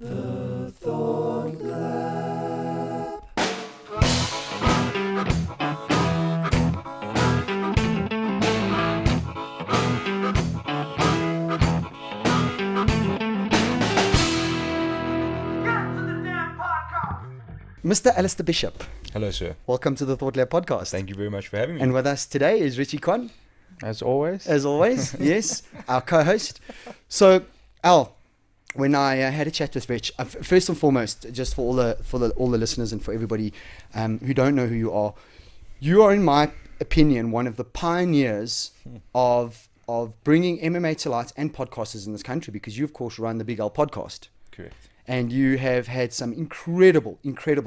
The Thought Lab. Mr. Alastair Bishop. Hello, sir. Welcome to the Thought Lab podcast. Thank you very much for having me. And with us today is Richie Quan. As always. As always, yes, our co-host. So, Al, when I had a chat with Rich, first and foremost, just for all the listeners and for everybody who don't know who you are, in my opinion, one of the pioneers of bringing MMA to light and podcasters in this country, because you, of course, run the Big L podcast. Correct. And you have had some incredible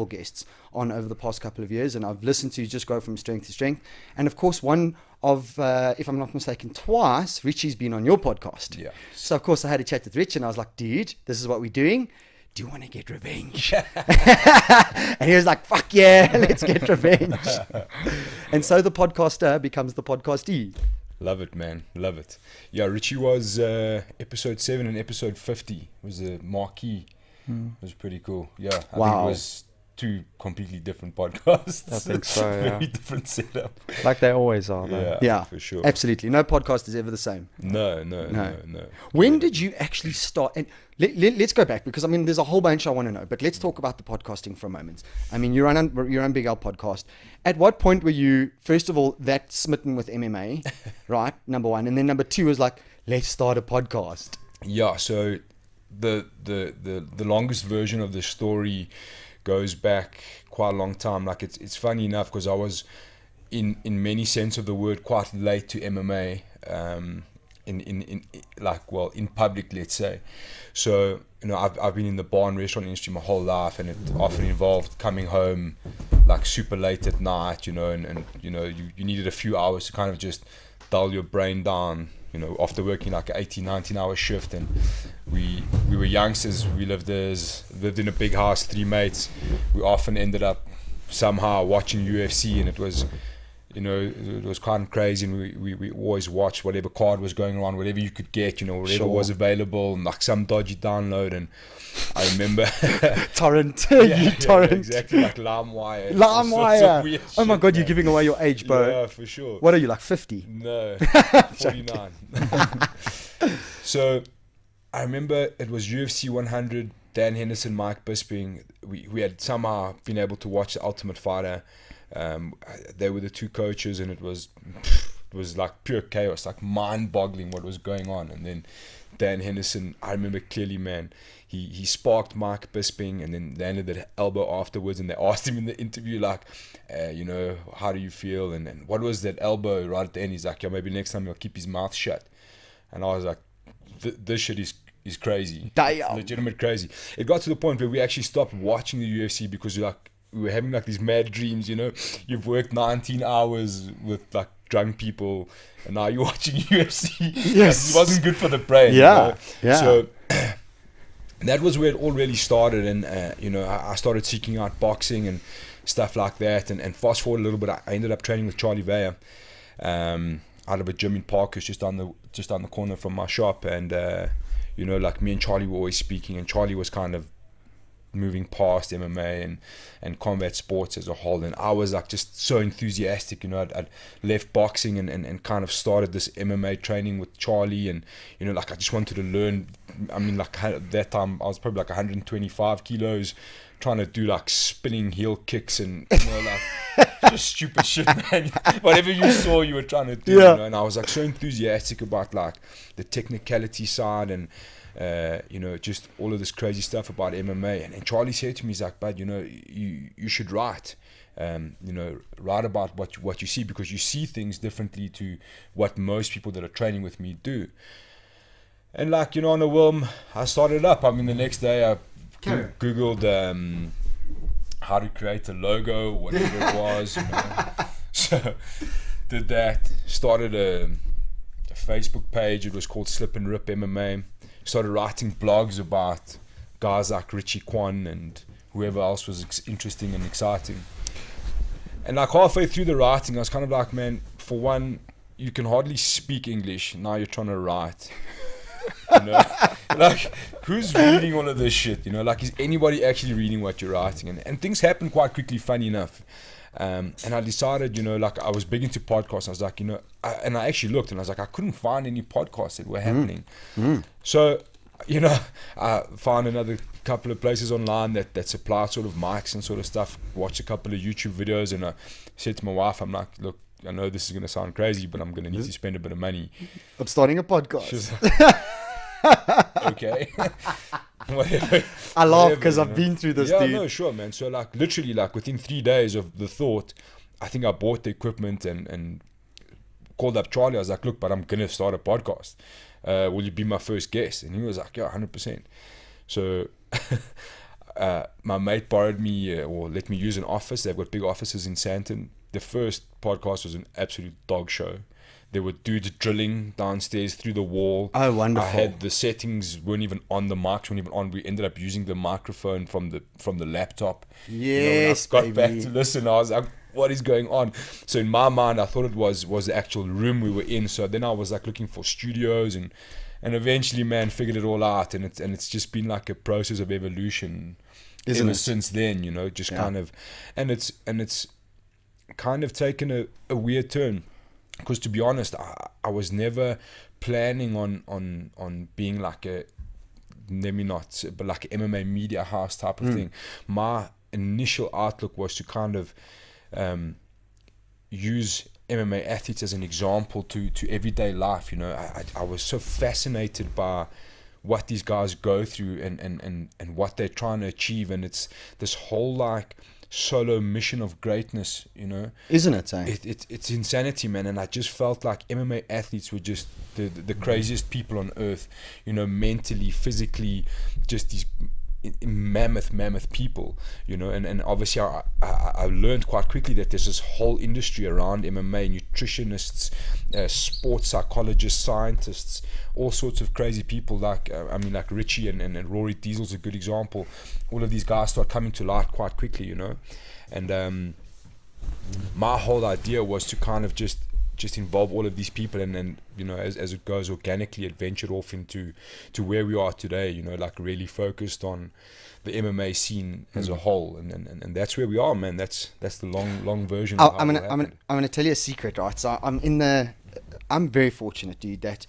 guests on over the past couple of years, and I've listened to you just go from strength to strength. And of course, one of, if I'm not mistaken, twice, Richie's been on your podcast. Yeah. So of course I had a chat with Rich, and I was like, dude, this is what we're doing. Do you want to get revenge? And he was like, fuck yeah, let's get revenge. And so the podcaster becomes the podcastee. Love it, man. Love it. Yeah, Richie was episode 7 and episode 50 was the marquee. It was pretty cool. Yeah. I think it was two completely different podcasts. I think so, yeah. Very different setup. Like they always are, though. Yeah, for sure. Absolutely. No podcast is ever the same. No. When did you actually start? And let's go back, because I mean, there's a whole bunch I want to know, but let's talk about the podcasting for a moment. I mean, you're on Big L podcast. At what point were you, first of all, that smitten with MMA, right? Number one. And then number two was like, let's start a podcast. Yeah, so the longest version of the story goes back quite a long time. Like it's funny enough, because I was in many sense of the word quite late to MMA, in public, let's say. So I've been in the bar and restaurant industry my whole life, and it often involved coming home like super late at night, and you needed a few hours to kind of just dull your brain down, after working like an 18-19 hour shift. And we were youngsters. We lived in a big house, 3 mates. We often ended up somehow watching UFC, and it was kind of crazy. And we always watched whatever card was going on, whatever you could get, whatever was available, and like some dodgy download. And I remember torrent, torrent, yeah, exactly, like LimeWire. Oh my god, you're giving away your age, bro. Yeah, for sure. What are you, like 50? No, 49. So I remember it was UFC 100. Dan Henderson, Mike Bisping. We had somehow been able to watch The Ultimate Fighter. They were the two coaches, and it was like pure chaos, like mind-boggling what was going on. And then Dan Henderson, I remember clearly, man, he sparked Mike Bisping, and then landed that elbow afterwards, and they asked him in the interview, like, how do you feel, and what was that elbow right at the end? He's like, yeah, maybe next time he'll keep his mouth shut. And I was like, this shit is crazy. Damn. Legitimate crazy. It got to the point where we actually stopped watching the UFC because we were having like these mad dreams, you've worked 19 hours with like drunk people, and now you're watching UFC. Yes. It wasn't good for the brain. Yeah. So that was where it all really started. And I started seeking out boxing and stuff like that, and fast forward a little bit, I ended up training with Charlie Vaya out of a gym in Parkhurst, just down the corner from my shop. And like me and Charlie were always speaking, and Charlie was kind of moving past MMA and combat sports as a whole, and I was like just so enthusiastic. I'd left boxing and kind of started this MMA training with Charlie, and like I just wanted to learn. I mean, like at that time I was probably like 125 kilos, trying to do like spinning heel kicks and like just stupid shit, man. Whatever you saw, you were trying to do. And I was like so enthusiastic about like the technicality side and just all of this crazy stuff about MMA. And Charlie said to me, he's like, bud, you should write. Write about what you see, because you see things differently to what most people that are training with me do. And like, on a whim, I started up. I mean, the next day I Googled how to create a logo, whatever it was. So did that, started a Facebook page. It was called Slip and Rip MMA. Started writing blogs about guys like Richie, Quan, and whoever else was interesting and exciting. And like halfway through the writing, I was kind of like, man, for one, you can hardly speak English. Now you're trying to write. you know? Like, who's reading all of this shit, you know? Like, is anybody actually reading what you're writing? And things happen quite quickly, funny enough. And I decided, you know, like, I was big into podcasts. I was like, you know, and I actually looked and I was like, I couldn't find any podcasts that were happening. So, you know, I found another couple of places online that supply sort of mics and sort of stuff. Watched a couple of YouTube videos, and I said to my wife, I'm like, look, I know this is going to sound crazy, but I'm going to need to spend a bit of money. I'm starting a podcast. She's like, okay. Whatever. I laugh because Whatever, I've you know? been through this, Yeah, dude. no, sure, man. So, like, literally, like, within 3 days of the thought, I think I bought the equipment and called up Charlie. I was like, look, but I'm going to start a podcast. Will you be my first guest? And he was like, yeah, 100%. So my mate borrowed me or let me use an office. They've got big offices in Sandton. The first podcast was an absolute dog show. There were dudes drilling downstairs through the wall. Oh, wonderful. I had the settings weren't even on, the mics weren't even on. We ended up using the microphone from the laptop. Yes, you know, when I got baby. back to listen, I was like, what is going on? So in my mind, I thought it was the actual room we were in. So then I was like looking for studios and eventually, man, figured it all out. And it's just been like a process of evolution Isn't ever it? since then, you know, just kind of, and it's kind of taken a weird turn. Because to be honest, I was never planning on being like a, maybe not, but like an MMA media house type of thing. My initial outlook was to kind of use MMA athletes as an example to everyday life. You know, I was so fascinated by what these guys go through and what they're trying to achieve, and it's this whole like solo mission of greatness, you know. Isn't it, eh? It's insanity, man. And I just felt like MMA athletes were just the craziest people on earth, you know, mentally, physically, just these mammoth people, you know. And obviously I learned quite quickly that there's this whole industry around MMA, nutritionists, sports psychologists, scientists, all sorts of crazy people. Like I mean, like Richie and Rory Diesel's a good example. All of these guys start coming to light quite quickly, you know. And my whole idea was to kind of just involve all of these people, and then, you know, as it goes organically, it ventured off into where we are today, you know, like really focused on the MMA scene as a whole, and that's where we are, man. That's the long version of how I'm it happened. gonna tell you a secret, right? So I'm very fortunate, dude, that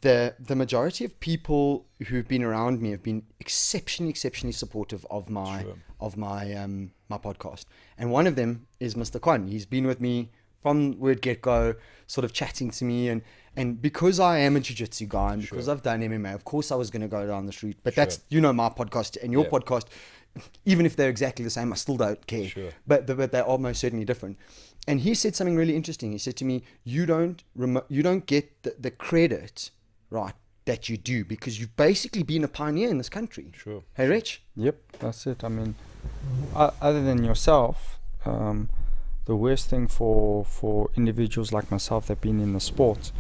the majority of people who've been around me have been exceptionally supportive of my my podcast, and one of them is Mr. Quan. He's been with me from word get-go, sort of chatting to me, and because I am a jiu-jitsu guy, and because I've done MMA, of course I was going to go down this route, but that's, you know, my podcast and your podcast, even if they're exactly the same, I still don't care, but they are most certainly different. And he said something really interesting. He said to me, you don't get the credit, right, that you do, because you've basically been a pioneer in this country. Hey, Rich? Yep, that's it. I mean, other than yourself, the worst thing for individuals like myself that have been in the sport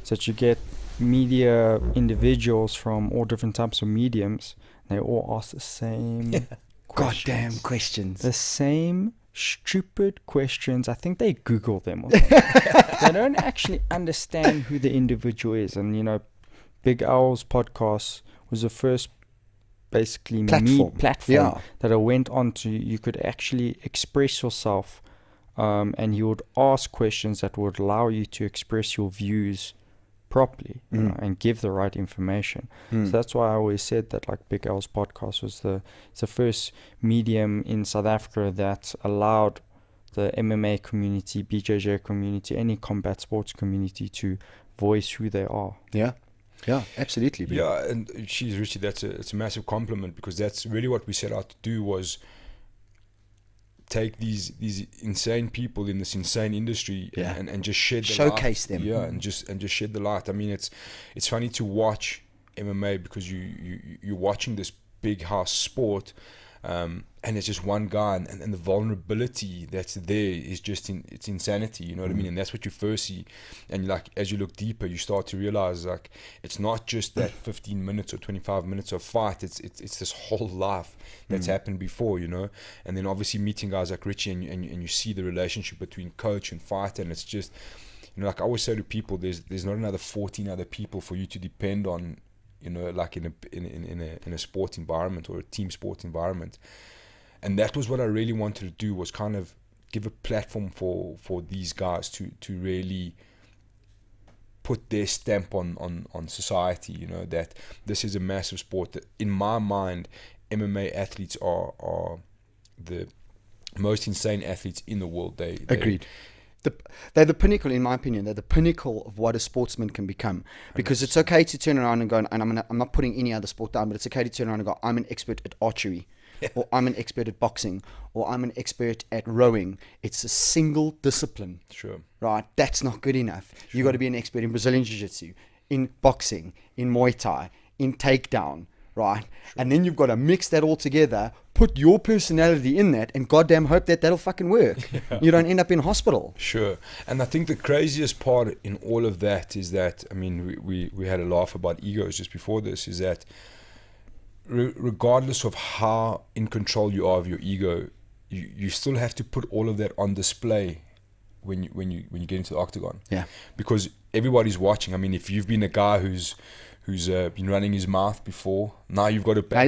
is that you get media individuals from all different types of mediums. They all ask the same goddamn questions. The same stupid questions. I think they Google them. Or something. They don't actually understand who the individual is. And, you know, Big L's podcast was the first basically platform that I went on to. You could actually express yourself. And he would ask questions that would allow you to express your views properly, you know, and give the right information. So that's why I always said that, like, Big L's podcast was the first medium in South Africa that allowed the MMA community, BJJ community, any combat sports community to voice who they are. Yeah, absolutely. Bro. Yeah, and she's Richie. It's a massive compliment, because that's really what we set out to do, was take these insane people in this insane industry and just shed the showcase light. them. And just shed the light. I mean, it's funny to watch MMA, because you're watching this big house sport, and it's just one guy, and the vulnerability that's there is just it's insanity, you know what I mean? And that's what you first see, and like as you look deeper, you start to realize, like, it's not just that 15 minutes or 25 minutes of fight, it's this whole life that's happened before, you know. And then obviously meeting guys like Richie, and you see the relationship between coach and fighter, and it's just, you know, like I always say to people, there's not another 14 other people for you to depend on you know, like in a sport environment or a team sport environment. And that was what I really wanted to do, was kind of give a platform for these guys to really put their stamp on society, you know, that this is a massive sport. That in my mind, MMA athletes are the most insane athletes in the world. Agreed. They're the pinnacle, in my opinion. They're the pinnacle of what a sportsman can become. Because it's okay to turn around and go, and I'm not putting any other sport down, but it's okay to turn around and go, I'm an expert at archery, or I'm an expert at boxing, or I'm an expert at rowing. It's a single discipline. Sure. Right? That's not good enough. Sure. You got to be an expert in Brazilian Jiu-Jitsu, in boxing, in Muay Thai, in takedown. Right? Sure. And then you've got to mix that all together, put your personality in that, and goddamn hope that that'll fucking work. Yeah. You don't end up in hospital. Sure. And I think the craziest part in all of that is that, I mean, we had a laugh about egos just before this, is that regardless of how in control you are of your ego, you still have to put all of that on display when you get into the octagon. Yeah. Because everybody's watching. I mean, if you've been a guy who's been running his mouth before, now you've got to back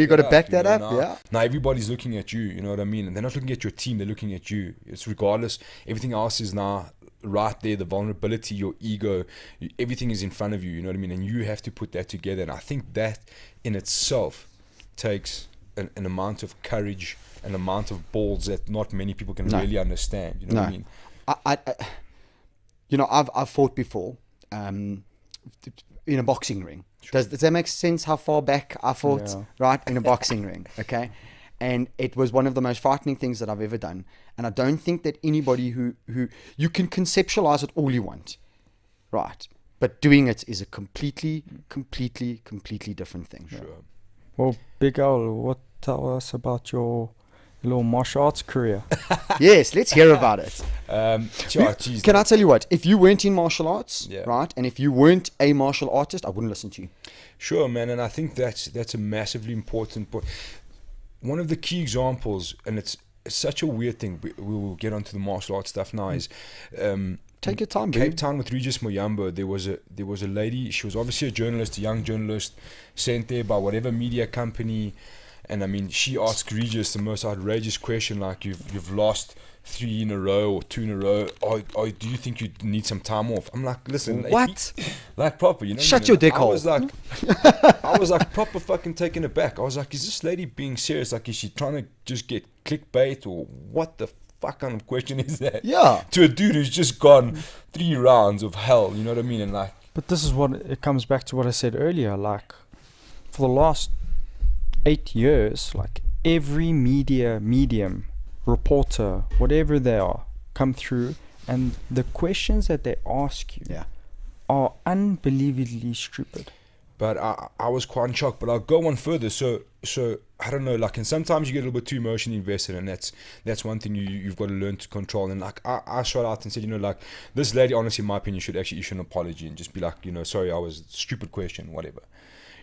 that up. Yeah. Now everybody's looking at you, you know what I mean? And they're not looking at your team, they're looking at you. It's regardless. Everything else is now right there, the vulnerability, your ego, everything is in front of you, you know what I mean? And you have to put that together. And I think that in itself takes an amount of courage, an amount of balls that not many people can really understand, you know what I mean? I you know, I've fought before in a boxing ring. Sure. Does that make sense how far back I fought? Yeah. Right, in a boxing ring, okay? And it was one of the most frightening things that I've ever done. And I don't think that anybody who you can conceptualize it all you want, right? But doing it is a completely different thing. Sure. Yeah. Well, Big Al, tell us about your little martial arts career. Yes, let's hear about it. Can I tell you what? If you weren't in martial arts, right, and if you weren't a martial artist, I wouldn't listen to you. Sure, man, and I think that's a massively important point. One of the key examples, and it's such a weird thing, we will get onto the martial arts stuff now, is take your time, Cape Town with Regis Moyambo. There was a lady, she was obviously a journalist, a young journalist, sent there by whatever media company. And I mean, she asked Regis the most outrageous question, like, you've lost 3 in a row or 2 in a row. Or do you think you need some time off? I'm like, listen, what? Like proper, you know? Shut your dick hole. I was like proper fucking taken aback. I was like, is this lady being serious? Like, is she trying to just get clickbait, or what the fuck kind of question is that? Yeah. To a dude who's just gone 3 rounds of hell, you know what I mean? And like, but this is what it comes back to what I said earlier. Like, for the last 8 years, like, every medium, reporter, whatever they are, come through, and the questions that they ask you are unbelievably stupid. But I was quite shocked. But I'll go one further. So I don't know, like, and sometimes you get a little bit too emotionally invested, and that's one thing you've got to learn to control. And like, I shot out and said, you know, like, this lady, honestly, in my opinion, should actually issue an apology and just be like, you know, sorry, I was stupid question, whatever.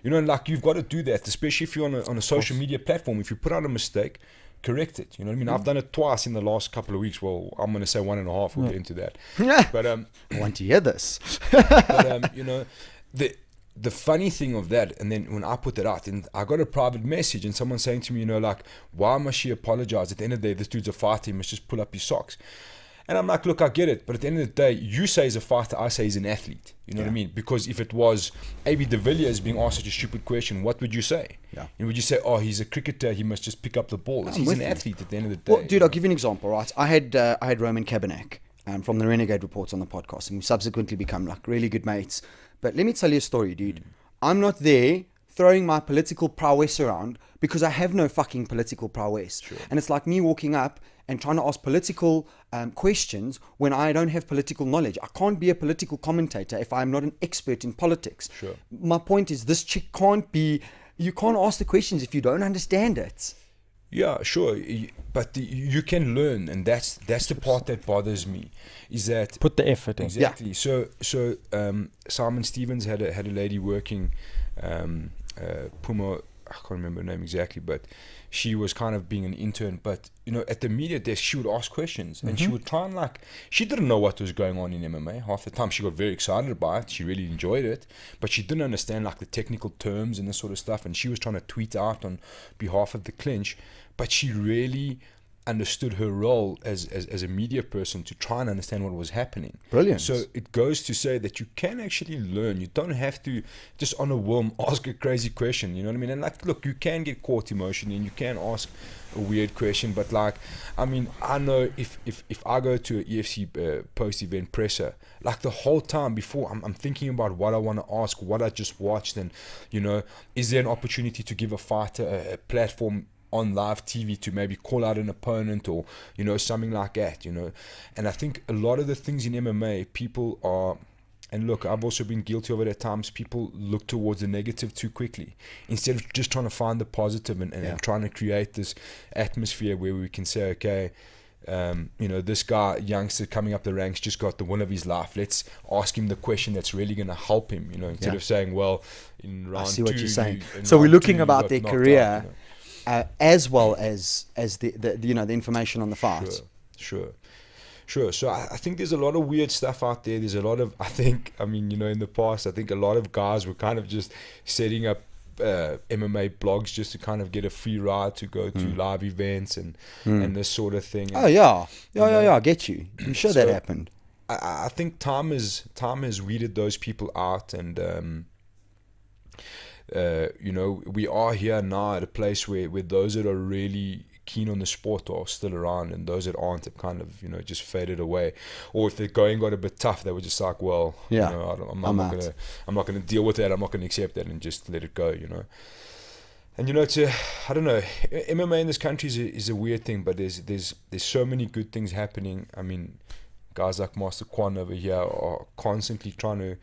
You know, like, you've got to do that, especially if you're on a social media platform. If you put out a mistake, correct it. You know what I mean? I've done it twice in the last couple of weeks. Well, I'm going to say 1.5. We'll get into that. But I want to hear this. But you know, the funny thing of that, and then when I put that out, and I got a private message, and someone saying to me, you know, like, why must she apologize? At the end of the day, this dude's a fighter. He must just pull up his socks. And I'm like, look, I get it. But at the end of the day, you say he's a fighter, I say he's an athlete. You know what I mean? Because if it was A.B. de Villiers being asked such a stupid question, what would you say? Yeah. And would you say, oh, he's a cricketer, he must just pick up the ball? He's an athlete at the end of the day. Well, dude, I'll give you an example, right? I had Roman Kabanak from the Renegade Reports on the podcast, and we've subsequently become like really good mates. But let me tell you a story, dude. I'm not there throwing my political prowess around because I have no fucking political prowess. Sure. And it's like me walking up and trying to ask political questions when I don't have political knowledge. I can't be a political commentator if I'm not an expert in politics. Sure. My point is, this chick you can't ask the questions if you don't understand it. Yeah, sure, but you can learn, and that's the part that bothers me, is that put the effort in. Exactly. Yeah. So Simon Stevens had a lady working, Puma, I can't remember her name exactly, but she was kind of being an intern, but you know, at the media desk she would ask questions and she would try and like, she didn't know what was going on in MMA half the time. She got very excited by it, she really enjoyed it, but she didn't understand like the technical terms and this sort of stuff, and she was trying to tweet out on behalf of the clinch, but she really understood her role as a media person to try and understand what was happening. Brilliant. So it goes to say that you can actually learn. You don't have to just on a whim ask a crazy question, you know what I mean? And like, look, you can get caught emotionally and you can ask a weird question, but like, I mean, I know if I go to an EFC post-event presser, like the whole time before, I'm thinking about what I want to ask, what I just watched, and you know, is there an opportunity to give a fighter a platform on live TV to maybe call out an opponent, or you know, something like that, you know. And I think a lot of the things in MMA, people are, and look, I've also been guilty of it at times, people look towards the negative too quickly instead of just trying to find the positive and trying to create this atmosphere where we can say, okay, you know, this guy, youngster coming up the ranks, just got the win of his life. Let's ask him the question that's really going to help him, you know, instead of saying, well, in round 2, I see what you're saying. So we're looking about their career out, you know. As well as the you know, the information on the fight. Sure. So I think there's a lot of weird stuff out there. There's a lot of, I mean, you know, in the past, I think a lot of guys were kind of just setting up MMA blogs just to kind of get a free ride to go to live events and this sort of thing. And, I get you. I'm sure that happened. I think time has weeded those people out, and you know, we are here now at a place where those that are really keen on the sport are still around, and those that aren't have kind of, you know, just faded away. Or if the going got a bit tough, they were just like, well, you know, I'm not gonna deal with that, I'm not gonna accept that, and just let it go, you know. And you know, I don't know, MMA in this country is a weird thing, but there's so many good things happening. I mean, guys like Master Quan over here are constantly trying to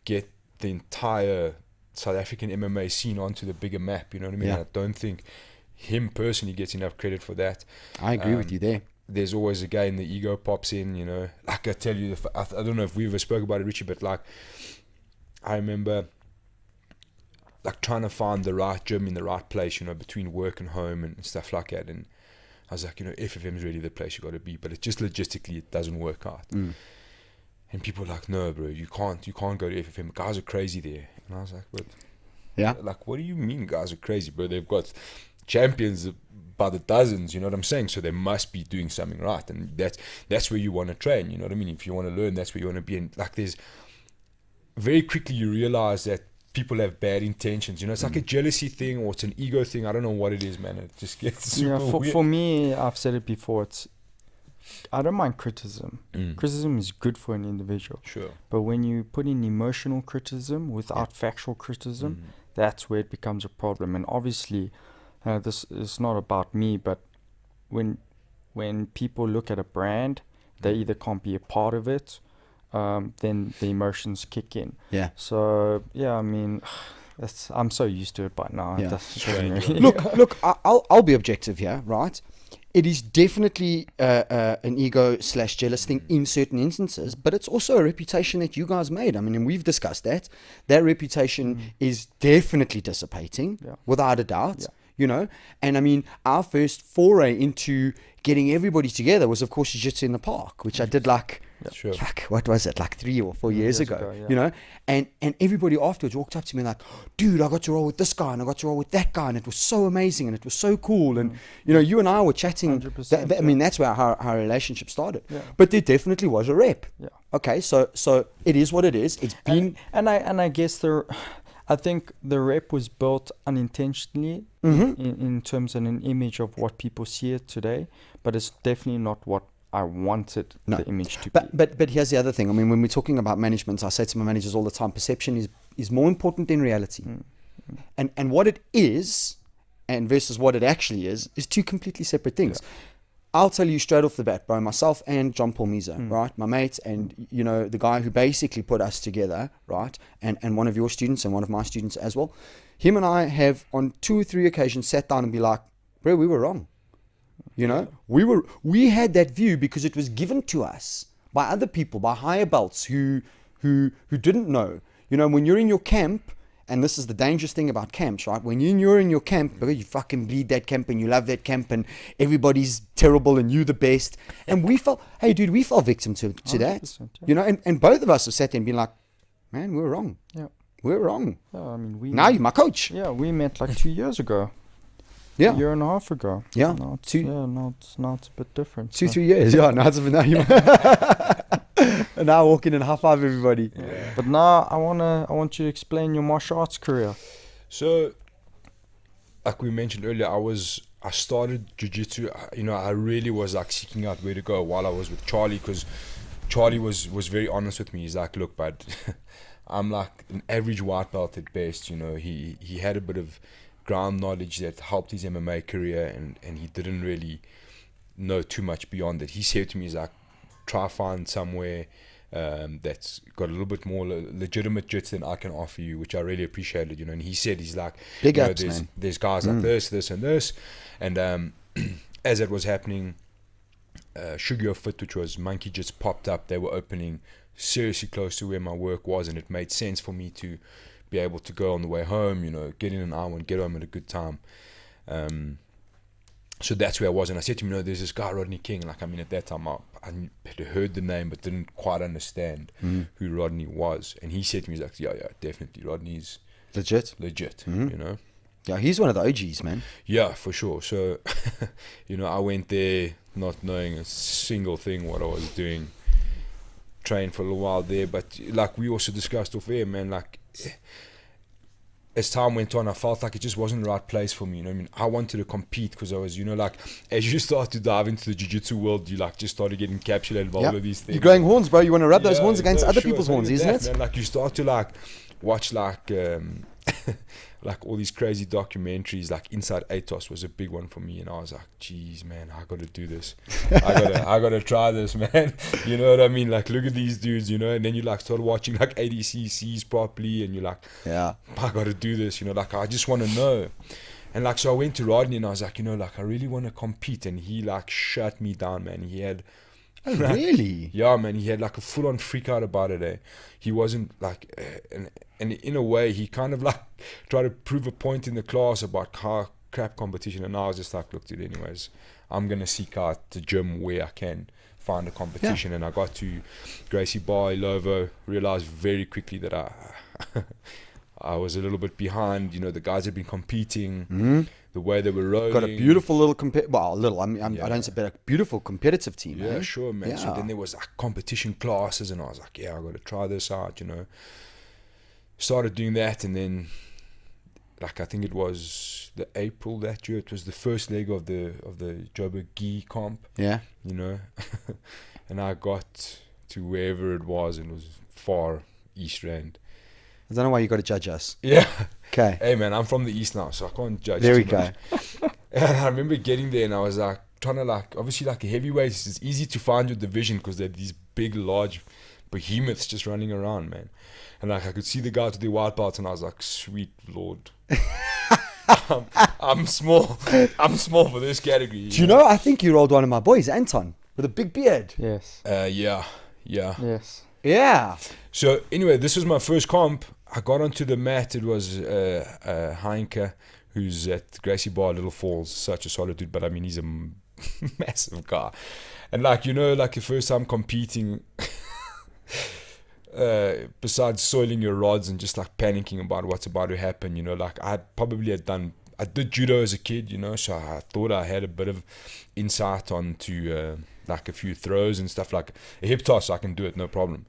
get the entire South African MMA scene onto the bigger map, you know what I mean? I don't think him personally gets enough credit for that. I agree with you there. There's always again the ego pops in, you know. Like I tell you, I don't know if we ever spoke about it, Richie, but like I remember like trying to find the right gym in the right place, you know, between work and home and stuff like that. And I was like, you know, FFM is really the place you got to be, but it just logistically it doesn't work out. And people are like, no, bro, you can't go to FFM. Guys are crazy there. And I was like, but like, what do you mean guys are crazy, bro? They've got champions by the dozens, you know what I'm saying? So they must be doing something right, and that's where you want to train, you know what I mean? If you want to learn, that's where you want to be. And like, there's very quickly you realize that people have bad intentions, you know. It's like a jealousy thing, or it's an ego thing. I don't know what it is, man. It just gets super weird. For me, I've said it before, I don't mind criticism. Criticism is good for an individual. Sure. But when you put in emotional criticism without factual criticism, that's where it becomes a problem. And obviously, this is not about me, but when people look at a brand, they either can't be a part of it, then the emotions kick in. Yeah. So, I mean, I'm so used to it by now. Yeah. Really Look, I'll be objective here, right? It is definitely an ego/jealous thing in certain instances, but it's also a reputation that you guys made. I mean, and we've discussed that. That reputation is definitely dissipating, without a doubt. Yeah. You know, and I mean, our first foray into getting everybody together was, of course, Jiu-Jitsu in the park, which I did like what was it, like 3 or 4 years ago, you know, and everybody afterwards walked up to me like, dude, I got to roll with this guy and I got to roll with that guy, and it was so amazing and it was so cool. And you know, you and I were chatting. I mean, that's where our relationship started. But there definitely was a rep. Okay, so it is what it is. It's been and I guess I think the rep was built unintentionally in terms of an image of what people see it today, but it's definitely not what I wanted the image to be. But here's the other thing. I mean, when we're talking about management, I say to my managers all the time, perception is more important than reality. And what it is and versus what it actually is two completely separate things. I'll tell you straight off the bat, bro, myself and John Paul Mizo, right? My mate, and you know, the guy who basically put us together, right? And one of your students and one of my students as well. Him and I have on 2 or 3 occasions sat down and be like, bro, we were wrong. You know, we had that view because it was given to us by other people, by higher belts who didn't know. You know, when you're in your camp and this is the dangerous thing about camps, right? When you're in your camp, you fucking bleed that camp and you love that camp and everybody's terrible and you the best. And we fell victim to that. Yeah. You know, and both of us have sat there and been like, man, we're wrong. Yeah. We're wrong. Yeah, I mean, Now you're my coach. Yeah, we met like 2 years ago. Yeah. A year and a half ago. Yeah. Now it's a bit different. 2-3 years. Yeah. Now you. And now I walk in and high five everybody. Yeah. But now I want you to explain your martial arts career. So, like we mentioned earlier, I started jiu-jitsu. You know, I really was like seeking out where to go while I was with Charlie, because Charlie was very honest with me. He's like, look, bud, I'm like an average white belt at best. You know, he had a bit of ground knowledge that helped his MMA career, and he didn't really know too much beyond that. He said to me, he's like, try find somewhere that's got a little bit more legitimate jits than I can offer you, which I really appreciated, you know. And he said, he's like, big you know, ups, man. There's guys like this and this, and as it was happening, Shugyo Fit, which was monkey jits, popped up. They were opening seriously close to where my work was, and it made sense for me to be able to go on the way home, you know, get in an hour and get home at a good time. So that's where I was, and I said to him, you know, there's this guy Rodney King. Like, I mean, at that time I had heard the name but didn't quite understand who Rodney was, and he said to me, he's like, yeah, definitely, Rodney's legit, you know. Yeah, he's one of the OGs, man. Yeah, for sure. So, you know, I went there not knowing a single thing what I was doing, trained for a little while there, but like we also discussed off air, man, like as time went on, I felt like it just wasn't the right place for me, you know what I mean? I wanted to compete because I was, you know, like, as you start to dive into the jiu-jitsu world, you like just started getting encapsulated by all of these things. You're growing horns, bro. You want to rub those horns against other people's horns, isn't it? Man, like, you start to like watch like like all these crazy documentaries. Like Inside ATOS was a big one for me, and I was like, geez, man, I gotta do this. I gotta try this, man. You know what I mean? Like, look at these dudes, you know. And then you like start watching like ADCCs properly, and you're like, yeah, I gotta do this, you know. Like, I just want to know. And like, so I went to Rodney and I was like, you know, like, I really want to compete. And he like shut me down, man. He had, oh, really? Yeah, man. He had like a full-on freak out about it. Eh? He wasn't like, and in a way, he kind of like tried to prove a point in the class about how crap competition. And I was just like, look, dude, anyways, I'm gonna seek out the gym where I can find a competition. Yeah. And I got to Gracie, Barra, Lovo. Realized very quickly that I was a little bit behind. You know, the guys had been competing. The way they were rolling. Got a beautiful little I don't say better, beautiful competitive team. Yeah, sure, man. Yeah. So then there was like competition classes, and I was like, yeah, I got to try this out, you know. Started doing that, and then, like, I think it was the April that year. It was the first leg of the Joburg Gi comp. Yeah. You know, and I got to wherever it was, and it was far East Rand. I don't know why you got to judge us. Yeah. Okay. Hey, man, I'm from the East now, so I can't judge. There we go. And I remember getting there, and I was like, trying to like, obviously like a heavyweight, it's easy to find your division because they're these big, large behemoths just running around, man. And like, I could see the guys with their white belts, and I was like, sweet Lord. I'm small. I'm small for this category. Do you know, I think you rolled one of my boys, Anton, with a big beard. Yes. Yeah. Yes. Yeah. So anyway, this was my first comp. I got onto the mat. It was Heinke, who's at Gracie Bar, Little Falls. Such a solid dude, but I mean, he's a massive guy. And like, you know, like the first time competing, besides soiling your rods and just like panicking about what's about to happen, you know, like I did judo as a kid, you know, so I thought I had a bit of insight onto like a few throws and stuff. Like a hip toss, I can do it, no problem.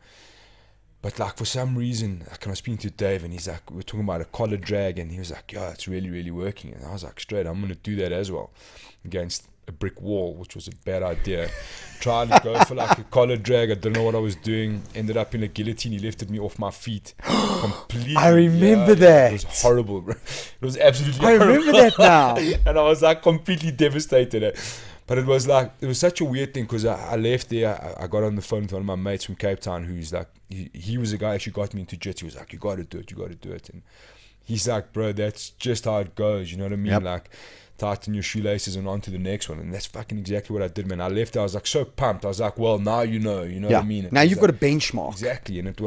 But like for some reason, like I was speaking to Dave, and he's like, we're talking about a collar drag, and he was like, yeah, it's really, really working. And I was like, straight, I'm going to do that as well against a brick wall, which was a bad idea. Tried to go for like a collar drag. I didn't know what I was doing. Ended up in a guillotine. He lifted me off my feet completely. I remember that. It was horrible, bro. It was absolutely horrible. I remember that now. And I was like completely devastated. But it was such a weird thing because I left there. I got on the phone with one of my mates from Cape Town who's like, he was the guy who actually got me into Jitsu. He was like, you got to do it. And he's like, bro, that's just how it goes. You know what I mean? Yep. Like, tighten your shoelaces and on to the next one. And that's fucking exactly what I did, man. I left, I was like so pumped. I was like, well, now you know what I mean? Now you've got a benchmark. Exactly. And it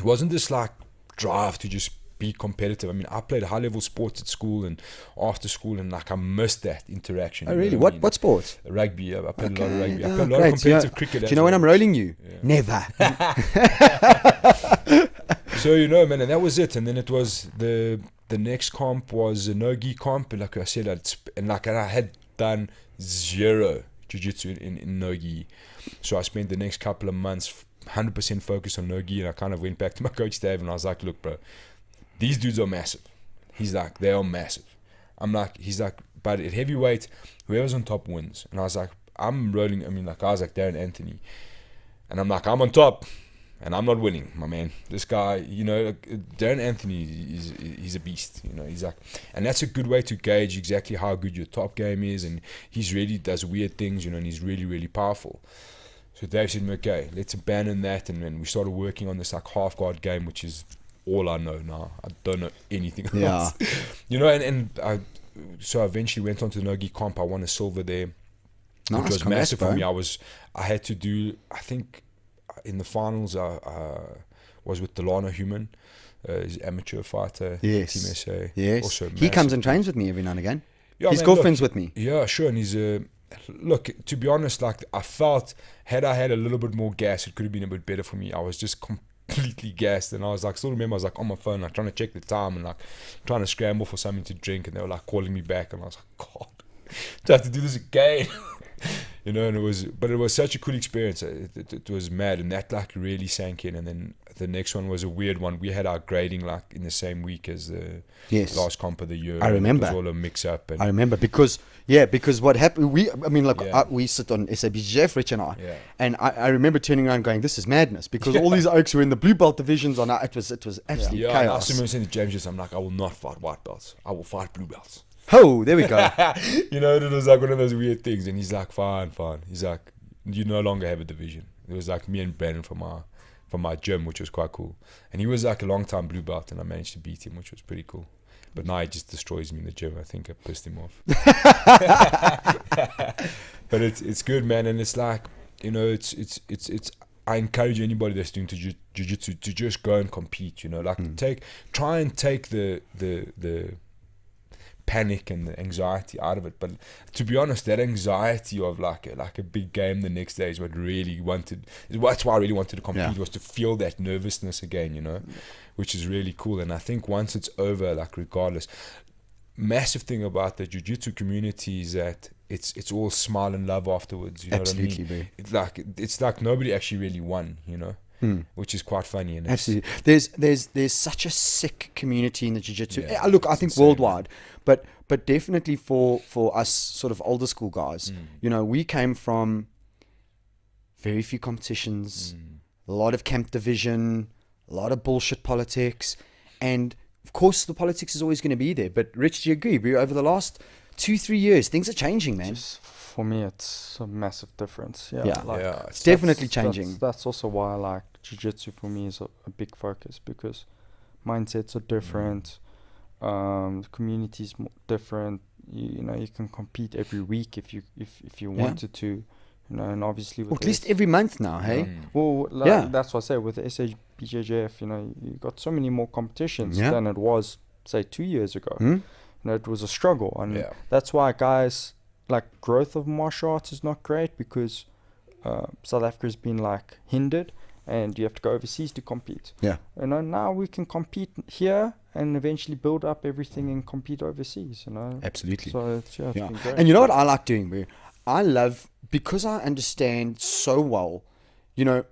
wasn't this like drive to just be competitive. I mean, I played high-level sports at school and after school, and like I missed that interaction. Oh, really? What sport? Rugby. I played a lot of rugby. I Oh, played a lot great. of competitive cricket. Do you know when I'm rolling you? Yeah. Never. So, you know, man, and that was it. And then it was the next comp was a no-gi comp. And like I said, I had done zero jiu-jitsu in no-gi. So I spent the next couple of months 100% focused on no-gi, and I kind of went back to my coach Dave and I was like, look, bro, these dudes are massive. He's like, they are massive. He's like, but at heavyweight, whoever's on top wins. And I was like, I'm rolling, I mean, like guys like Darren Anthony, and I'm like, I'm on top and I'm not winning, my man. This guy, you know, like, Darren Anthony, he's a beast, you know. He's like, and that's a good way to gauge exactly how good your top game is, and he's really does weird things, you know, and he's really, really powerful. So Dave said, okay, let's abandon that, and then we started working on this like half guard game, which is all I know now. I don't know anything else. You know, so I eventually went on to the no-gi comp. I won a silver there, Nice, which was congrats, massive for bro. me. I had to do, I think in the finals I was with Delano Human, he's an amateur fighter, Yes. Team SA. Yes. Also He massive. comes and trains with me every now and again. Yeah, His man, girlfriend's with me. Yeah, sure. And he's look, to be honest, like I felt had I had a little bit more gas, it could have been a bit better for me. I was just completely gassed, and I was like, still remember I was like on my phone, like trying to check the time and like trying to scramble for something to drink, and they were like calling me back, and I was like, God, do I have to do this again? You know, and it was such a cool experience. It was mad, and that like really sank in. And then the next one was a weird one. We had our grading like in the same week as the last comp of the year. I remember. It was all a mix up. And I remember because what happened, we sit on SABGF, Rich and I, and I remember turning around going, this is madness, because all these oaks were in the blue belt divisions on it was absolute And I chaos. remember saying to James, I'm like, I will not fight white belts. I will fight blue belts. Oh, there we go. You know, it was like one of those weird things. And he's like, fine. He's like, you no longer have a division. It was like me and Brandon from my gym, which was quite cool. And he was like a long time blue belt, and I managed to beat him, which was pretty cool. But now he just destroys me in the gym. I think I pissed him off. But it's good, man. And it's like, you know, it's I encourage anybody that's doing jiu-jitsu to just go and compete, you know, like try and take the panic and the anxiety out of it. But to be honest, that anxiety of like a big game the next day is what that's why I really wanted to compete, was to feel that nervousness again, you know, which is really cool. And I think once it's over, like regardless, massive thing about the jiu-jitsu community is that it's all smile and love afterwards, you know. Absolutely, what I mean? It's like nobody actually really won, you know. Which is quite funny. And Absolutely. There's such a sick community in the jiu-jitsu. Yeah, Look, I think insane, worldwide, but definitely for us sort of older school guys, you know, we came from very few competitions, a lot of camp division, a lot of bullshit politics, and of course the politics is always going to be there. But Rich, do you agree? Over the last 2-3 years, things are changing, man. For me, it's a massive difference. It's definitely changing. That's also why I like jiu-jitsu. For me is a big focus, because mindsets are different, the community's different. You know, you can compete every week if you wanted to, you know, and obviously with at least every month now, hey. Well, that's what I say with the SABJJF. You know, you got so many more competitions than it was, say, 2 years ago. You know, it was a struggle, and that's why guys. Like, growth of martial arts is not great, because South Africa's been like hindered, and you have to go overseas to compete. You know, now we can compete here and eventually build up everything and compete overseas, you know. Absolutely. So it's been great. And you know what I like doing, bro? I love, because I understand so well, you know,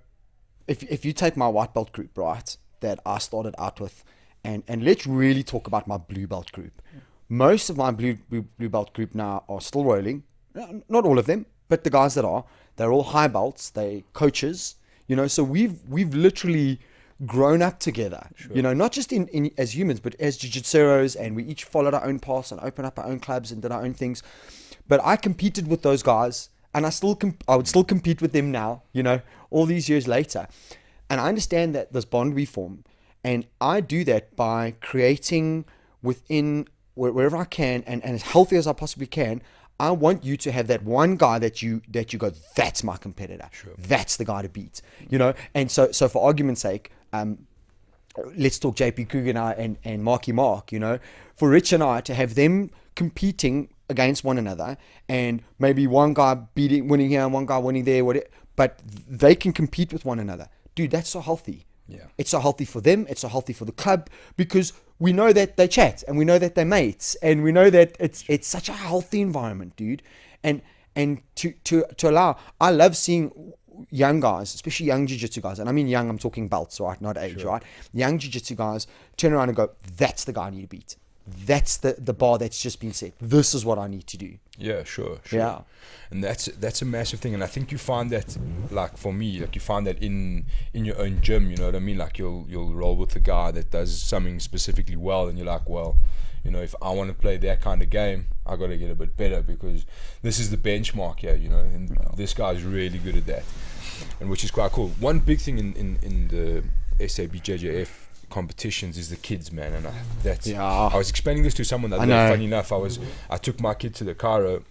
if you take my white belt group, right, that I started out with, and let's really talk about my blue belt group. Most of my blue belt group now are still rolling. Not all of them, but the guys that are, they're all high belts. They coaches, you know. So we've literally grown up together, you know, not just in as humans, but as jiu-jitseros, and we each followed our own paths and opened up our own clubs and did our own things. But I competed with those guys, and I would still compete with them now, you know, all these years later. And I understand that this bond we form, and I do that by creating within wherever I can, and as healthy as I possibly can. I want you to have that one guy that you go, that's my competitor. That's the guy to beat, you know? And so for argument's sake, let's talk JP Kruger and I and Marky Mark, you know, for Rich and I to have them competing against one another, and maybe one guy winning here and one guy winning there, but they can compete with one another. Dude, that's so healthy. Yeah. It's so healthy for them. It's so healthy for the club, because we know that they chat and we know that they're mates and we know that it's such a healthy environment, dude. And to allow, I love seeing young guys, especially young jiu-jitsu guys, and I mean young, I'm talking belts, right, not age, right? Young jiu-jitsu guys turn around and go, that's the guy I need to beat. That's the bar that's just been set. This is what I need to do. Yeah, sure. Yeah. And that's a massive thing, and I think you find that, like for me, like you find that in your own gym, you know what I mean? Like you'll roll with a guy that does something specifically well, and you're like, well, you know, if I want to play that kind of game, I got to get a bit better, because this is the benchmark here, you know, and this guy's really good at that, and which is quite cool. One big thing in the SABJJF competitions is the kids, man, and I was explaining this to someone that day. Funny enough, I took my kid to the Cairo,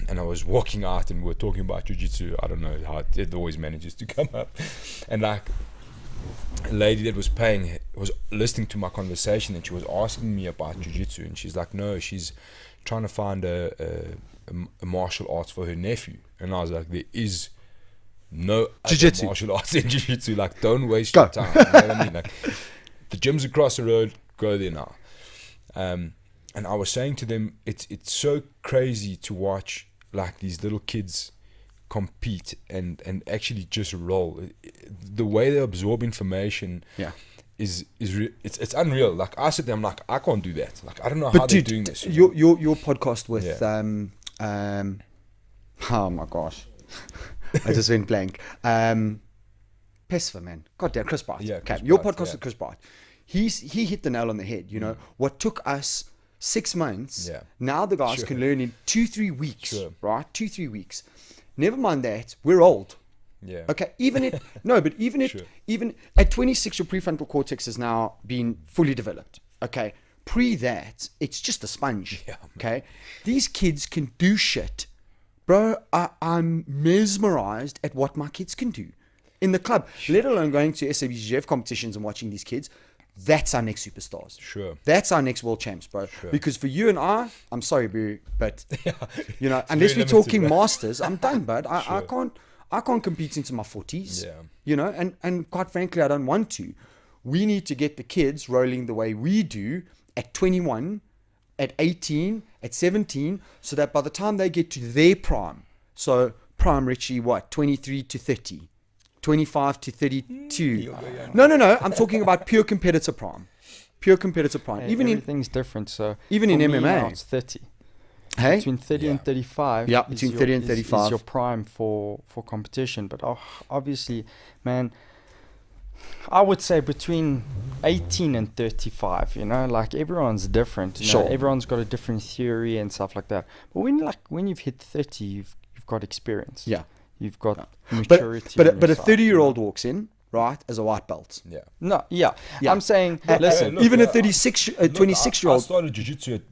and I was walking out and we were talking about Jujitsu. I don't know how it always manages to come up, and like a lady that was paying was listening to my conversation, and she was asking me about Jujitsu, and she's like, no, she's trying to find a martial arts for her nephew, and I was like, there is no other martial arts in Jujitsu, like don't waste your time, you know what I mean? Like, the gym's across the road, go there now. And I was saying to them, it's so crazy to watch like these little kids compete and actually just roll. The way they absorb information is it's unreal. Like I sit there, I'm like, I can't do that. Like I don't know how they're doing this. Your podcast with oh my gosh, I just went blank. Pesver, man. God damn, Chris Bart. Yeah, okay. Chris Your Bart, podcast with Chris Bart. He hit the nail on the head. You know, what took us 6 months, now the guys can learn in 2-3 weeks, right? 2-3 weeks. Never mind that, we're old. Yeah. Okay, even at at 26, your prefrontal cortex has now been fully developed. Okay, pre that, it's just a sponge. Yeah. Okay, these kids can do shit, bro. I'm mesmerized at what my kids can do in the club, let alone going to SABJJF competitions and watching these kids. That's our next superstars. Sure. That's our next world champs, bro. Sure. Because for you and I'm sorry, bro, but you know, unless we're talking masters, I'm done, bud. I can't compete into my 40s. Yeah. You know, and quite frankly, I don't want to. We need to get the kids rolling the way we do at 21, at 18, at 17, so that by the time they get to their prime, prime Richie, 23 to 30. 25 to 32. No. I'm talking about pure competitor prime. Pure competitor prime. Hey, even everything's different. So even in MMA, now it's 30. Hey, between 30 and 35. Yeah, between 30 and 35 is your prime for competition. But obviously, man, I would say between 18 and 35. You know, like everyone's different. You know, everyone's got a different theory and stuff like that. But when you've hit 30, you've got experience. Yeah. You've got maturity. But a 30-year-old walks in, right, as a white belt. Yeah. No, yeah. I'm saying, listen. Even a 26-year-old. I started Jiu-Jitsu at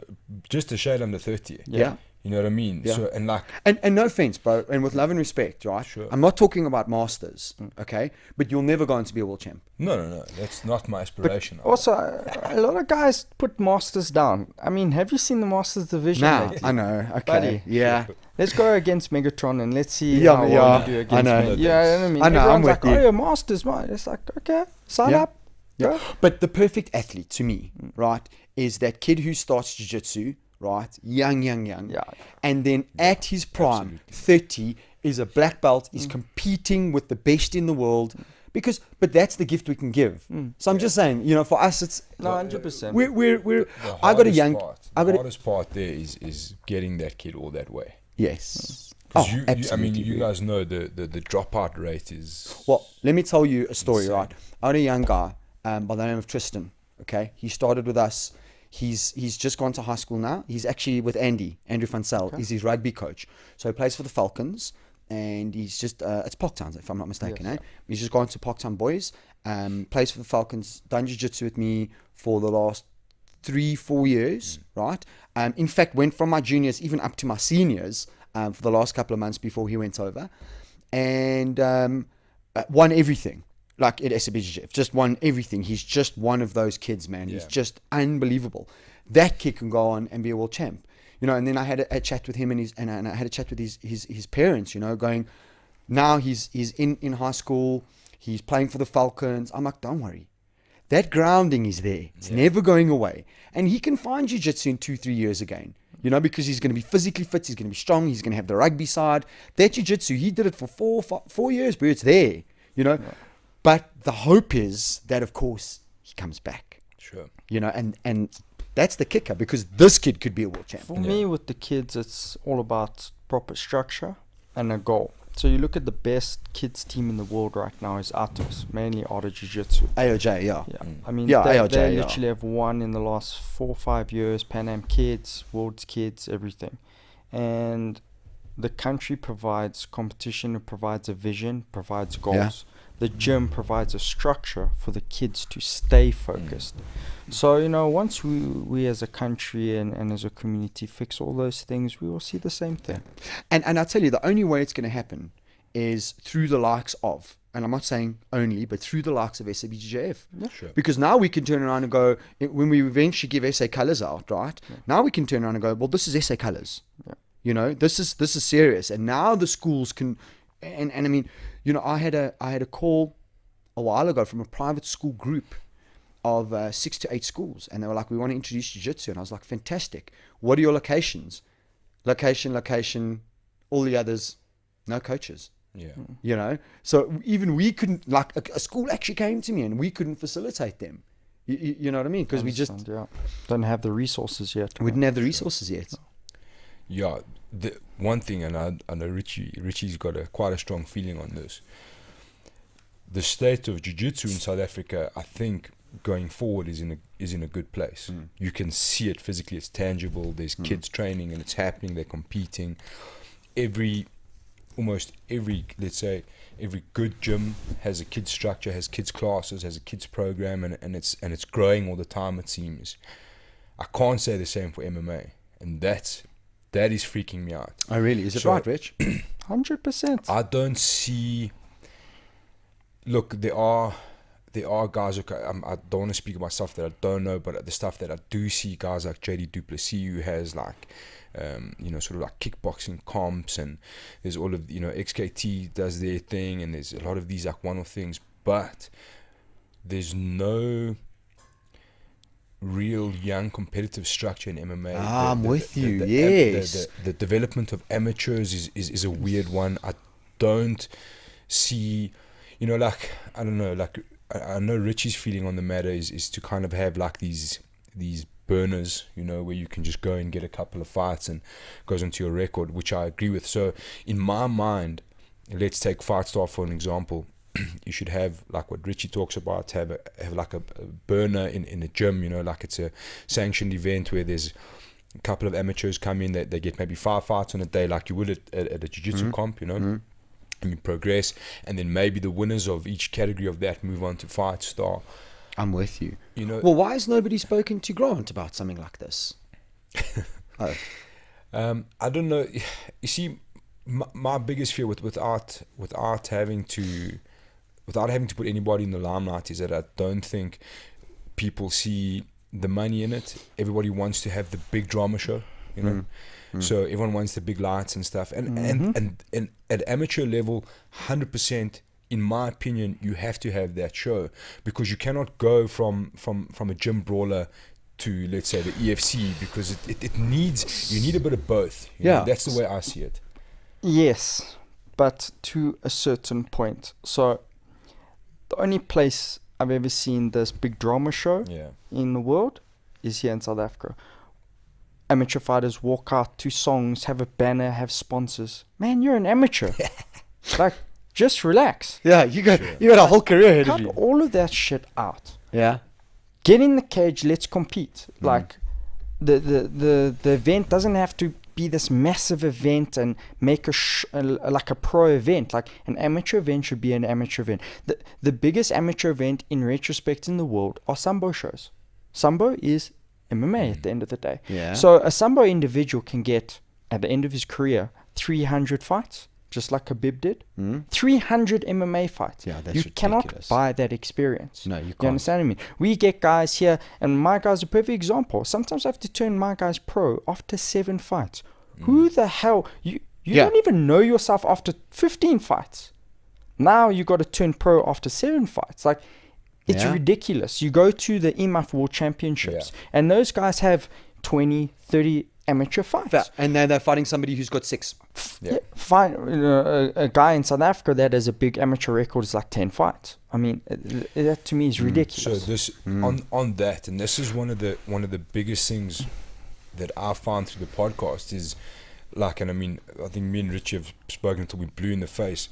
just a shade under 30. Yeah. You know what I mean? Yeah. So, and like... And no offense, bro, and with love and respect, right? Sure. I'm not talking about masters, okay? But you'll never go on to be a world champ. No. That's not my aspiration. But also, a lot of guys put masters down. I mean, have you seen the masters division? Nah, I know. Okay. Buddy. Yeah. Let's go against Megatron and let's see how well we do against I know. Megatron. Yeah, you know what I mean? I know, Everyone's I'm with like, you. oh, yeah, masters, man. It's like, okay, sign up. Yeah. But the perfect athlete to me, right, is that kid who starts jiu-jitsu, right, young, and then at his prime, 30, is a black belt, is competing with the best in the world, but that's the gift we can give. So I'm just saying, you know, for us, it's 100%. We're. The hardest part there is getting that kid all that way. Yes. Absolutely. You guys know the dropout rate is... Well, let me tell you a story, insane. Right? I had a young guy by the name of Tristan, okay? He started with us. He's just gone to high school now. He's actually with Andrew van Zyl. Okay. He's his rugby coach. So he plays for the Falcons, and he's just, it's Parktown, if I'm not mistaken, yes. He's just gone to Parktown Boys, plays for the Falcons, done jiu-jitsu with me for the last 3-4 years, right? In fact, went from my juniors even up to my seniors for the last couple of months before he went over, and won everything. like at SBGF, just won everything. He's just one of those kids, man. He's just unbelievable. That kid can go on and be a world champ, you know. And then I had a chat with him and I had a chat with his parents, you know, going, now he's in high school, he's playing for the Falcons. I'm like, don't worry, that grounding is there. It's never going away, and he can find jiu-jitsu in 2-3 years again. You know, because he's going to be physically fit, he's going to be strong, he's going to have the rugby side. That jiu-jitsu, he did it for 4 years, but it's there, you know. Yeah. But the hope is that, of course, he comes back. Sure. You know, and that's the kicker, because this kid could be a world champ. For me, with the kids, it's all about proper structure and a goal. So you look at the best kids team in the world right now is Atos, mainly Art Jiu-Jitsu. AOJ, yeah. I mean, AOJ, they literally have won in the last 4 or 5 years, Pan Am Kids, World's Kids, everything. And the country provides competition, it provides a vision, provides goals. Yeah. The gym provides a structure for the kids to stay focused. So, you know, once we as a country and as a community fix all those things, we will see the same thing. And I tell you, the only way it's going to happen is through the likes of, and I'm not saying only, but through the likes of SABGJF. Yeah. Sure. Because now we can turn around and go, when we eventually give SA Colors out, right? Yeah. Now we can turn around and go, well, this is SA Colors. Yeah. You know, this is serious. And now the schools can, and I mean, you know, I had a call a while ago from a private school group of 6 to 8 schools, and they were like, we want to introduce jiu-jitsu. And I was like, fantastic. What are your locations? Location, all the others, no coaches. Yeah. You know, so even we couldn't, like a school actually came to me and we couldn't facilitate them. You know what I mean? Because we just don't have the resources yet. We didn't have the resources yet. Yeah, the one thing, and I know Richie's got quite a strong feeling on this. The state of jiu-jitsu in South Africa, I think, going forward is in a good place. You can see it physically; it's tangible. There's kids training, and it's happening. They're competing. Almost every, let's say, every good gym has a kids structure, has kids classes, has a kids program, and it's growing all the time. It seems. I can't say the same for MMA, and that is freaking me out. Oh, really? Is it right, Rich? 100%. I don't see. Look, there are guys. I don't want to speak about stuff that I don't know, but the stuff that I do see, guys like JD Duplessis, who has like, sort of like kickboxing comps, and there's all of, XKT does their thing, and there's a lot of these like one-off things, but there's no real young competitive structure in MMA. I'm with you. Yes. The development of amateurs is a weird one. I don't see, I don't know, like I know Richie's feeling on the matter is to kind of have like these burners, where you can just go and get a couple of fights and goes onto your record, which I agree with. So in my mind, let's take Fightstar for an example. You should have, like what Richie talks about, have like a burner in a gym, like it's a sanctioned event where there's a couple of amateurs come in, that they get maybe 5 fights on a day, like you would at a jiu-jitsu comp, and you progress, and then maybe the winners of each category of that move on to Fightstar. I'm with you. Well, why has nobody spoken to Grant about something like this? I don't know. You see, my biggest fear without having to put anybody in the limelight is that I don't think people see the money in it. Everybody wants to have the big drama show, So everyone wants the big lights and stuff. And at amateur level, 100%, in my opinion, you have to have that show, because you cannot go from a gym brawler to, let's say, the EFC, because you need a bit of both. That's the way I see it. Yes, but to a certain point. So the only place I've ever seen this big drama show in the world is here in South Africa. Amateur fighters walk out to songs, have a banner, have sponsors. Man, you're an amateur. Like, just relax. Yeah, you got a whole career ahead of you. Cut all of that shit out. Yeah. Get in the cage, let's compete. Like, the event doesn't have to be this massive event and make like a pro event. Like, an amateur event should be an amateur event. The biggest amateur event in retrospect in the world are Sambo shows. Sambo is MMA at the end of the day. Yeah. So a Sambo individual can get, at the end of his career, 300 fights, just like Khabib did. 300 MMA fights. Yeah, that's you ridiculous. cannot buy that experience. No, you can't. You understand what I mean? We get guys here, and my guy's a perfect example. Sometimes I have to turn my guys pro after 7 fights. Who the hell? You don't even know yourself after 15 fights. Now you got to turn pro after 7 fights. Like, it's ridiculous. You go to the EMAF World Championships, and those guys have 20, 30 amateur fights. And they're fighting somebody who's got 6. Fine, a guy in South Africa that has a big amateur record is like 10 fights. I mean, that to me is ridiculous. So this on that, and this is one of the biggest things that I found through the podcast is, like, and I mean, I think me and Richie have spoken until we blew in the face,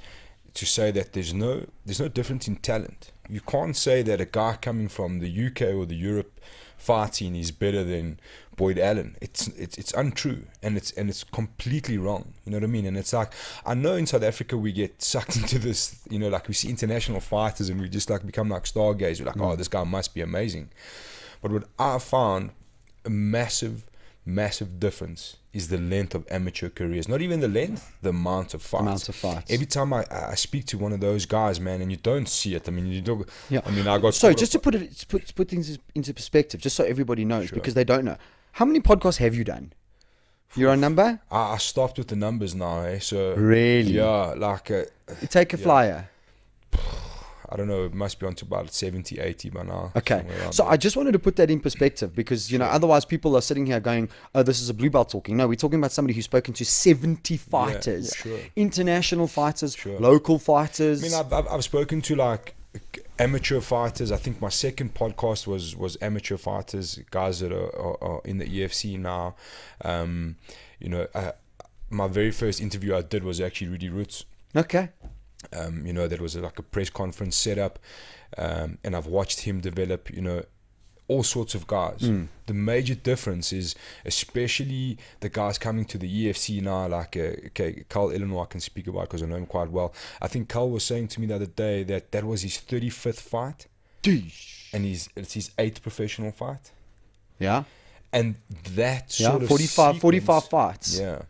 to say that there's no difference in talent. You can't say that a guy coming from the UK or the Europe fighting is better than Boyd Allen. It's untrue, and it's completely wrong. You know what I mean? And it's like, I know in South Africa we get sucked into this, you know, like we see international fighters and we just like become like stargaze. We're like, oh, this guy must be amazing. But what I found a massive difference is the length of amateur careers. Not even the length, the amount of fights. Every time I speak to one of those guys, man, and you don't see it. I mean, you don't. Yeah. I mean, I got. So just to put things into perspective, just so everybody knows, because they don't know, how many podcasts have you done? Your own number? I stopped with the numbers now, eh? So really, yeah, like you take a flyer. I don't know, it must be on to about 70, 80 by now. Okay. So I just wanted to put that in perspective because, you know, otherwise people are sitting here going, oh, this is a blue belt talking. No, we're talking about somebody who's spoken to 70 fighters, international fighters, local fighters. I mean, I've spoken to like amateur fighters. I think my second podcast was amateur fighters, guys that are in the EFC now. You know, my very first interview I did was actually Rudy Roots. Okay. You know, that was like a press conference setup, and I've watched him develop, you know, all sorts of guys. The major difference is, especially the guys coming to the EFC now, like, okay, Carl Eleanor I can speak about because I know him quite well. I think Carl was saying to me the other day that was his 35th fight, and it's his 8th professional fight. Yeah. And that sort of 45 fights. Yeah.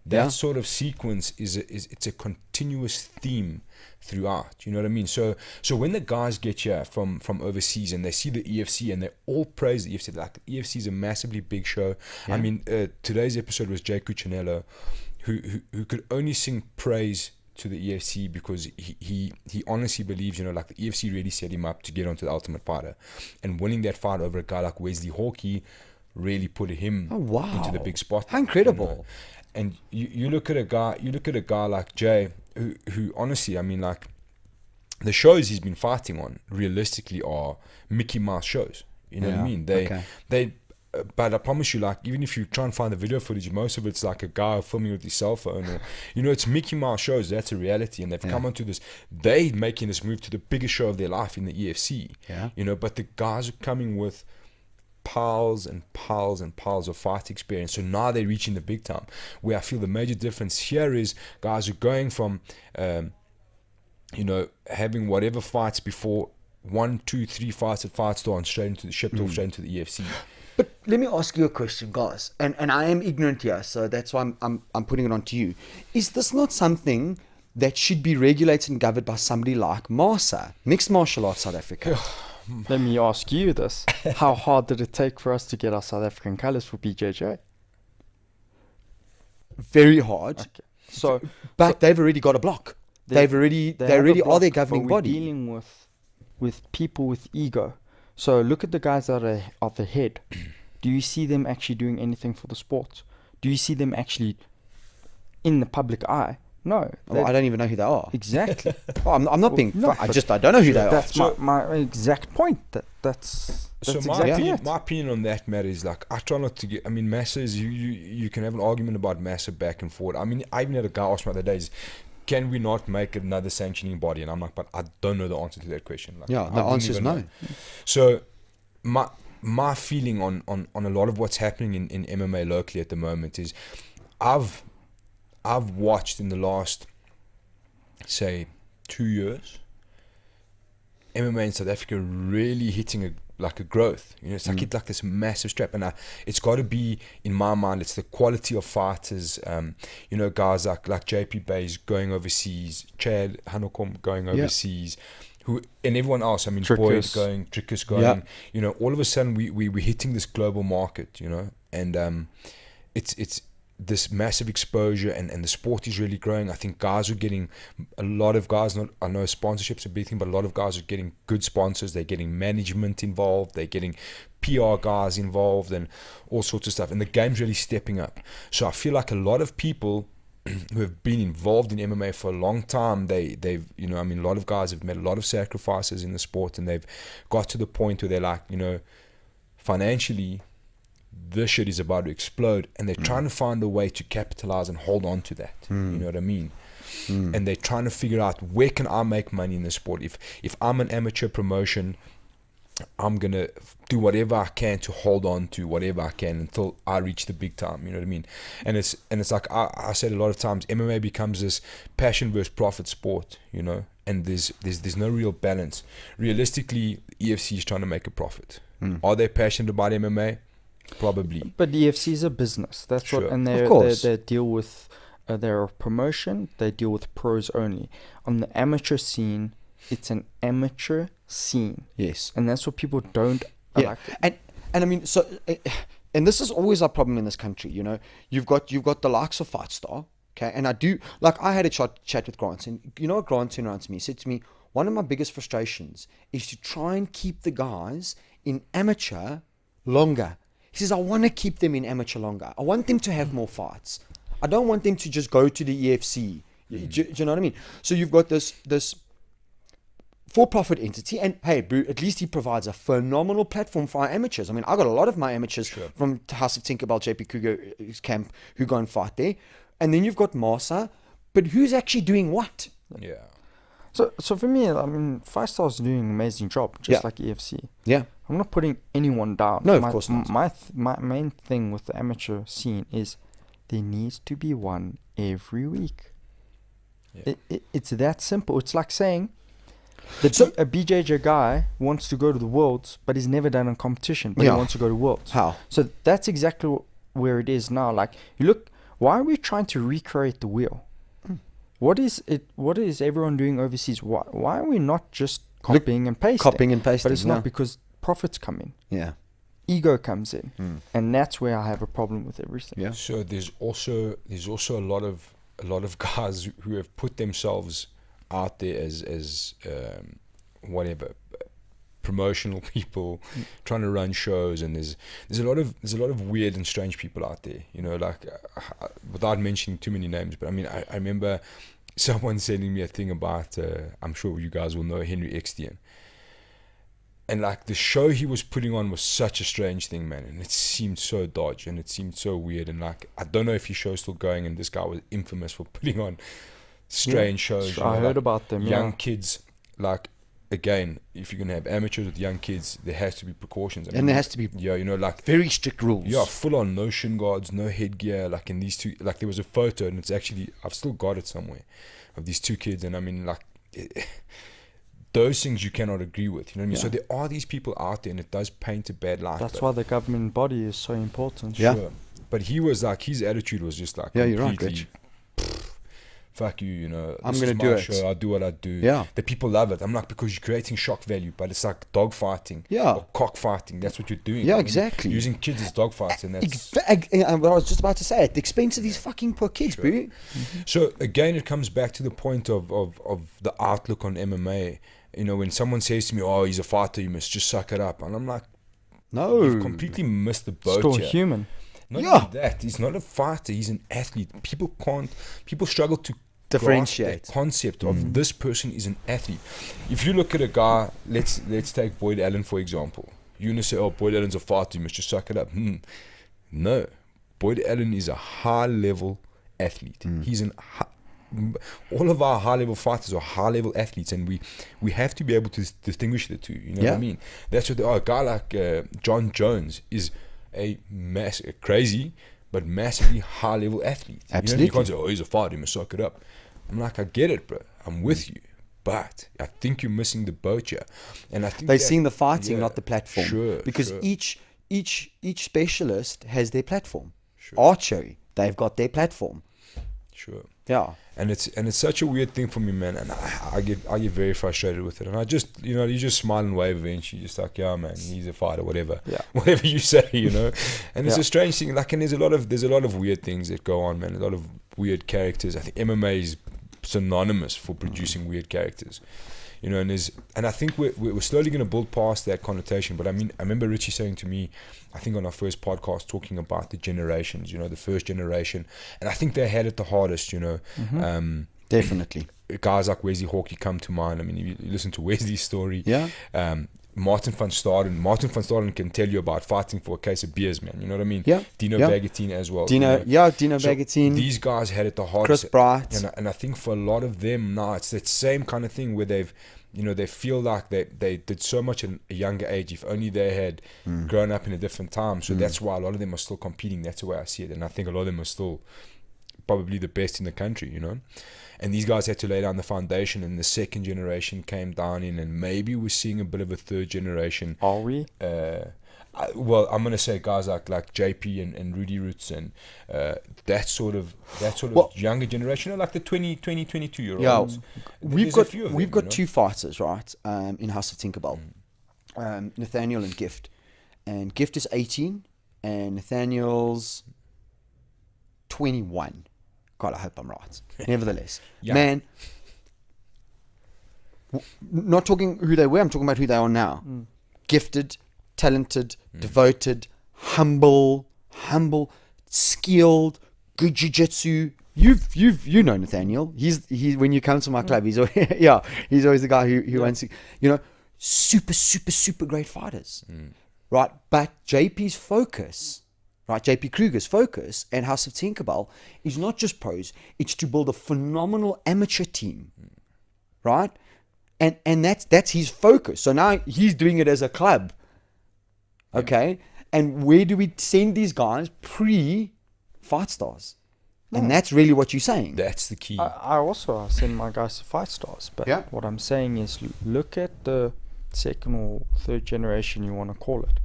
That sort of sequence it's a continuous theme throughout. You know what I mean? So when the guys get here from overseas and they see the EFC and they all praise the EFC, like the EFC is a massively big show. Yeah. I mean, today's episode was Jay Cuccinello, who could only sing praise to the EFC because he honestly believes, you know, like the EFC really set him up to get onto the Ultimate Fighter, and winning that fight over a guy like Wesley Hawkey really put him into the big spot. How incredible! You know? And you look at a guy like Jay, who honestly, I mean, like, the shows he's been fighting on realistically are Mickey Mouse shows. You know what I mean? But I promise you, like, even if you try and find the video footage, most of it's like a guy filming with his cell phone, or, you know, it's Mickey Mouse shows. That's a reality, and they've come onto this. They making this move to the biggest show of their life in the EFC. Yeah. You know, but the guys are coming with piles and piles and piles of fight experience. So now they're reaching the big time. Where I feel the major difference here is guys are going from, you know, having whatever fights before 1, 2, 3 fights at Fightstar and straight into the shipped off straight into the EFC. But let me ask you a question, guys, and I am ignorant here, so that's why I'm putting it on to you. Is this not something that should be regulated and governed by somebody like MASA, Mixed Martial Arts South Africa? Let me ask you this. How hard did it take for us to get our South African colours for BJJ? Very hard. Okay. But they've already got a block. They already are their governing body. We're dealing with people with ego. So look at the guys that are at the head. Do you see them actually doing anything for the sport? Do you see them actually in the public eye? No. I don't even know who they are. Exactly. I'm not being... I don't know who they are. That's my exact point. That's my opinion on that matter is, like, I try not to get... I mean, Massa is... You can have an argument about Massa back and forth. I mean, I even had a guy ask me the other days, can we not make another sanctioning body? And I'm like, but I don't know the answer to that question. Like, the answer is no. So my feeling on a lot of what's happening in MMA locally at the moment is I've watched in the last, say, 2 years, MMA in South Africa really hitting a like a growth. You know, it's like it's like this massive strap, and it's got to be, in my mind, it's the quality of fighters. You know, guys like JP Bays going overseas, Chad Hanukom going overseas, who, and everyone else. I mean, Boyd going, Trickus going. You know, all of a sudden we're hitting this global market. You know, and it's this massive exposure, and the sport is really growing. I think guys are getting, a lot of guys, I know sponsorship's a big thing, but a lot of guys are getting good sponsors. They're getting management involved, they're getting PR guys involved, and all sorts of stuff, and the game's really stepping up. So I feel like a lot of people who have been involved in MMA for a long time, they've, you know, I mean, a lot of guys have made a lot of sacrifices in the sport, and they've got to the point where they're like, you know, financially, this shit is about to explode, and they're trying to find a way to capitalize and hold on to that. You know what I mean? And they're trying to figure out, where can I make money in this sport? If I'm an amateur promotion, I'm gonna do whatever I can to hold on to whatever I can until I reach the big time. You know what I mean? And it's like I said a lot of times, MMA becomes this passion versus profit sport. You know, and there's no real balance. Realistically, EFC is trying to make a profit. Are they passionate about MMA? Probably. But the EFC is a business. That's Sure. what, and they deal with their promotion. They deal with pros only. On the amateur scene, it's an amateur scene. Yes. And that's what people don't like. And I mean, so, and this is always our problem in this country. You know, you've got the likes of Fightstar. Okay, and I had a chat with Grant, and you know what Grant turned around to me, he said to me, one of my biggest frustrations is to try and keep the guys in amateur longer. He says, I want to keep them in amateur longer. I want them to have more fights. I don't want them to just go to the EFC. Do you know what I mean? So you've got this for-profit entity, and hey, bro, at least he provides a phenomenal platform for our amateurs. I mean, I got a lot of my amateurs from House of Tinkerbell, JP Kugo's camp, who go and fight there. And then you've got Masa, but who's actually doing what? Yeah. So for me, I mean, Fightstar's doing an amazing job, just like EFC. Yeah. I'm not putting anyone down. No, of course not. My main thing with the amateur scene is there needs to be one every week. Yeah. It's that simple. It's like saying that a BJJ guy wants to go to the Worlds, but he's never done a competition, but he wants to go to Worlds. How? So that's exactly where it is now. Like, you look, why are we trying to recreate the wheel? What is everyone doing overseas? Why are we not just copying and pasting? But it's not, because profits come in. Yeah. Ego comes in. And that's where I have a problem with everything. Yeah. So there's also a lot of guys who have put themselves out there as whatever, promotional people, trying to run shows, and there's a lot of weird and strange people out there, you know, like without mentioning too many names, but I mean, I remember someone sending me a thing about I'm sure you guys will know Henry Extian, and like the show he was putting on was such a strange thing, man, and it seemed so dodgy and it seemed so weird, and like I don't know if his show's still going, and this guy was infamous for putting on strange shows. I heard about them. Young kids, like, again, if you're gonna have amateurs with young kids, there has to be precautions. And there has to be, you know, like very strict rules. Yeah, full on, no shin guards, no headgear. Like in these two, like there was a photo, and it's actually, I've still got it somewhere, of these two kids, and I mean, like those things you cannot agree with. You know what I mean? So there are these people out there, and it does paint a bad light. That's why the government body is so important. Yeah. Sure. But he was like, his attitude was just like, you're right, Rich. Fuck you, you know. I'm going to do it. Show, I'll do what I do. Yeah. The people love it. I'm like, because you're creating shock value, but it's like dog fighting. Yeah. Or cockfighting. That's what you're doing. Yeah, I mean, exactly. Using kids as dog fights, and that's... What I was just about to say, at the expense of these fucking poor kids, bro. Mm-hmm. So, again, it comes back to the point of the outlook on MMA. You know, when someone says to me, oh, he's a fighter, you must just suck it up. And I'm like, no. You've completely missed the boat Still here. human. Not even that. He's not a fighter. He's an athlete. People struggle to differentiate the concept of this person is an athlete. If you look at a guy, let's take Boyd Allen for example. You want to say, oh, Boyd Allen's a fighter, you must just suck it up. No, Boyd Allen is a high-level athlete. He's all of our high-level fighters are high-level athletes, and we have to be able to distinguish the two. You know what I mean? That's what a guy like John Jones is a crazy but massively high-level athlete. Absolutely. You can't say, oh, he's a fighter, he must suck it up. I'm like, I get it, bro. I'm with you. But I think you're missing the boat here. And I think They're seeing the fighting, not the platform. Sure. Because sure. each specialist has their platform. Sure. Archery, they've got their platform. Sure. Yeah. And it's such a weird thing for me, man. And I get very frustrated with it. And I just, you just smile and wave eventually. Just like, yeah, man, he's a fighter, whatever. Yeah. Whatever you say, And it's Yeah. a strange thing. Like, and there's a lot of weird things that go on, man. A lot of weird characters. I think MMA is synonymous for producing weird characters. And I think we're slowly going to build past that connotation. But I mean, I remember Richie saying to me, I think on our first podcast, talking about the generations, the first generation. And I think they had it the hardest, Definitely. Guys like Wesley Hawkey come to mind. I mean, you listen to Wesley's story. Yeah. Martin van Staden can tell you about fighting for a case of beers, man. You know what I mean? Yeah. Dino Yeah. Bagatine as well. Dino So Bagatine. These guys had it the hardest. Chris Bright. And I think for a lot of them now, it's that same kind of thing where they've, they feel like they did so much at a younger age. If only they had grown up in a different time. So that's why a lot of them are still competing. That's the way I see it. And I think a lot of them are still probably the best in the country, And these guys had to lay down the foundation, and the second generation came down in, and maybe we're seeing a bit of a third generation. Are we? Well, I'm gonna say guys like JP and Rudy Roots and that sort of younger generation, like the 22 year olds. Yeah, we've got two fighters, right? In House of Tinkerbell, Nathaniel and Gift, and Gift is 18, and Nathaniel's 21. God, I hope I'm right. Nevertheless, man, not talking who they were, I'm talking about who they are now. Gifted, talented, devoted, humble, skilled, good Jujitsu. You know Nathaniel. He's when you come to my club, he's always, he's always the guy who wants to, super great fighters, right? But JP's focus. Right, JP Kruger's focus and House of Tinkerbell is not just pros, it's to build a phenomenal amateur team, right? And that's his focus. So now he's doing it as a club, okay? And where do we send these guys? Pre-Fightstars. And that's really what you're saying. That's the key. I also send my guys to Fightstars, but what I'm saying is look at the second or third generation, you want to call it.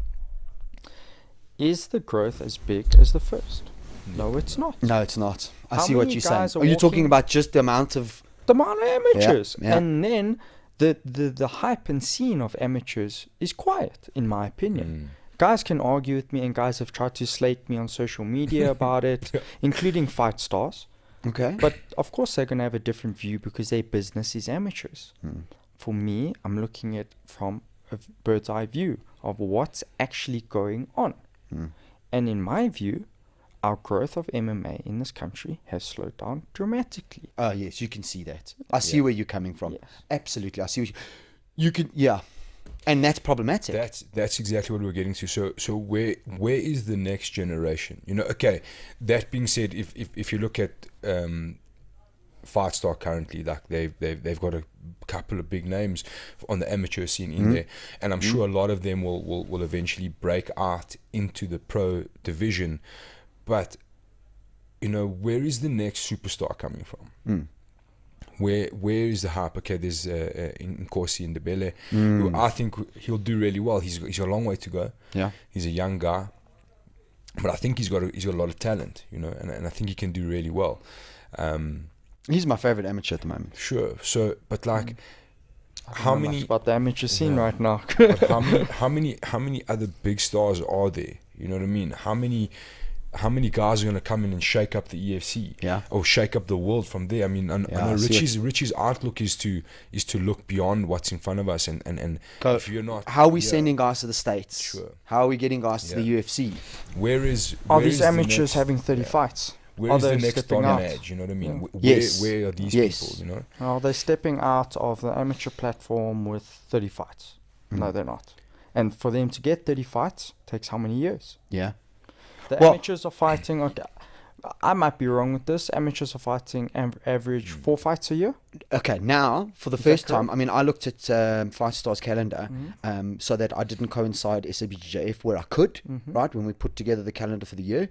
Is the growth as big as the first? No, it's not. No, it's not. I How see what many you're saying. guys Are you talking about just the amount of amateurs? Yeah. And then the hype and scene of amateurs is quiet, in my opinion. Guys can argue with me, and guys have tried to slate me on social media about it, including Fightstars. Okay. But of course they're going to have a different view because their business is amateurs. For me, I'm looking at from a bird's eye view of what's actually going on. And in my view, our growth of MMA in this country has slowed down dramatically. Oh, yes, you can see that. I see where you're coming from. Yes. Absolutely. I see what you can, and that's problematic. That's exactly what we're getting to. So where is the next generation? Okay. That being said, if you look at Fightstar currently, like they've got a couple of big names on the amateur scene in there, and I'm sure a lot of them will eventually break out into the pro division. But where is the next superstar coming from? Where is the hype? Okay, there's Nkosi and Ndebele, who I think he'll do really well. He's got a long way to go. Yeah, he's a young guy, but I think he's got a lot of talent. And I think he can do really well. He's my favorite amateur at the moment. Sure. So, but like, how many about the amateur scene right now? But how many other big stars are there? You know what I mean? How many guys are going to come in and shake up the EFC? Or shake up the world from there? I mean, I know Richie's outlook is to look beyond what's in front of us and if you're not, how are we sending guys to the States? Sure. How are we getting guys to the UFC? Are these amateurs having 30 fights? Where is the next dog on edge? You know what I mean? Where are these people? Are they stepping out of the amateur platform with 30 fights? No, they're not. And for them to get 30 fights takes how many years? Yeah. The amateurs are fighting. Okay, I might be wrong with this. Amateurs are fighting average 4 fights a year. Okay, now for the first time, I mean, I looked at Fightstar's calendar, so that I didn't coincide SABJJF where I could, right, when we put together the calendar for the year,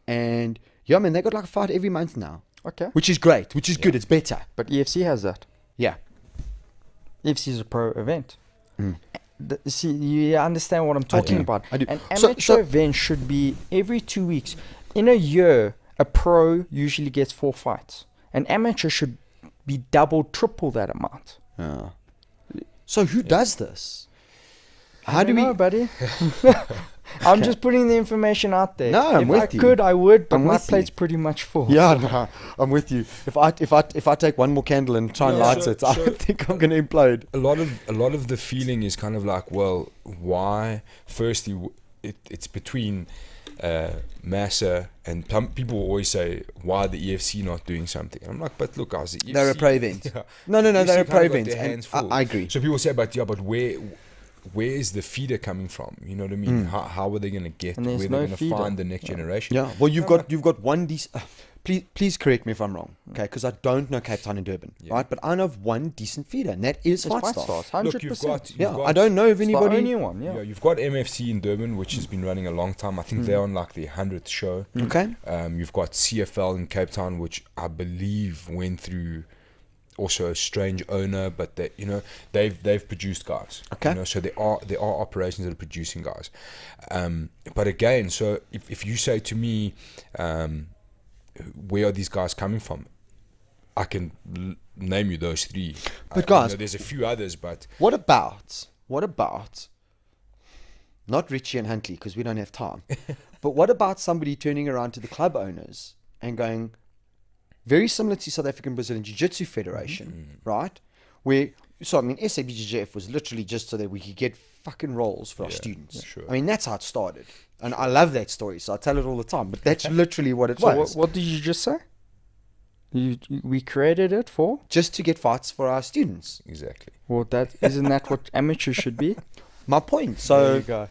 and man, they got like a fight every month now. Okay, which is great, which is good. It's better. But EFC has that. Yeah. UFC is a pro event. Mm. See, you understand what I'm talking do. about. I do. An So- amateur event should be every 2 weeks. In a year, a pro usually gets 4 fights. An amateur should be double, triple that amount. Yeah. So who does this? How I do don't we? know, buddy? I'm just putting the information out there. No, I'm if with I you. could, I would, but I'm my with you. plate's pretty much full. Yeah, no, I'm with you. If I take one more candle and try and Yeah, light so- it, I so- think I'm going to implode. A lot of the feeling is kind of like, well, why? Firstly, it's between Massa and people always say, why the EFC not doing something? And I'm like, but look, guys, the EFC, They're a pro event. Yeah, No, EFC they're a kind pro of got event. their and hands full. I agree. So people say, but where is the feeder coming from? You know what I mean? How are they going to get? And Where there's they're no going to feeder. find the next generation? Yeah. Well, you've No, got one decent. Please correct me if I'm wrong, okay? Because I don't know Cape Town and Durban, Yeah. right? But I know of one decent feeder, and that is It's Fightstar. Fightstars, 100%. Look, you've got Yeah, I don't know of It's the anybody. only one, yeah. you've got MFC in Durban, which has been running a long time. I think they're on like the 100th show. Okay. You've got CFL in Cape Town, which I believe went through also a strange owner, but they've produced guys. Okay. You know, so there are operations that are producing guys. But again, so if you say to me, where are these guys coming from? I can name you those 3. But guys, there's a few others, but What about not Richie and Huntley, because we don't have time, but what about somebody turning around to the club owners and going, very similar to South African Brazilian Jiu-Jitsu Federation, right? SABJJF was literally just so that we could get fucking roles for our students. yeah, sure. I mean, that's how it started. And I love that story, so I tell it all the time, but that's literally what it So was. what did you just say? We created it for? Just to get fights for our students. exactly. Well, isn't that what amateurs should be? My point. So, go.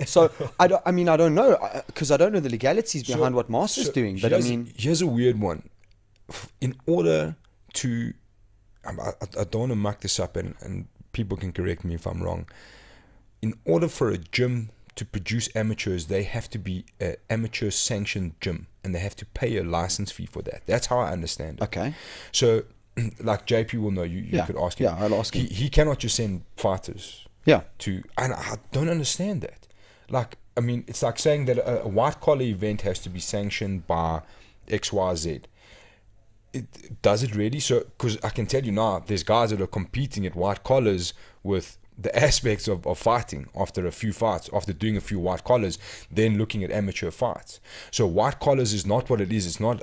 so I don't know, because I don't know the legalities behind what Master's doing. But I mean, here's a weird one. In order to, I don't want to muck this up, and people can correct me if I'm wrong. In order for a gym to produce amateurs, they have to be an amateur sanctioned gym, and they have to pay a license fee for that. That's how I understand it. okay. So, like JP will know, you could ask him. Yeah, I'll ask him. He cannot just send fighters Yeah. and I don't understand that. Like, I mean, it's like saying that a white collar event has to be sanctioned by XYZ. Does it really? So, because I can tell you now, there's guys that are competing at white collars with the aspects of fighting after a few fights, after doing a few white collars, then looking at amateur fights. So white collars is not what it is. It's not,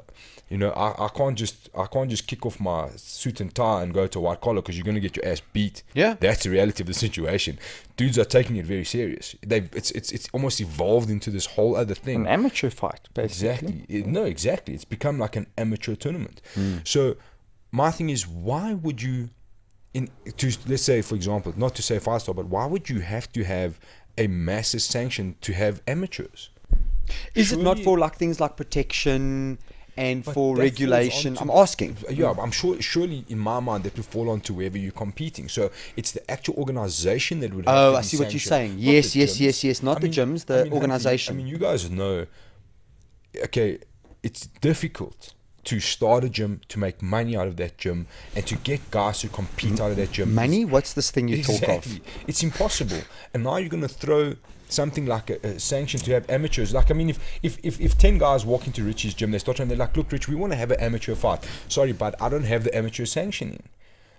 I can't just kick off my suit and tie and go to a white collar because you're going to get your ass beat. Yeah. That's the reality of the situation. Dudes are taking it very serious. It's almost evolved into this whole other thing. An amateur fight, basically. Exactly. Exactly. It's become like an amateur tournament. So my thing is, why would you, let's say, for example, not to say Fightstar, but why would you have to have a massive sanction to have amateurs? Is it not Surely- for like things like protection and But for that falls regulation? onto- I'm asking. Yeah, I'm sure. Surely, in my mind, that would fall onto wherever you're competing. So it's the actual organization that would. Have Oh, to I be see what you're sanctioned, saying. not Yes, the yes, gyms. yes, yes. Not the gyms, the Huntley, organization. I mean, you guys know. Okay, it's difficult to start a gym, to make money out of that gym, and to get guys to compete out of that gym. Money? What's this thing you Exactly. talk of? It's impossible. And now you're going to throw something like a sanction to have amateurs. Like, I mean, if 10 guys walk into Richie's gym, they start trying, they're like, look, Rich, we want to have an amateur fight. Sorry, but I don't have the amateur sanctioning.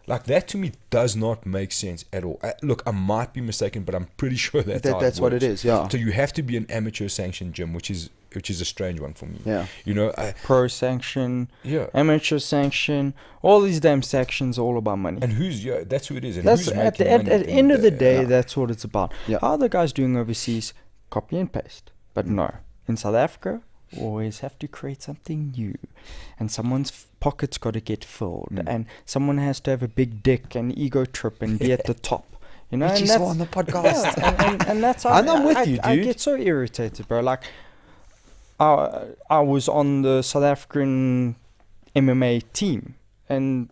Like, that to me does not make sense at all. Look, I might be mistaken, but I'm pretty sure that's how That's what it works. is, yeah. So you have to be an amateur sanctioned gym, which is a strange one for me. Yeah. Pro sanction, Yeah. amateur sanction, all these damn sections are all about money. And that's who it is. And That's who's at the making money at the end of the day, Yeah. that's what it's about. Yeah. How are the guys doing overseas? Copy and paste. But no, in South Africa, always have to create something new, and someone's pocket's got to get filled, and someone has to have a big dick and ego trip and be at the top. You know, Richie's and on the that's, podcast. and that's how I'm with you, I dude. get so irritated, bro. Like, I was on the South African MMA team, and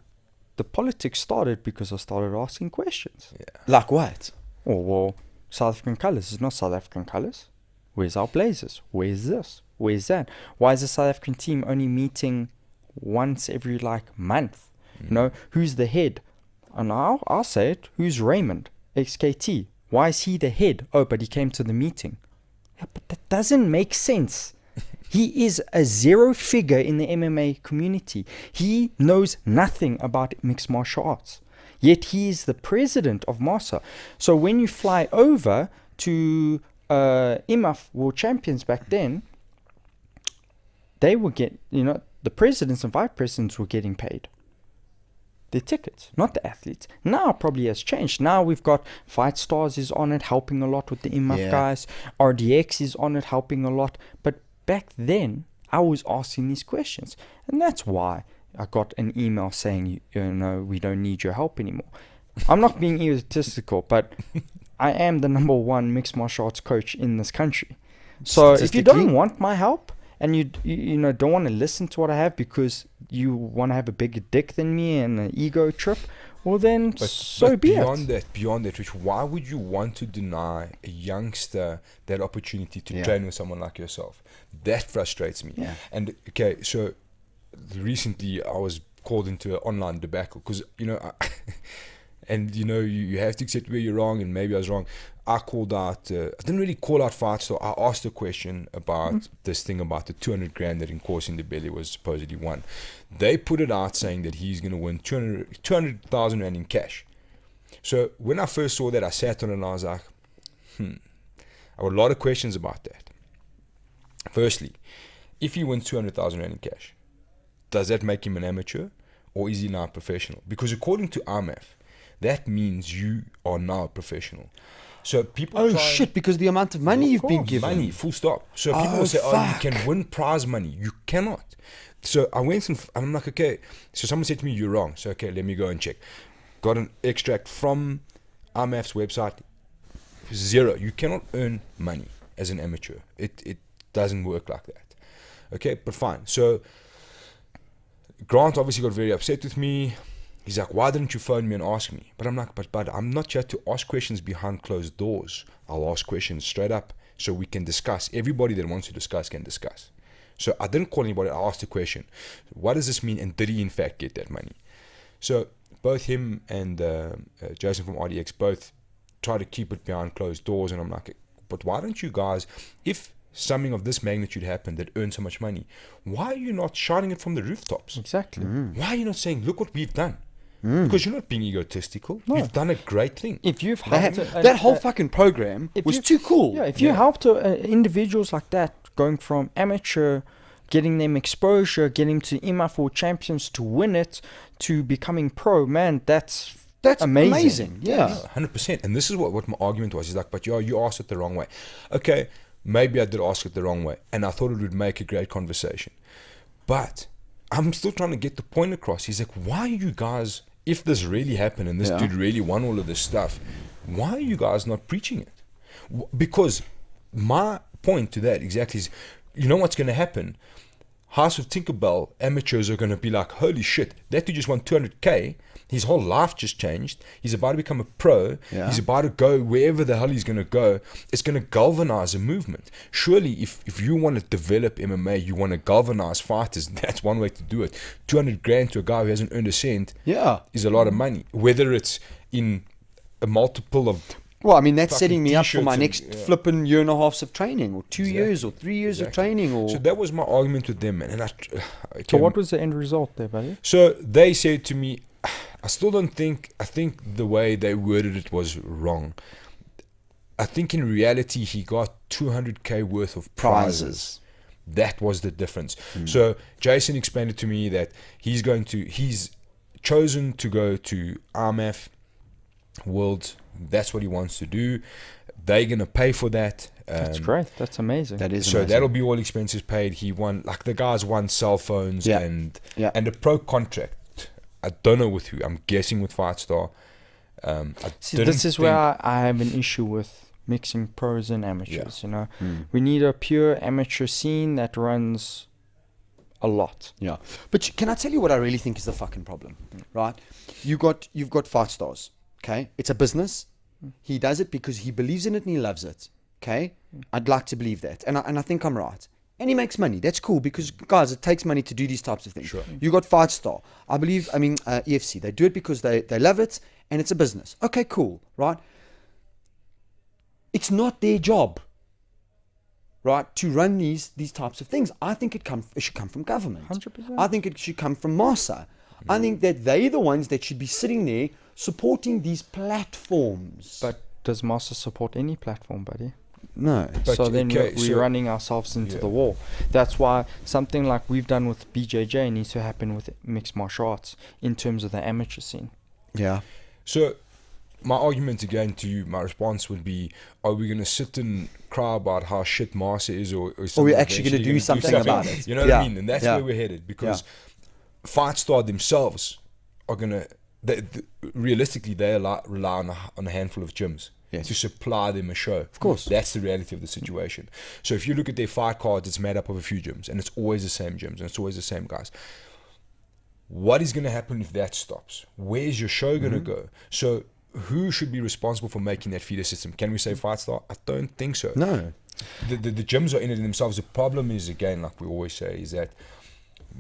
the politics started because I started asking questions. Like what? Oh, well, South African colours is not South African colours. Where's our blazers? Where's this? Where's that? Why is the South African team only meeting once every month? You know, who's the head? And I'll say it. Who's Raymond? XKT. Why is he the head? Oh, but he came to the meeting. Yeah, but that doesn't make sense. He is a zero figure in the MMA community. He knows nothing about mixed martial arts. Yet he is the president of MASA. So when you fly over to IMAF World Champions back then, they will get, the presidents and vice presidents were getting paid their tickets, not the athletes. Now probably has changed. Now we've got Fightstars is on it, helping a lot with the IMAF guys. RDX is on it, helping a lot. But back then, I was asking these questions. And that's why I got an email saying, we don't need your help anymore. I'm not being egotistical, but I am the number one mixed martial arts coach in this country. So if you don't want my help, and you don't want to listen to what I have because you want to have a bigger dick than me and an ego trip, well then, so be it. Beyond that, Rich, why would you want to deny a youngster that opportunity to train with someone like yourself? That frustrates me. Yeah. And okay, so recently I was called into an online debacle because you have to accept where you're wrong, and maybe I was wrong. I called out, I didn't really call out Fightstar. I asked a question about this thing about the 200 grand that in course in the belly was supposedly won. They put it out saying that he's going to win 200,000 rand in cash. So when I first saw that, I sat on it and I was like, I have a lot of questions about that. Firstly, if he wins 200,000 rand in cash, does that make him an amateur or is he now a professional? Because according to IMAF, that means you are now a professional. So people because the amount of money you've been given. Money, full stop. So people will say, you can win prize money. You cannot. So I went and I'm like, okay. So someone said to me, you're wrong. So, okay, let me go and check. Got an extract from IMAF's website. 0. You cannot earn money as an amateur. It doesn't work like that. Okay, but fine. So Grant obviously got very upset with me. He's like, why didn't you phone me and ask me? But I'm like, but I'm not here to ask questions behind closed doors. I'll ask questions straight up so we can discuss. Everybody that wants to discuss can discuss. So I didn't call anybody. I asked a question. What does this mean? And did he in fact get that money? So both him and Jason from RDX both try to keep it behind closed doors. And I'm like, but why don't you guys, if something of this magnitude happened that earned so much money, why are you not shouting it from the rooftops? Exactly. Why are you not saying, look what we've done? Because you're not being egotistical. No. You've done a great thing. If you've helped that whole fucking program was too cool. Yeah, if you helped individuals like that, going from amateur, getting them exposure, getting to IMAF World Champions to win it, to becoming pro, man, that's amazing. Yeah. 100%. And this is what my argument was. He's like, but you asked it the wrong way. Okay, maybe I did ask it the wrong way. And I thought it would make a great conversation. But I'm still trying to get the point across. He's like, why are you guys, if this really happened and this dude really won all of this stuff, why are you guys not preaching it? Because my point to that exactly is, you know what's going to happen? House of Tinkerbell amateurs are going to be like, holy shit, that dude just won 200K. His whole life just changed. He's about to become a pro. Yeah. He's about to go wherever the hell he's going to go. It's going to galvanize a movement. Surely, if you want to develop MMA, you want to galvanize fighters, that's one way to do it. 200 grand to a guy who hasn't earned a cent is a lot of money. Whether it's in a multiple of... Well, I mean, that's setting me up for my next flipping year and a half of training, or 2 years, or 3 years of training. Or so that was my argument with them. And so what was the end result there, buddy? So they said to me, I still don't think, I think the way they worded it was wrong. I think in reality, he got 200K worth of prizes. That was the difference. So Jason explained it to me that he's chosen to go to IMAF World. That's what he wants to do. They're going to pay for that. That's great. That's amazing. That is so amazing. That'll be all expenses paid. He won, like the guys won cell phones and a pro contract. I don't know with who. I'm guessing with Fightstar. This is where I have an issue with mixing pros and amateurs. We need a pure amateur scene that runs a lot. Yeah, but can I tell you what I really think is the fucking problem? Right? You've got Fightstars. Okay, it's a business. He does it because he believes in it and he loves it. Okay, I'd like to believe that, and I think I'm right. and he makes money. That's cool because, guys, it takes money to do these types of things. Sure. You got Fightstar. EFC. They do it because they love it and it's a business. Okay, cool, right? It's not their job, right, to run these types of things. I think it should come from government. 100%. I think it should come from Masa. I think that they're the ones that should be sitting there supporting these platforms. But does Master support any platform, buddy? No. But so then okay, we're running ourselves into the wall. That's why something like we've done with BJJ needs to happen with mixed martial arts in terms of the amateur scene. Yeah. So my argument again to you, my response would be, are we going to sit and cry about how shit Master is or we're actually going to do something about it? You know what I mean? And that's where we're headed, because Fightstar themselves are going to, realistically, they rely on a handful of gyms to supply them a show. Of course. That's the reality of the situation. So if you look at their fight cards, it's made up of a few gyms, and it's always the same gyms, and it's always the same guys. What is going to happen if that stops? Where's your show going to go? So who should be responsible for making that feeder system? Can we say Fightstar? I don't think so. No. The gyms are in it themselves. The problem is, again, like we always say, is that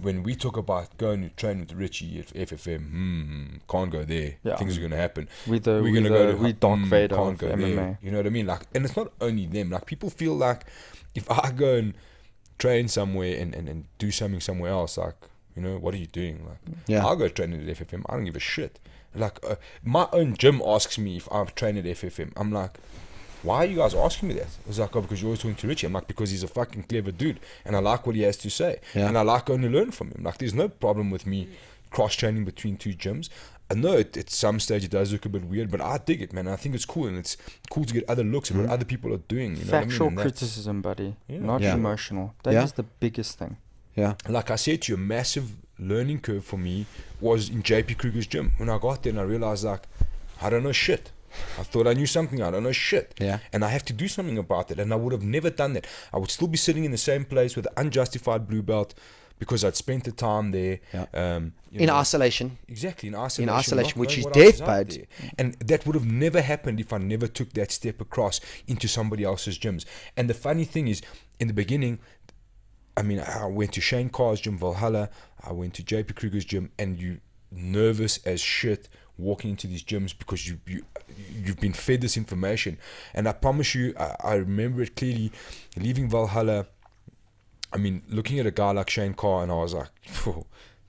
when we talk about going to train with Richie at FFM, can't go there. Things are going to happen. We're going to go to Dark Vader can't of go MMA. there. You know what I mean? Like, and it's not only them. Like, people feel like if I go and train somewhere and do something somewhere else, like, you know, what are you doing? Like, I'll go train at FFM. I don't give a shit. Like, my own gym asks me if I'm training at FFM. I'm like, why are you guys asking me that? It's like, oh, because you're always talking to Richie. I'm like, because he's a fucking clever dude, and I like what he has to say, and I like going to learn from him. Like, there's no problem with me cross-training between two gyms. I know at some stage it does look a bit weird, but I dig it, man. I think it's cool, and it's cool to get other looks at what other people are doing. You know Factual what I mean? criticism, buddy, not emotional. That is the biggest thing. Yeah. Like I said to you, a massive learning curve for me was in JP Kruger's gym. When I got there and I realized, like, I don't know shit. I thought I knew something. I don't know shit. Yeah. And I have to do something about it. And I would have never done that. I would still be sitting in the same place with an unjustified blue belt because I'd spent the time there. Yeah. In isolation. Exactly, in isolation. In isolation, which is what else death, out bud. there. And that would have never happened if I never took that step across into somebody else's gyms. And the funny thing is, in the beginning, I mean, I went to Shane Carr's gym, Valhalla. I went to JP Kruger's gym, and you nervous as shit walking into these gyms because you've been fed this information. And I promise you, I remember it clearly, leaving Valhalla. I mean, looking at a guy like Shane Carr, and I was like,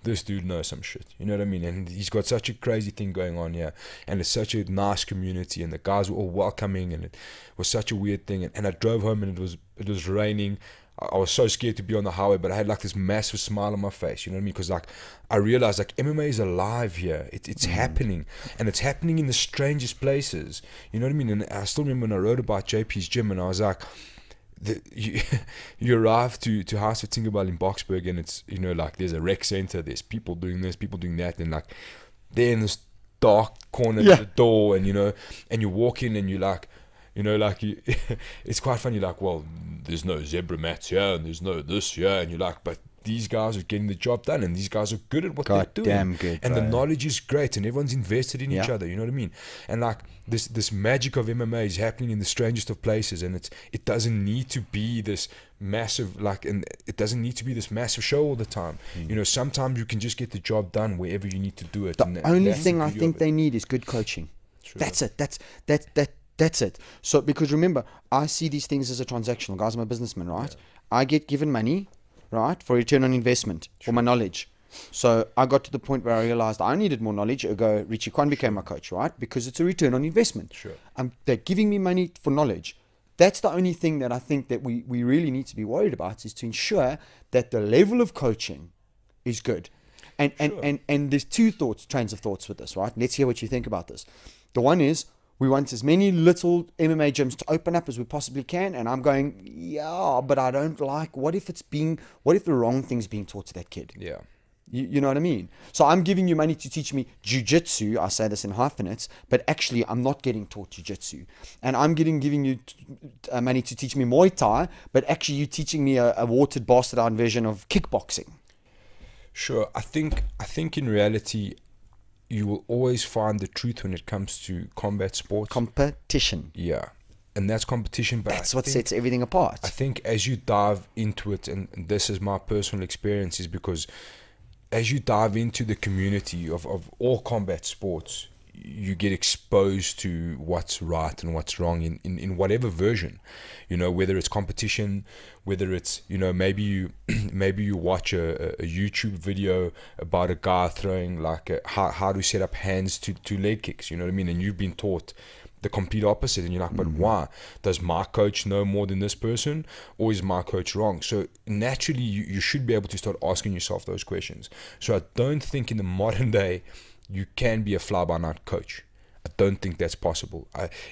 this dude knows some shit. You know what I mean? And he's got such a crazy thing going on here, and it's such a nice community, and the guys were all welcoming, and it was such a weird thing. And I drove home, and it was raining. I was so scared to be on the highway, but I had like this massive smile on my face, you know what I mean? Because like I realized like MMA is alive here. It's happening, and it's happening in the strangest places, you know what I mean? And I still remember when I wrote about JP's gym, and I was like, you arrive to House of Tinkerbell in Boksburg, and it's, you know, like there's a rec center, there's people doing this, people doing that, and like they're in this dark corner of the door, and you know, and you walk in and you like, you know, like it's quite funny, like, well, there's no zebra mats here and there's no this here, and you're like, but these guys are getting the job done, and these guys are good at what they're doing. Damn good, and bro. the knowledge is great, and everyone's invested in each other, you know what I mean? And like this magic of MMA is happening in the strangest of places, and it doesn't need to be this massive, like, and it doesn't need to be this massive show all the time. You know, sometimes you can just get the job done wherever you need to do it. The only thing I think they need is good coaching. True. That's it. That's it. So, because remember, I see these things as a transactional. Guys, I'm a businessman, right? I get given money, right, for return on investment, for my knowledge. So I got to the point where I realized I needed more knowledge. Ergo, Richie Quan became my coach, right? Because it's a return on investment. Sure. They're giving me money for knowledge. That's the only thing that I think that we really need to be worried about, is to ensure that the level of coaching is good. And there's two trains of thoughts with this, right? Let's hear what you think about this. The one is, we want as many little MMA gyms to open up as we possibly can. And I'm going, yeah, but I don't like, what if the wrong thing's being taught to that kid? Yeah. You know what I mean? So I'm giving you money to teach me Jujitsu. I say this in hyphenates, but actually I'm not getting taught Jujitsu. And I'm giving you money to teach me Muay Thai, but actually you're teaching me a watered, bastardized version of kickboxing. Sure. I think in reality, you will always find the truth when it comes to combat sports. Competition. Yeah. and that's competition. But That's what sets everything apart. I think as you dive into it, and this is my personal experience, is because as you dive into the community of all combat sports, you get exposed to what's right and what's wrong in whatever version, you know, whether it's competition, whether it's, you know, maybe you watch a YouTube video about a guy throwing like how to set up hands to leg kicks, you know what I mean, and you've been taught the complete opposite, and you're like, but why? Does my coach know more than this person, or is my coach wrong? So naturally you should be able to start asking yourself those questions. So I don't think in the modern day you can be a fly-by-night coach. I don't think that's possible.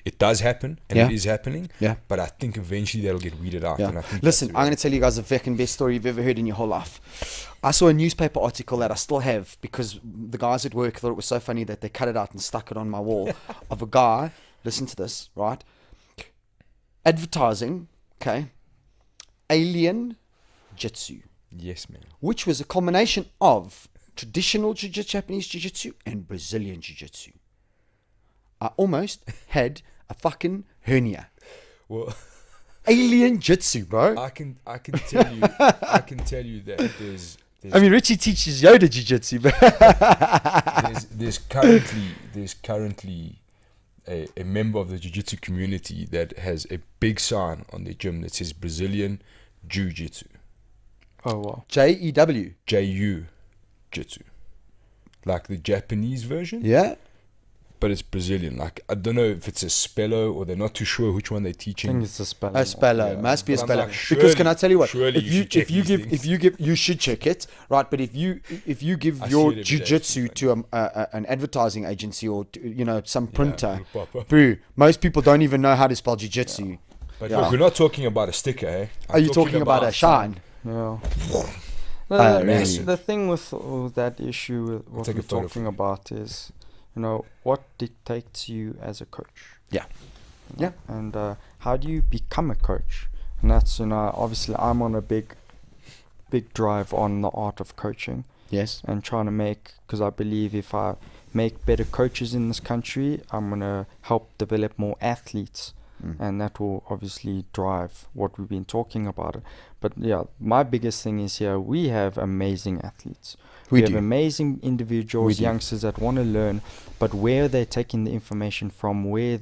It does happen, and it is happening. Yeah. But I think eventually that'll get weeded out. Yeah. And I think Listen, I'm going to tell you guys the fucking best story you've ever heard in your whole life. I saw a newspaper article that I still have because the guys at work thought it was so funny that they cut it out and stuck it on my wall of a guy. Listen to this, right? Advertising, okay, alien Jitsu, yes, man. which was a combination of traditional Japanese Jiu-Jitsu and Brazilian Jiu-Jitsu. I almost had a fucking hernia. Well, Alien Jitsu, bro. I can tell you that there's I mean, Richie teaches Yoda Jiu-Jitsu, but there's currently a member of the Jiu-Jitsu community that has a big sign on their gym that says Brazilian Jujitsu. Oh, wow. JEW. JiuJitsu. Like the Japanese version. Yeah. But it's Brazilian. Like, I don't know if it's a spello or they're not too sure which one they're I teaching. think it's a spell. A speller. Yeah. Must be a But I'm speller. like, Because can I tell you what? surely you should check these things. You should check it, right? But if you give I your see it every day, jiu-jitsu it's to an advertising agency or to, some printer, it'll pop up. bro, most people don't even know how to spell jiu-jitsu. But Yeah. look, we're not talking about a sticker, eh? Are you talking about a shine? Yeah. Really? The thing with that issue, with what take a we're photo talking for you. about is, what dictates you as a coach. Yeah. You know? And how do you become a coach? And that's, obviously I'm on a big drive on the art of coaching Yes. and trying to because I believe if I make better coaches in this country, I'm going to help develop more athletes. And that will obviously drive what we've been talking about. But yeah, my biggest thing is here, we have amazing athletes. We have amazing individuals, youngsters that want to learn, but where they're taking the information from, where's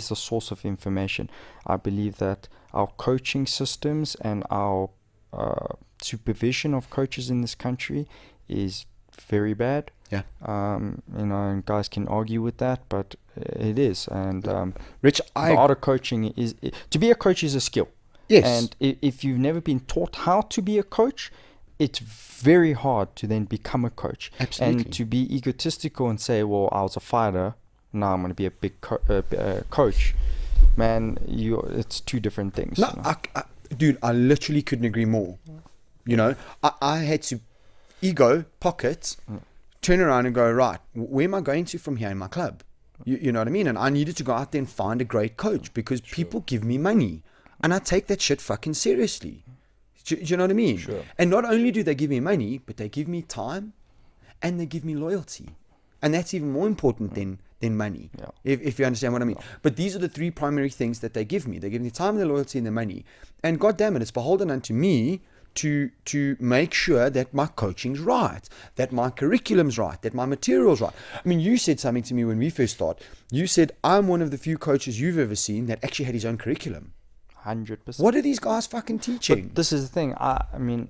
the source of information? I believe that our coaching systems and our supervision of coaches in this country is very bad. Yeah. And guys can argue with that, but it is. And Rich, the art of coaching is to be a coach is a skill. Yes. And if you've never been taught how to be a coach, it's very hard to then become a coach. Absolutely. And to be egotistical and say, well, I was a fighter, now I'm going to be a big coach. Man, it's two different things. No, dude, I literally couldn't agree more. I had to pocket, turn around and go, right, where am I going to from here in my club? You know what I mean? And I needed to go out there and find a great coach because people give me money and I take that shit fucking seriously. Do you know what I mean? Sure. And not only do they give me money, but they give me time and they give me loyalty. And that's even more important than money, if you understand what I mean. But these are the three primary things that they give me. They give me time, the loyalty, and the money. And God damn it, it's beholden unto me to make sure that my coaching's right, that my curriculum's right, that my material's right. I mean, you said something to me when we first started. You said, I'm one of the few coaches you've ever seen that actually had his own curriculum. 100%. What are these guys fucking teaching? But this is the thing. I mean,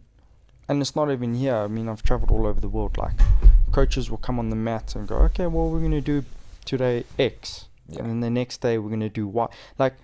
and it's not even here. I mean, I've traveled all over the world. Like, coaches will come on the mat and go, okay, well, we're going to do today X. Yeah. And then the next day we're going to do Y. Like,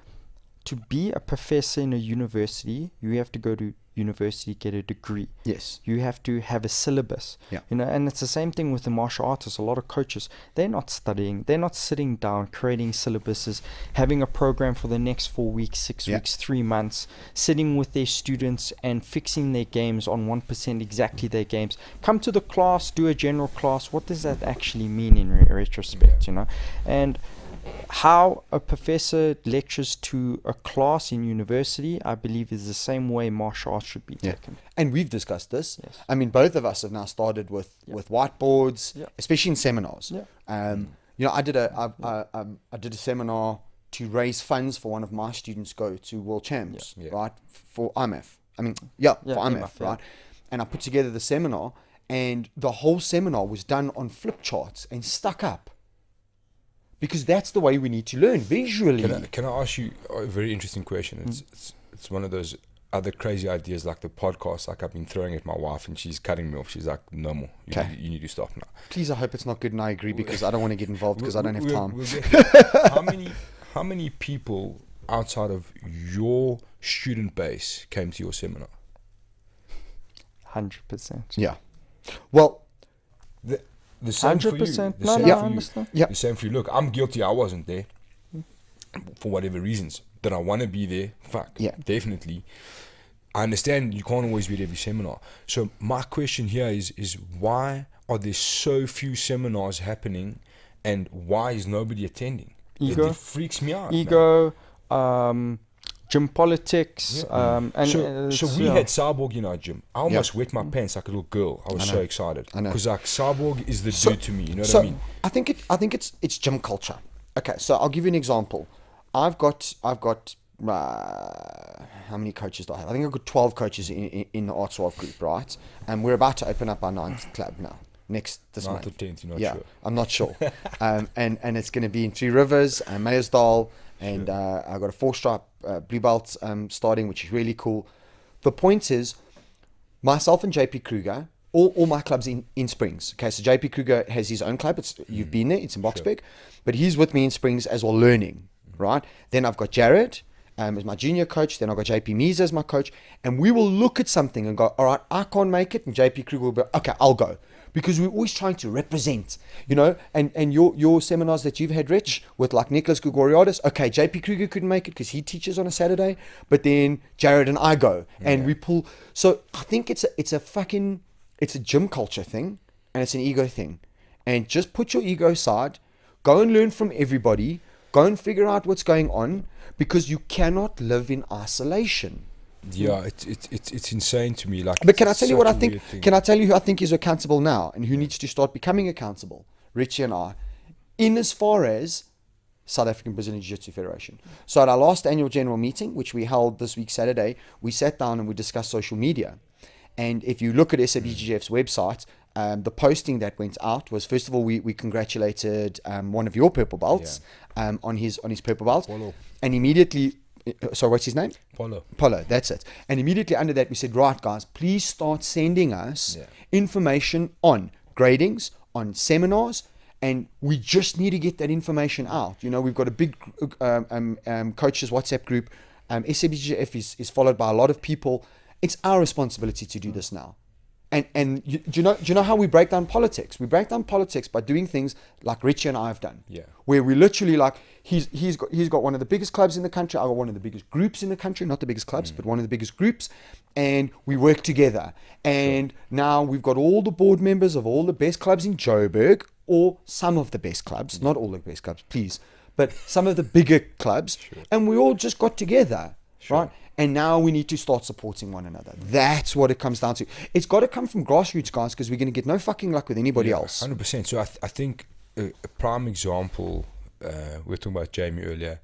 to be a professor in a university, you have to go to university, get a degree. Yes. You have to have a syllabus. Yeah. And it's the same thing with the martial artists. A lot of coaches, they're not studying, they're not sitting down, creating syllabuses, having a program for the next 4 weeks, 6 weeks, 3 months, sitting with their students and fixing their games on 1% exactly their games. Come to the class, do a general class. What does that actually mean in retrospect, And how a professor lectures to a class in university, I believe, is the same way martial arts should be taken. And we've discussed this. Yes. I mean, both of us have now started with whiteboards, especially in seminars. Yeah. I did a seminar to raise funds for one of my students go to World Champs, Yeah. right? For IMF. for IMF, IMF, right? And I put together the seminar, and the whole seminar was done on flip charts and stuck up. Because that's the way we need to learn visually. Can I ask you a very interesting question? It's one of those other crazy ideas like the podcast. Like I've been throwing at my wife and she's cutting me off. She's like, no more. You need to stop now. Please, I hope it's not good, and I agree, because I don't want to get involved because I don't have time. We'll get there. How many people outside of your student base came to your seminar? 100%. Yeah. Well, the same 100%. for you. No, The same I for you. understand. Yeah. The same for you. Look, I'm guilty. I wasn't there for whatever reasons. Did I want to be there? Fuck. Yeah. Definitely. I understand you can't always be at every seminar. So my question here is why are there so few seminars happening, and why is nobody attending? Ego. It freaks me out. Man. Ego, gym politics, Yeah. and So we had Cyborg in our gym. I almost wet my pants like a little girl. I was so excited. I know. Because like Cyborg is the dude to me. You know what I mean? I think it's gym culture. Okay, so I'll give you an example. I've got how many coaches do I have? I think I've got 12 coaches in the Arts 12 group, right? And we're about to open up our 9th club now. This 9th month. or 10th, you're not Yeah, sure. I'm not sure. And it's going to be in Three Rivers and Meyersdal, and I've got a 4-stripe blue belt starting, which is really cool. The point is, myself and JP Kruger, all my clubs in Springs. Okay, so JP Kruger has his own club. You've been there. It's in Boksburg, but he's with me in Springs as well, learning. Right. Then I've got Jared as my junior coach. Then I've got JP Mees as my coach, and we will look at something and go, all right, I can't make it, and JP Kruger will be, okay, I'll go. Because we're always trying to represent, and your seminars that you've had, Rich, with like Nicholas Gregoriadis, okay, JP Kruger couldn't make it because he teaches on a Saturday, but then Jared and I go, and we pull. So I think it's a gym culture thing, and it's an ego thing. And just put your ego aside, go and learn from everybody, go and figure out what's going on, because you cannot live in isolation. Yeah, it's insane to me. Like, but can I tell you what I such a think? weird thing. Can I tell you who I think is accountable now and who needs to start becoming accountable? Richie and I, in as far as South African Brazilian Jiu-Jitsu Federation. So at our last annual general meeting, which we held this week Saturday, we sat down and we discussed social media. And if you look at SABGGF's website, the posting that went out was, first of all, we congratulated one of your purple belts on his purple belt, Polo. and immediately. So what's his name? Polo, that's it. And immediately under that we said, right guys, please start sending us information on gradings, on seminars, and we just need to get that information out. We've got a big coaches WhatsApp group. SABGF is followed by a lot of people. It's our responsibility to do this now. And do you know how we break down politics? We break down politics by doing things like Richie and I have done. Yeah. Where we literally like he's got one of the biggest clubs in the country. I got one of the biggest groups in the country, not the biggest clubs, but one of the biggest groups, and we work together. And now we've got all the board members of all the best clubs in Joburg, or some of the best clubs, not all the best clubs, please, but some of the bigger clubs, and we all just got together, right? And now we need to start supporting one another. That's what it comes down to. It's got to come from grassroots, guys, because we're going to get no fucking luck with anybody else. 100%. So I think a prime example, we were talking about Jamie earlier.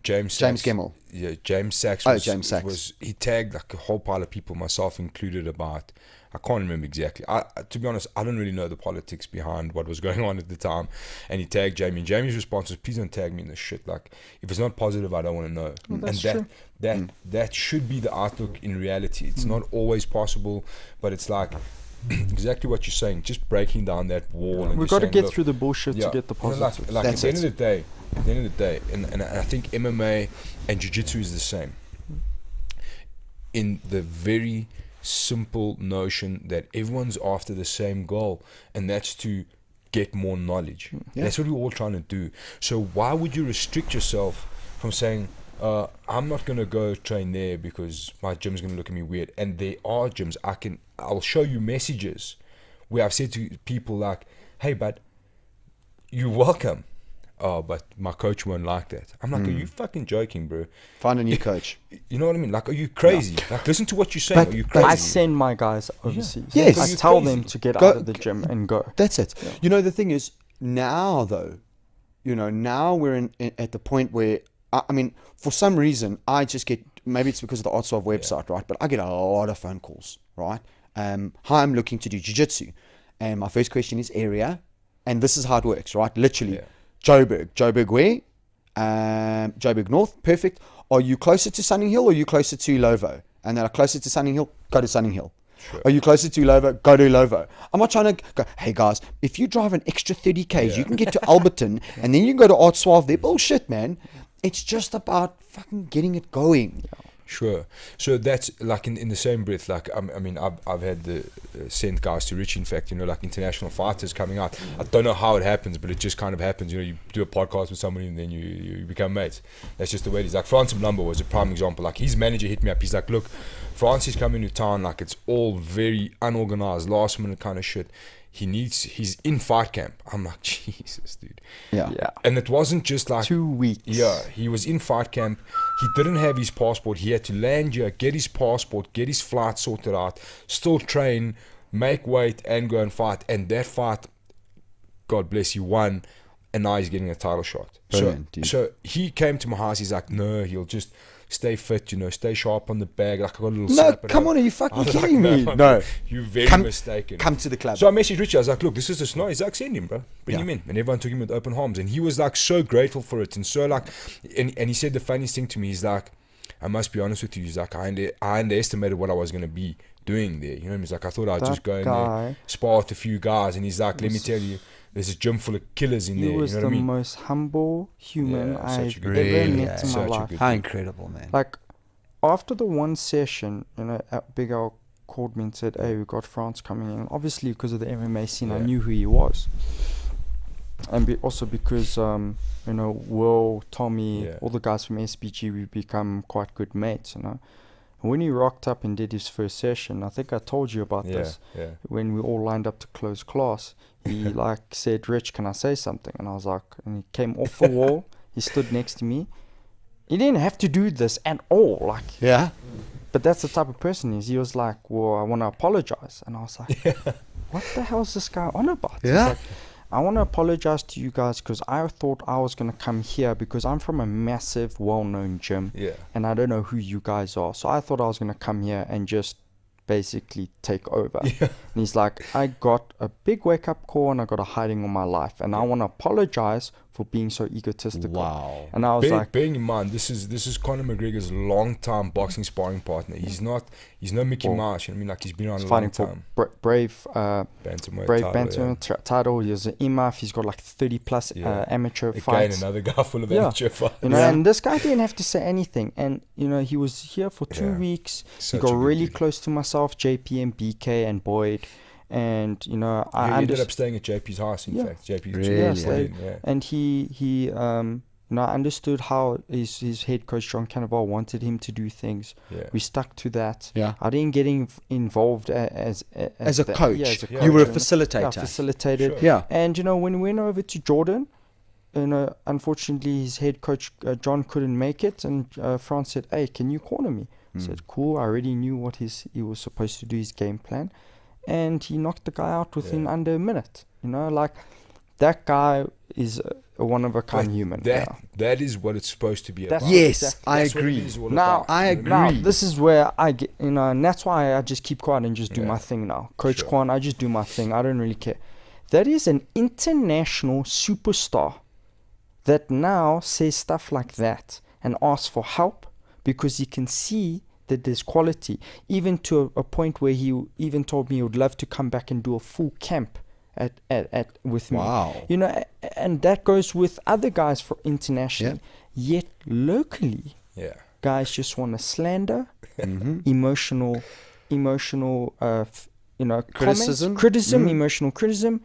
James Gemmell. Yeah, James Sachs. James Sachs. He tagged like a whole pile of people, myself included, about, I can't remember exactly. To be honest, I don't really know the politics behind what was going on at the time. And he tagged Jamie. And Jamie's response was, please don't tag me in this shit. Like, if it's not positive, I don't want to know. Well, that's and true. that should be the outlook in reality. It's not always possible, but it's like exactly what you're saying. Just breaking down that wall. And We've got to get through the bullshit to get the positives. Like at the end of the day, and I think MMA and Jujitsu is the same. In the very simple notion that everyone's after the same goal, and that's to get more knowledge. That's what we're all trying to do. So why would you restrict yourself from saying, I'm not going to go train there because my gym's going to look at me weird? And there are gyms, I'll show you messages where I've said to people like, hey, but you're welcome. Oh, but my coach won't like that. I'm like, are you fucking joking, bro? Find a new coach. You know what I mean? Like, are you crazy? Like, listen to what you're saying. But are you crazy? I send my guys overseas. Yes. I tell them to get out of the gym and go. That's it. The thing is, now though, now we're at the point where, I mean, for some reason, I just get, maybe it's because of the Artsov website, right? But I get a lot of phone calls, right? Hi, I'm looking to do jiu-jitsu. And my first question is area. And this is how it works, right? Literally, Joburg. Joburg where? Joburg North, perfect. Are you closer to Sunninghill or are you closer to Lovo? And they're closer to Sunninghill, go to Sunninghill. Sure. Are you closer to Lovo? Go to Lovo. I'm not trying to go, hey guys, if you drive an extra 30 Ks, you can get to Alberton and then you can go to Art Suave. They're bullshit, man. It's just about fucking getting it going. Sure. So that's like in the same breath, like, I mean, I've had the sent guys to Richie, in fact, like international fighters coming out. I don't know how it happens, but it just kind of happens. You do a podcast with somebody and then you become mates. That's just the way it is. Like Francis Mlumba was a prime example. Like his manager hit me up. He's like, look, Francis coming to town, like it's all very unorganized, last minute kind of shit. He's in fight camp. I'm like, Jesus, dude. Yeah. And it wasn't just like 2 weeks. Yeah, he was in fight camp. He didn't have his passport. He had to land here, get his passport, get his flight sorted out, still train, make weight, and go and fight. And that fight, God bless, he won. And now he's getting a title shot. Brilliant, So he came to my house. He's like, no, he'll just stay fit, stay sharp on the bag. Like I got a little No, come on, are you fucking kidding me? No, you're very mistaken. Come to the club. So I messaged Richie. I was like, look, this is the snow. He's like, send him, bro. Bring him in. And everyone took him with open arms. And he was like so grateful for it. And so like, and he said the funniest thing to me. He's like, I must be honest with you. He's like, I underestimated what I was going to be doing there. You know what I mean? He's like, I thought I'd just go in there, spar with a few guys. And he's like, let me tell you, there's a gym full of killers in there. He was you know the what I mean? most humble human I've ever Really? met in my life. How incredible, man. Like, after the one session, Big Al called me and said, hey, we got France coming in. Obviously, because of the MMA scene, I knew who he was. And also because, Will, Tommy, all the guys from SBG, we've become quite good mates, And when he rocked up and did his first session, I think I told you about this. Yeah. When we all lined up to close class, he said, Rich, can I say something? And I was like, and he came off the wall. He stood next to me. He didn't have to do this at all. But that's the type of person he is. He was like, well, I want to apologize. And I was like, what the hell is this guy on about? Yeah. Like, I want to apologize to you guys because I thought I was going to come here because I'm from a massive, well-known gym. Yeah. And I don't know who you guys are. So I thought I was going to come here and just basically take over. Yeah. And he's like, I got a big wake-up call and I got a hiding on my life. And I want to apologize for being so egotistical. Wow. And I was bearing in mind, this is Conor McGregor's long-time boxing sparring partner. He's no Mickey Mouse. You know what I mean? Like he's been on a long time. Brave bantamweight title. He's an IMAF. He's got like 30 plus amateur fights. Again, another guy full of amateur fights. And this guy didn't have to say anything. And he was here for 2 weeks. He got really close to myself, JP and BK and Boyd. And I ended up staying at JP's house. In fact, JP's really, and he I understood how his head coach John Cannavale wanted him to do things. Yeah. We stuck to that. Yeah. I didn't get involved as a coach. Yeah, as a coach. You were a facilitator. Yeah, facilitated. Sure. Yeah. And when we went over to Jordan, unfortunately his head coach John couldn't make it, and France said, "Hey, can you corner me?" I said, "Cool." I already knew what he was supposed to do, his game plan. And he knocked the guy out within under a minute. That guy is a one-of-a-kind human. That is what it's supposed to be about. Yes, I agree. I agree. Now, this is where I get, and that's why I just keep quiet and just do my thing now. Coach Quan, I just do my thing. I don't really care. That is an international superstar that now says stuff like that and asks for help because he can see that there's quality, even to a point where he even told me he would love to come back and do a full camp at with me. Wow. And that goes with other guys for internationally. Yeah. Yet locally, guys just want to slander, emotional criticism, emotional criticism.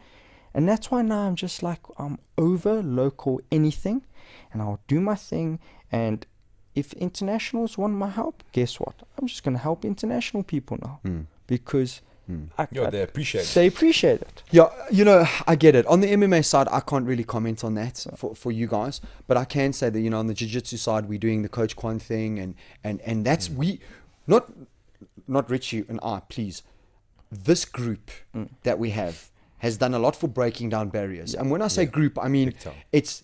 And that's why now I'm just like, I'm over local anything, and I'll do my thing. And if internationals want my help, guess what? I'm just going to help international people now because they appreciate it. They appreciate it. Yeah, I get it. On the MMA side, I can't really comment on that for you guys, but I can say that on the Jiu-Jitsu side, we're doing the Coach Quan thing, and that's not Richie and I. Please, this group that we have has done a lot for breaking down barriers. And when I say group, I mean Big time. it's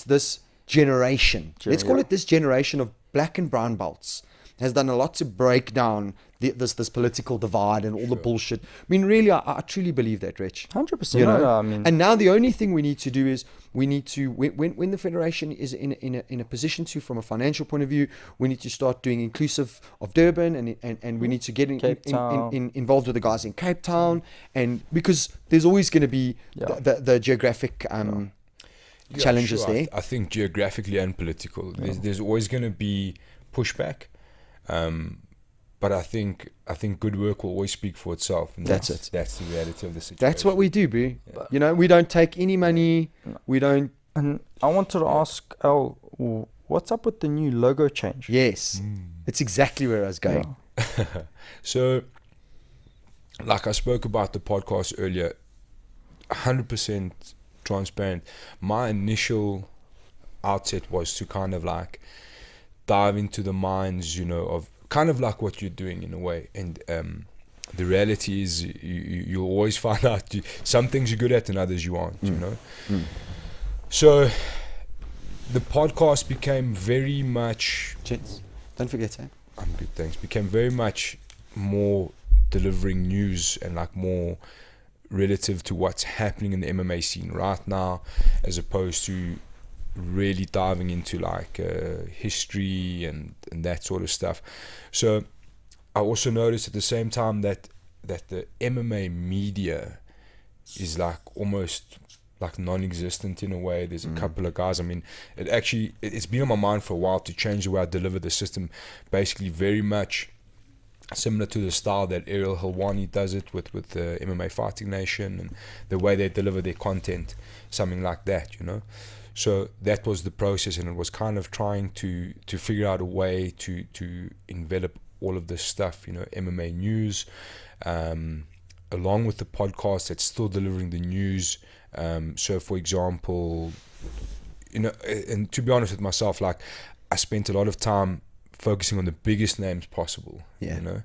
this generation. Let's call it this generation of black and brown belts has done a lot to break down this political divide and all the bullshit. I mean, really, I truly believe that, Rich. 100%. You know? No, I mean, And now the only thing we need to do is we need to, when the federation is in a position to, from a financial point of view, we need to start doing inclusive of Durban, and we need to get involved with the guys in Cape Town, and because there's always going to be the geographic challenges sure. there. I think geographically and political, there's always going to be pushback. But I think good work will always speak for itself. And That's it. That's the reality of the situation. That's what we do, bro. You know, we don't take any money. We don't. and I wanted to ask Al, what's up with the new logo change? Yes, it's exactly where I was going. So, like I spoke about the podcast earlier, 100% transparent. My initial outset was to kind of like dive into the minds, you know, of kind of like what you're doing in a way. And the reality is you'll always find out some things you're good at and others you aren't, you know. So the podcast became very much... Gents, don't forget, eh? I'm good, thanks. Became very much more delivering news and like more relative to what's happening in the MMA scene right now, as opposed to really diving into like history and that sort of stuff. So I also noticed at the same time that the MMA media is like almost like non-existent in a way. There's a couple of guys, I mean, it's been on my mind for a while to change the way I deliver the system, basically very much similar to the style that Ariel Helwani does it with the MMA Fighting Nation, and the way they deliver their content, something like that, you know. So that was the process, and it was kind of trying to figure out a way to envelop all of this stuff, you know, MMA news, along with the podcast that's still delivering the news. So for example, you know, and to be honest with myself, like I spent a lot of time focusing on the biggest names possible, you know.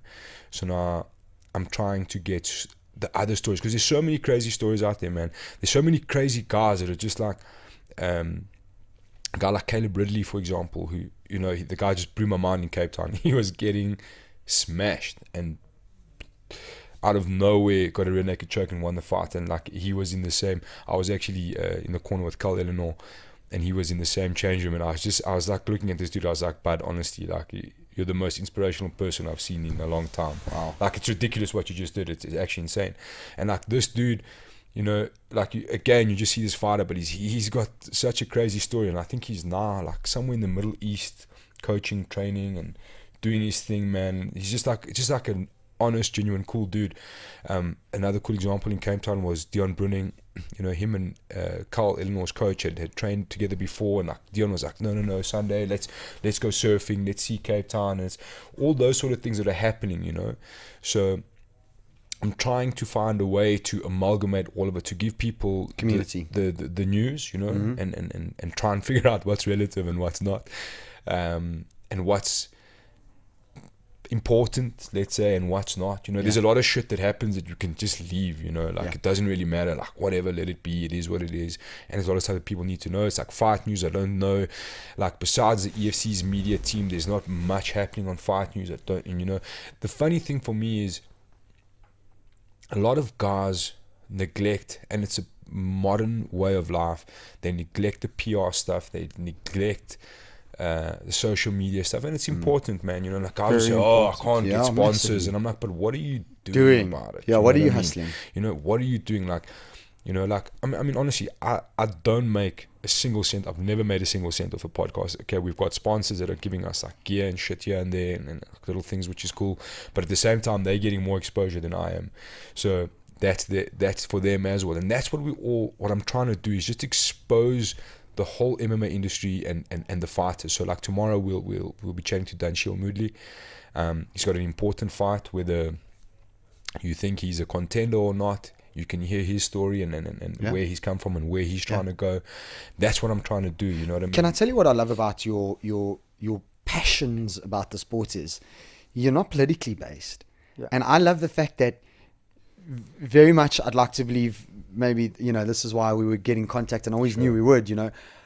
So now I'm trying to get the other stories, because there's so many crazy stories out there, man. There's so many crazy guys that are just like, a guy like Caleb Ridley, for example, who, you know, the guy just blew my mind in Cape Town. He was getting smashed and out of nowhere got a rear naked choke and won the fight. And like he was in the same, I was actually in the corner with Carl Eleanor, and he was in the same change room, and I was like looking at this dude, I was like, bud, honestly, like you're the most inspirational person I've seen in a long time. Wow. Like it's ridiculous what you just did. It's actually insane. And like this dude, you know, like you just see this fighter, but he's got such a crazy story, and I think he's now like somewhere in the Middle East, coaching, training, and doing his thing, man. He's just like an honest, genuine, cool dude. Another cool example in Cape Town was Dion Brunning. You know, him and Carl Eleanor's coach had trained together before, and like Dion was like, no, Sunday, let's go surfing, let's see Cape Town, and it's all those sort of things that are happening, you know. So I'm trying to find a way to amalgamate all of it, to give people community the news, you know, and try and figure out what's relative and what's not, and what's important, let's say, and what's not. You know, there's a lot of shit that happens that you can just leave, you know, like it doesn't really matter, like whatever, let it be, it is what it is. And there's a lot of stuff that people need to know. It's like fight news, I don't know, like besides the EFC's media team, there's not much happening on fight news. And you know, the funny thing for me is a lot of guys neglect, and it's a modern way of life, they neglect the PR stuff, they neglect the social media stuff, and it's important, man. You know, like guys say, I can't get sponsors, massively. And I'm like, but what are you doing about it? Yeah, what are you hustling? You know, what are you doing? Like, you know, like I mean, honestly, I don't make a single cent. I've never made a single cent off a podcast. Okay, we've got sponsors that are giving us like gear and shit here and there, and little things, which is cool. But at the same time, they're getting more exposure than I am. So that's for them as well. And that's what I'm trying to do is just expose the whole MMA industry and the fighters. So like tomorrow we'll be chatting to Danshil Moodley. He's got an important fight, whether you think he's a contender or not. You can hear his story and where he's come from and where he's trying to go. That's what I'm trying to do, you know what I mean? Can I tell you what I love about your passions about the sport is you're not politically based. And I love the fact that very much, I'd like to believe maybe, this is why we would get in contact, and I always knew we would,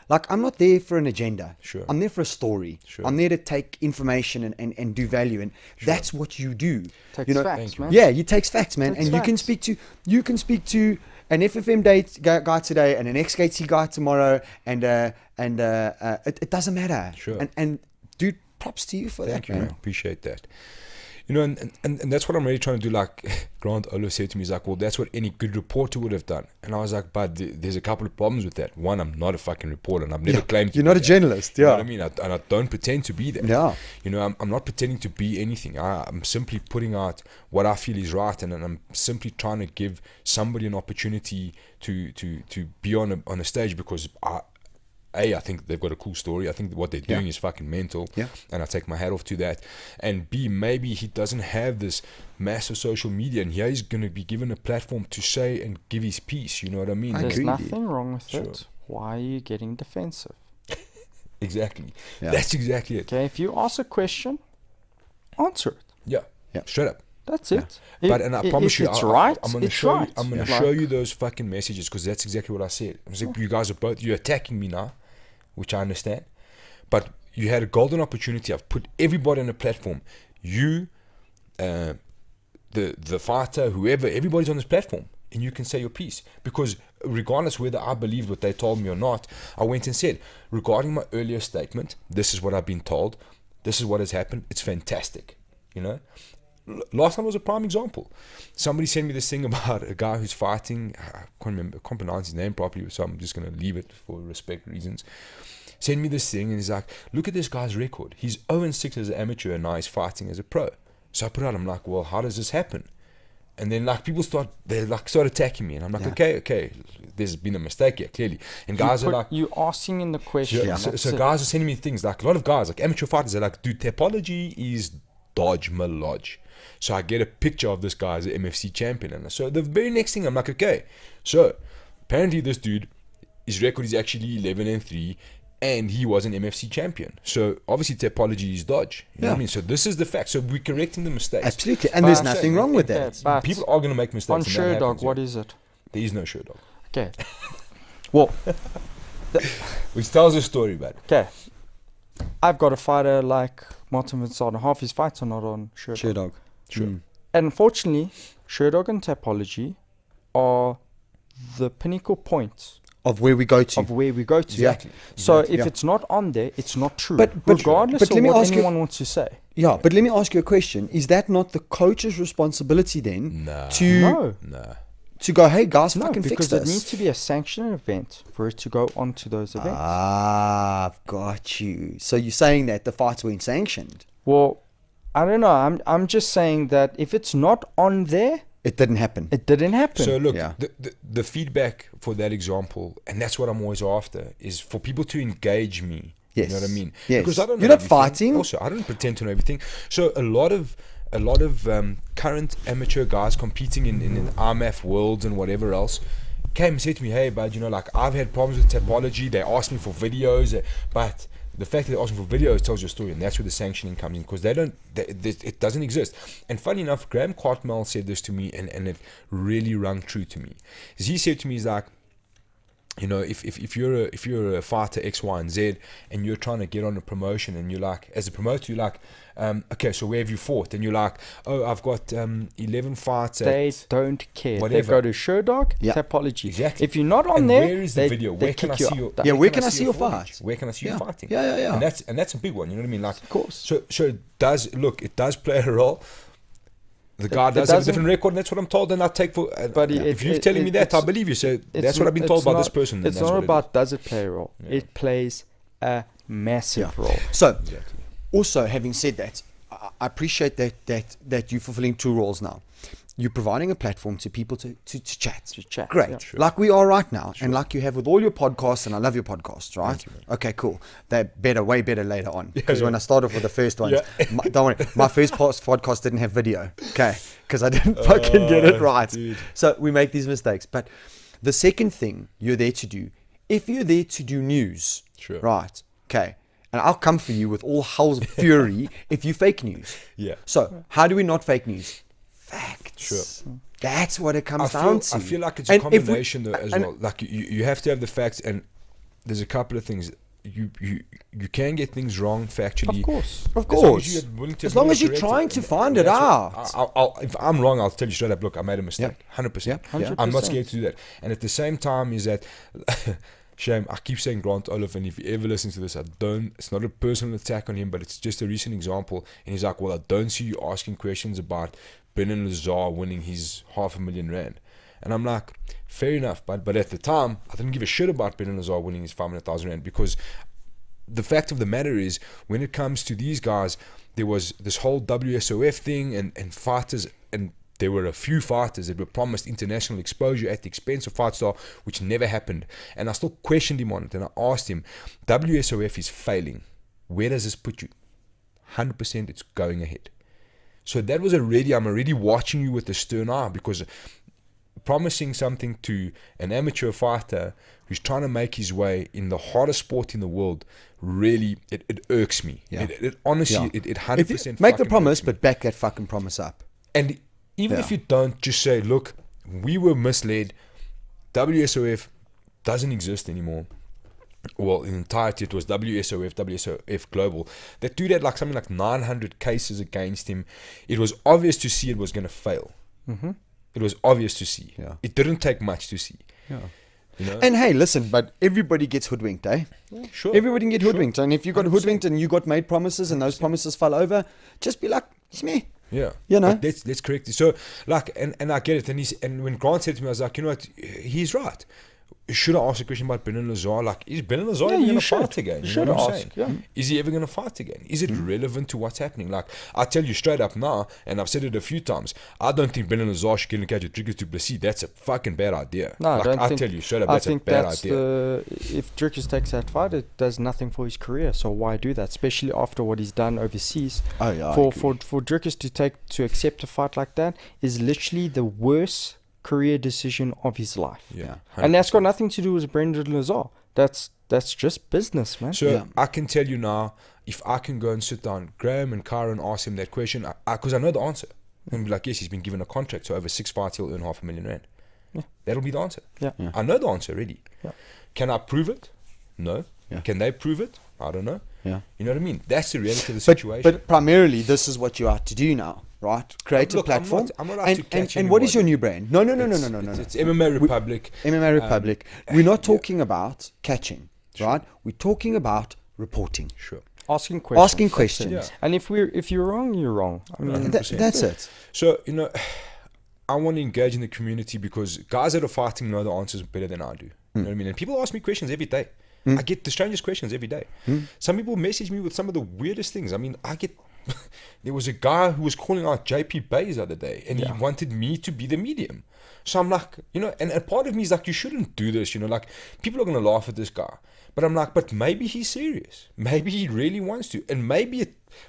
Like, I'm not there for an agenda. Sure. I'm there for a story. Sure. I'm there to take information and do value. And that's what you do. Takes facts, man. Yeah, it takes facts, man. Takes and facts. you can speak to an FFM guy today and an XKT guy tomorrow, and it doesn't matter. Sure. And dude, props to you for Thank that, you, man. Appreciate that. And that's what I'm really trying to do. Like Grant Olo said to me, he's like, well, that's what any good reporter would have done. And I was like, but there's a couple of problems with that. One, I'm not a fucking reporter, and I've never claimed to You're be not a that. journalist, You know yeah. what I mean? And I don't pretend to be that. Yeah. I'm not pretending to be anything. I'm simply putting out what I feel is right, and I'm simply trying to give somebody an opportunity to be on a stage, because I think they've got a cool story. I think what they're doing is fucking mental. Yeah. And I take my hat off to that. And B, maybe he doesn't have this massive social media, and here he's going to be given a platform to say and give his piece. You know what I mean? There's agree. nothing wrong with Sure. it. Why are you getting defensive? Exactly. Yeah. That's exactly it. Okay, if you ask a question, answer it. Yeah. Yeah. Straight up. That's it. And I promise you, if it's right, I'm gonna it's show right. you. I'm gonna Like, show you those fucking messages, because that's exactly what I said. I was like, you guys are you're attacking me now, which I understand, but you had a golden opportunity. I've put everybody on a platform. You, the fighter, whoever, everybody's on this platform, and you can say your piece. Because regardless whether I believed what they told me or not, I went and said, regarding my earlier statement, this is what I've been told. This is what has happened. It's fantastic. Last time was a prime example. Somebody sent me this thing about a guy who's fighting. I can't pronounce his name properly, so I'm just going to leave it for respect reasons. Send me this thing, and he's like, look at this guy's record. He's 0-6 as an amateur, and now he's fighting as a pro. So I put out, I'm like, well, how does this happen? And then people start attacking me, and I'm like, okay, there's been a mistake here, clearly. And guys are like, you asking in the question. yeah. So guys are sending me things, like a lot of guys, like amateur fighters, are like, dude, topology is dodge malodge. So I get a picture of this guy as an MFC champion, and so the very next thing I'm like, okay, so apparently this dude, his record is actually 11-3, and he was an MFC champion. So obviously topology is dodge. You know what I mean? So this is the fact. So we're correcting the mistakes. Absolutely. And there's nothing wrong with Okay, that. but People are going to make mistakes. on and that Sherdog, happens, what yeah. is it? There is no Sherdog. Okay. Well, Which tells a story, man. okay. I've got a fighter like Martin Vincent. Half his fights are not on Sherdog. Sure, dog. Sure. And unfortunately, Sherdog and Topology are the pinnacle points Of where we go to. of where we go to. Exactly. So Exactly. if it's not on there, it's not true. But- regardless but of let me what ask you- anyone wants to say. Yeah, but let me ask you a question. Is that not the coach's responsibility then Nah. No. to go, hey guys, No, fucking fix because this? it needs to be a sanctioned event for it to go onto those events. Ah, I've got you. So you're saying that the fights weren't sanctioned? Well, I don't know. I'm just saying that if it's not on there, It didn't happen. it didn't happen. So look, Yeah. the feedback for that example, and that's what I'm always after, is for people to engage me. Yes. You know what I mean? Yes. Because I don't know You're not everything. fighting. Also, I don't pretend to know everything. So a lot of current amateur guys competing in RMAF worlds and whatever else came and said to me, hey bud, I've had problems with topology. They asked me for videos, but the fact that they're asking for videos tells your story, and that's where the sanctioning comes in, because it doesn't exist. And funny enough, Graham Cartmel said this to me, and it really rung true to me. Because he said to me, he's like, if you're a fighter X, Y, and Z, and you're trying to get on a promotion, and you're like, as a promoter, you're like, okay, so where have you fought? And you're like, oh, I've got 11 fights. They don't care. whatever. They go to Sherdog, Yeah. Topology. Exactly. If you're not on And there, where is the video? they Where can I kick see you your? out. Yeah, where can I see your footage? fight? Where can I see you fighting? Yeah. And that's a big one. You know what I mean? Like, Of course. So it does play a role. The guy It does have a doesn't- different record, and that's what I'm told, and I take for. But if you're telling me that, I believe you. So that's what I've been told by this person. and It's that's not what it about does it play a role. Yeah. It plays a massive role. So, is. Exactly. also having said that, I appreciate that you're fulfilling two roles now. You're providing a platform to people to chat. To chat, Great. yeah. Sure. Like we are right now, and like you have with all your podcasts, and I love your podcasts, right? Thank you, man. Okay, cool. They're better, way better later on. Because yeah. when I started with the first ones, don't worry, my first podcast didn't have video. Okay, because I didn't fucking get it right. Dude. So we make these mistakes. But the second thing you're there to do, if you're there to do news, Sure. right? Okay, and I'll come for you with all hell's fury if you fake news. Yeah. So how do we not fake news? Facts. Sure. That's what it comes down to. I feel like it's And a if we- combination though as well. Like you have to have the facts, and there's a couple of things. You can get things wrong factually. Of course. Of As long course. as you're willing to As long admit as you're correct it. trying to And find it that's out. what- if I'm wrong, I'll tell you straight up. Look, I made a mistake. 100%. Yeah. I'm not 100%. scared to do that. And at the same time, is that shame. I keep saying Grant Olive, and if he ever listens to this, it's not a personal attack on him, but it's just a recent example. And he's like, well, I don't see you asking questions about Brendan Lazar winning his $500,000. And I'm like, fair enough, but at the time, I didn't give a shit about Brendan Lazar winning his $500,000 because the fact of the matter is, when it comes to these guys, there was this whole WSOF thing and fighters, and there were a few fighters that were promised international exposure at the expense of Fightstar, which never happened. And I still questioned him on it, and I asked him, WSOF is failing. Where does this put you? 100% it's going ahead. So that was I'm already watching you with a stern eye, because promising something to an amateur fighter who's trying to make his way in the hardest sport in the world, really, it irks me. Yeah. It honestly, Yeah. it 100% If you make the fucking promise, irks me. but back that fucking promise up. And even if Yeah. you don't, just say, look, we were misled. WSOF doesn't exist anymore. Well, in entirety, it was WSOF Global. They do that like something like 900 cases against him. It was obvious to see it was going to fail. Mm-hmm. It was obvious to see. Yeah. It didn't take much to see. Yeah. You know? And hey, listen, but everybody gets hoodwinked, eh? Sure. Everybody can get hoodwinked. And if you got 100%. hoodwinked and you got made promises and those promises fell over, just be like, it's me. Yeah, You know? But let's correct it. So, like, and I get it. And when Grant said to me, I was like, you know what, he's right. Should I ask a question about Brendan Lazar? Like, is Brendan Lazar Yeah, ever you going to should. fight again? You You know should what I'm ask, saying? Is he ever going to fight again? Is it relevant to what's happening? Like, I tell you straight up now, and I've said it a few times, I don't think Brendan Lazar should get in a cage with Dricus du Plessis. That's a fucking bad idea. No, like, I tell you straight up, that's a bad idea. If Dricus takes that fight, it does nothing for his career. So why do that? Especially after what he's done overseas. Oh, yeah. I For agree. Dricus to accept a fight like that is literally the worst career decision of his life. Yeah. And that's got nothing to do with Brendan Lazar. That's just business, man. So Yeah. I can tell you now, if I can go and sit down, Graham and Kyron, ask him that question, because I know the answer. And be like, yes, he's been given a contract, so over 6 fights he'll earn $500,000. Yeah. That'll be the answer. Yeah. Yeah. I know the answer already. Yeah. Can I prove it? No. Yeah. Can they prove it? I don't know. Yeah. You know what I mean? That's the reality of the But, situation. but primarily, this is what you are to do now, right? Create a Look, platform. I'm not out to catch and what is your anybody. new brand? No. It's MMA Republic. MMA Republic. We're not yeah. talking about catching, right? We're talking about reporting. Sure. Asking questions. Asking That's it. questions. Yeah. And if you're wrong, you're wrong. I mean, 100%. That's it. So, you know, I want to engage in the community because guys that are fighting know the answers better than I do. You know what I mean? And people ask me questions every day. I get the strangest questions every day. Some people message me with some of the weirdest things. I mean, there was a guy who was calling out JP Bays the other day, and he wanted me to be the medium. So I'm like, you know, and a part of me is like, you shouldn't do this, you know, like, people are going to laugh at this guy. But I'm like, but maybe he's serious. Maybe he really wants to. And maybe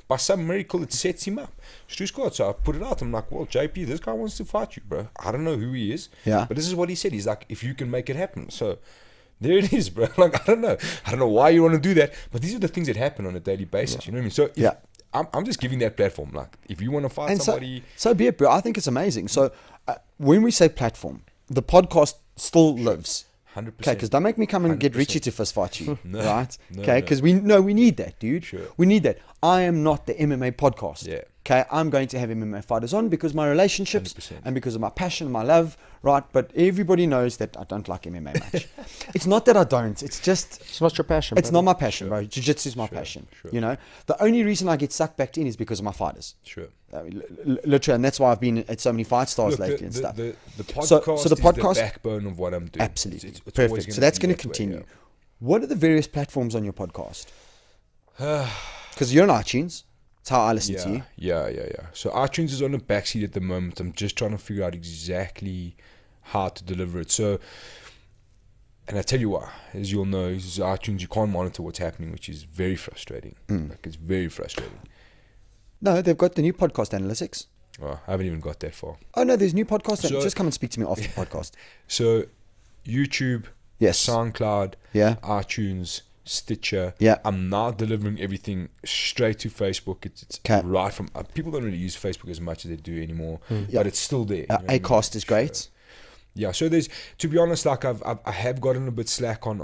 by some miracle, it sets him up. So I put it out. I'm like, well, JP, this guy wants to fight you, bro. I don't know who he is. Yeah. But this is what he said. He's like, if you can make it happen. So there it is, bro. Like, I don't know why you want to do that. But these are the things that happen on a daily basis. You know what I mean? So if, I'm just giving that platform. Like, if you want to fight And somebody. so be it, bro. I think it's amazing. So when we say platform, the podcast still lives. 100%. Okay, because don't make me come and get 100%. Richie to fist fight you, No, right? no, Okay, no. because we need that, dude. Sure. We need that. I am not the MMA podcast. Yeah. Okay, I'm going to have MMA fighters on because my relationships 100%. and because of my passion, my love, right? But everybody knows that I don't like MMA much. It's not that I don't. It's just it's not your passion. it's brother. not my passion, bro. Jiu-Jitsu is my passion. sure. You know, the only reason I get sucked back in is because of my fighters. Sure. Literally, and that's why I've been at so many fight stars Look, lately and stuff. The podcast, So the podcast- is the backbone of what I'm doing. Absolutely. It's always Perfect. gonna So that's be going to that way, continue. What are the various platforms on your podcast? yeah. Because you're on iTunes. It's how I listen to you. Yeah. So iTunes is on the backseat at the moment. I'm just trying to figure out exactly how to deliver it. So, and I tell you what, as you'll know, is iTunes, you can't monitor what's happening, which is very frustrating. Like, it's very frustrating. No, they've got the new podcast analytics. Well, I haven't even got that far. Oh, no, there's new podcast. So- Just come and speak to me after the podcast. So, YouTube, Yes. SoundCloud, Yeah. iTunes, Stitcher. Yeah. I'm now delivering everything straight to Facebook. It's right from people don't really use Facebook as much as they do anymore, but it's still there. Acast is great. Sure. Yeah, so there's, to be honest, like I have gotten a bit slack on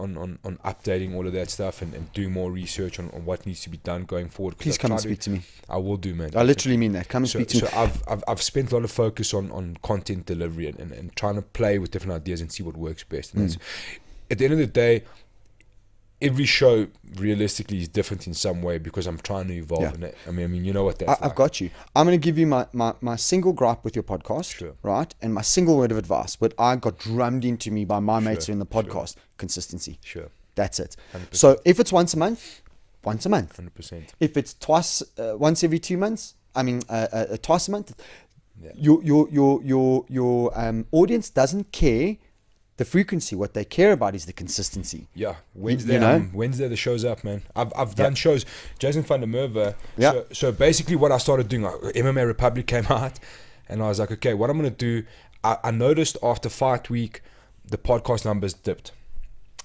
updating all of that stuff and doing more research on what needs to be done going forward. Please come and speak to me. I will do, man. I literally mean that. Come and speak to me. So I've spent a lot of focus on content delivery and trying to play with different ideas and see what works best. And that's, at the end of the day, every show realistically is different in some way because I'm trying to evolve. And I mean, you know what that's I've got you. I'm going to give you my single gripe with your podcast, right? And my single word of advice, but I got drummed into me by my mates in the podcast. Consistency. Sure. That's it. 100%. So if it's once a month, 100%. If it's once every 2 months, I mean, twice a month, your audience doesn't care the frequency. What they care about is the consistency. Yeah, Wednesday the show's up, man. I've done shows. Jason van der Merwe. So basically, what I started doing, MMA Republic came out, and I was like, okay, what I'm gonna do. I noticed after fight week, the podcast numbers dipped.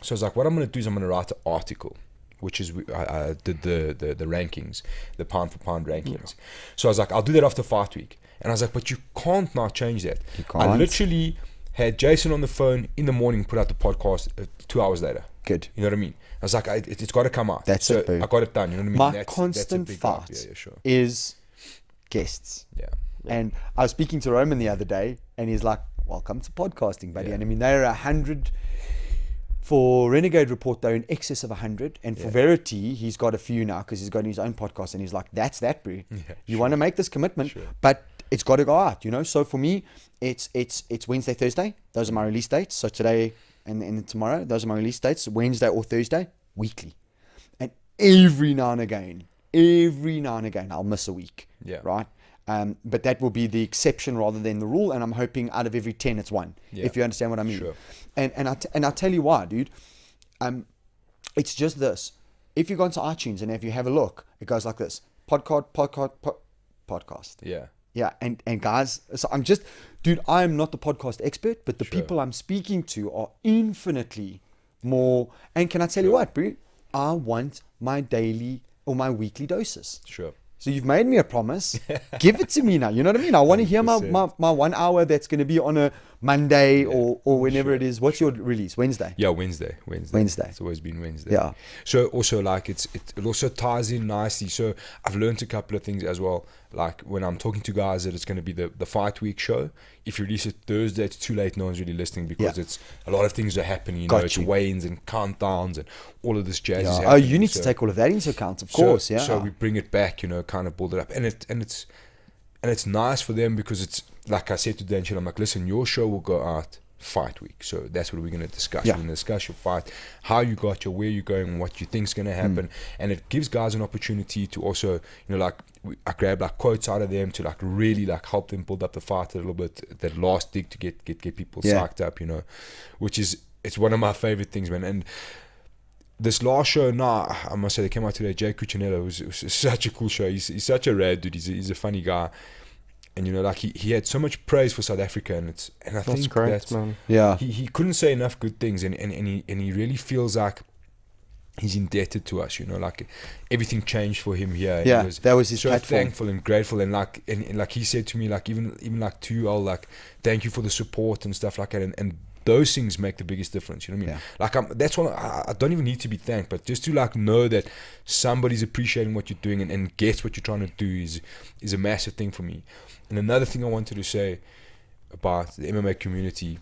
So I was like, what I'm gonna do is I'm gonna write an article, which is I did the rankings, the pound for pound rankings. So I was like, I'll do that after fight week, and I was like, but you can't now change that. You can't. I literally had Jason on the phone in the morning, put out the podcast 2 hours later. Good. You know what I mean? I was like, it's got to come out. That's it, boo. I got it done. You know what I mean? My constant fight is guests. Yeah. And I was speaking to Roman the other day, and he's like, welcome to podcasting, buddy. And I mean, they're 100. For Renegade Report, they're in excess of 100. And for Verity, he's got a few now because he's got his own podcast. And he's like, that's that, bro. You want to make this commitment, but it's got to go out, you know? So for me, it's Wednesday, Thursday. Those are my release dates. So today and tomorrow, those are my release dates. Wednesday or Thursday, weekly. And every now and again, I'll miss a week. Yeah. Right? But that will be the exception rather than the rule. And I'm hoping out of every 10, it's one. If you understand what I mean. Sure. And I'll tell you why, dude. It's just this. If you go into iTunes and if you have a look, it goes like this: podcast. Yeah. Yeah, and guys, so I'm just, dude, I am not the podcast expert, but the people I'm speaking to are infinitely more. And can I tell you what, bro? I want my daily or my weekly doses. Sure. So you've made me a promise. Give it to me now. You know what I mean? I want to hear my 1 hour that's going to be on a Monday or whenever it is. What's your release? Wednesday? Yeah, Wednesday. It's always been Wednesday. Yeah. So also like it also ties in nicely. So I've learned a couple of things as well. Like when I'm talking to guys that it's going to be the fight week show. If you release it Thursday, it's too late. No one's really listening because it's a lot of things are happening. You know, it's weigh-ins and countdowns and all of this jazz is happening. Oh, you need to take all of that into account, of course. Yeah. So we bring it back, you know, kind of build it up, and it's nice for them because it's like I said to Dan, I'm like, listen, your show will go out fight week, so that's what we're going to discuss. We're going to discuss your fight, how you got where you're going, what you think's going to happen, and it gives guys an opportunity to also, you know, like I grab like quotes out of them to like really like help them build up the fight a little bit, that last dig to get people psyched up, you know, which is, it's one of my favorite things, man. And this last show, I must say, they came out today. Jay Cuccinello was such a cool show. He's such a rad dude. He's a funny guy, and you know, like he had so much praise for South Africa, and I think great, that's man. Yeah, he couldn't say enough good things, and he really feels like he's indebted to us. You know, like everything changed for him here. Yeah, that was his so platform. Thankful and grateful, and like he said to me, like even like to you all, like thank you for the support and stuff like that, and those things make the biggest difference. You know what I mean? Like that's one. I don't even need to be thanked, but just to like know that somebody's appreciating what you're doing and gets what you're trying to do is a massive thing for me. And another thing I wanted to say about the MMA community,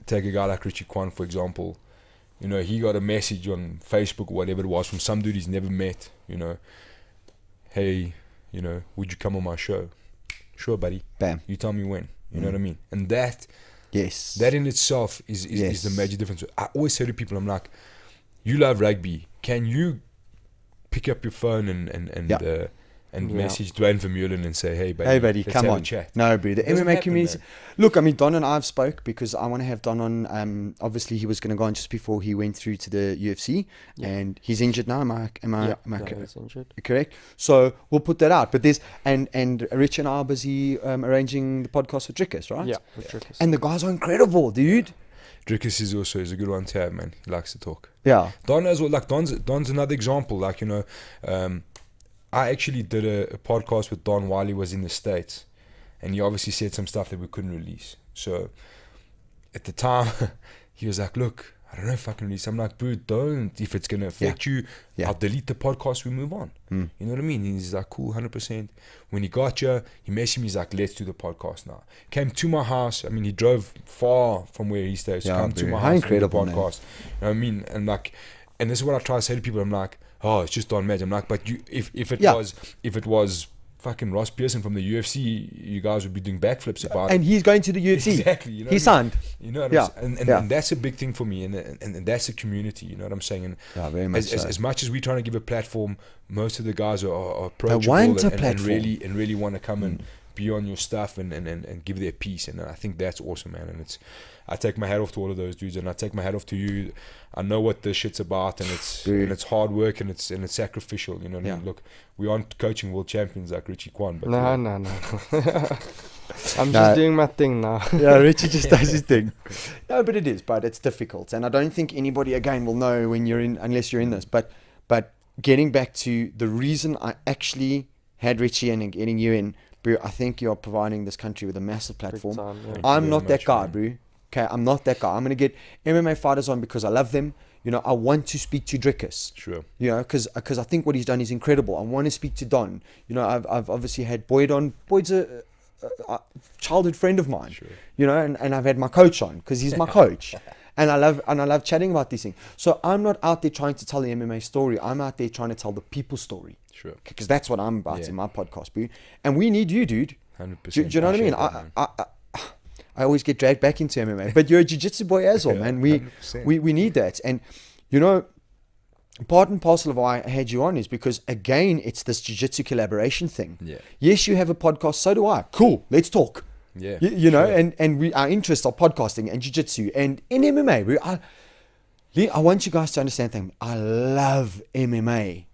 take a guy like Richie Quan, for example. You know, he got a message on Facebook or whatever it was from some dude he's never met. You know, hey, you know, would you come on my show? Sure, buddy. Bam. You tell me when. You know what I mean? And that in itself is the major difference. I always say to people, I'm like, you love rugby. Can you pick up your phone and message Dwayne Vermeulen and say, hey buddy, come on. Chat. No, bro, the MMA community. Look, I mean, Don and I have spoke because I want to have Don on. Obviously, he was going to go on just before he went through to the UFC, and he's injured now. Am I he's injured. Correct? So we'll put that out. But there's and Richie and I are busy arranging the podcast with Trickers, right? Yeah, with Trickers. And the guys are incredible, dude. Drickus is a good one to have, man. He likes to talk. Yeah. Don as well. Like Don's another example. Like, you know, I actually did a podcast with Don while he was in the States, and he obviously said some stuff that we couldn't release. So at the time, he was like, "Look, I don't know if I can release." I'm like, "Bro, don't. If it's gonna affect you, I'll delete the podcast. We move on." You know what I mean? He's like, "Cool, 100%." When he got you, he messaged me. He's like, "Let's do the podcast now." Came to my house. I mean, he drove far from where he stays to come to my house to do the podcast. You know what I mean? And like, and this is what I try to say to people. I'm like, "Oh, it's just Don Madge." I'm like, "But you, if it was fucking Ross Pearson from the UFC, you guys would be doing backflips about." And he's going to the UFC. Exactly. You know he signed. You know what I'm saying? And that's a big thing for me, and that's a community. You know what I'm saying? And very much as much as we're trying to give a platform, most of the guys are approachable and really want to come and be on your stuff and give their piece. And I think that's awesome, man. And I take my hat off to all of those dudes, and I take my hat off to you. I know what this shit's about, and it's hard work, and it's sacrificial. You know what I mean? Look, we aren't coaching world champions like Richie Quan, but no. I'm just doing my thing now. Yeah, Richie just does his thing. No, but it is, but it's difficult, and I don't think anybody again will know when you're in, unless you're in this. But getting back to the reason I actually had Richie in and getting you in, bro, I think you're providing this country with a massive platform. I'm not that guy, bro. Okay, I'm not that guy. I'm going to get MMA fighters on because I love them. You know, I want to speak to Drickus. Sure. You know, because I think what he's done is incredible. I want to speak to Don. You know, I've obviously had Boyd on. Boyd's a childhood friend of mine. Sure. You know, and I've had my coach on because he's my coach. And I love chatting about these things. So I'm not out there trying to tell the MMA story. I'm out there trying to tell the people's story. Sure. Because that's what I'm about in my podcast, bro. And we need you, dude. 100%. Do you know what I mean? I always get dragged back into MMA, but you're a jiu-jitsu boy as well, man. We need that. And, you know, part and parcel of why I had you on is because, again, it's this jiu-jitsu collaboration thing. Yeah. Yes, you have a podcast. So do I. Cool. Let's talk. Yeah. You know, and our interests are podcasting and jiu-jitsu and in MMA. I want you guys to understand things. I love MMA.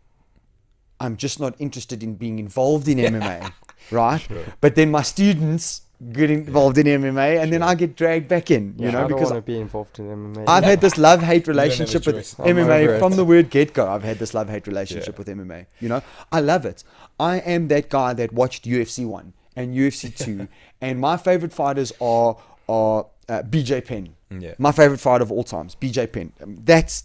I'm just not interested in being involved in MMA, right? Sure. But then my students get involved in MMA, and then I get dragged back in, you know, because I don't want to be involved in MMA. I've had this love-hate relationship with MMA from the word get-go. I've had this love-hate relationship with MMA. You know, I love it. I am that guy that watched UFC 1 and UFC 2, and my favorite fighters are BJ Penn. Yeah. My favorite fighter of all times, BJ Penn. That's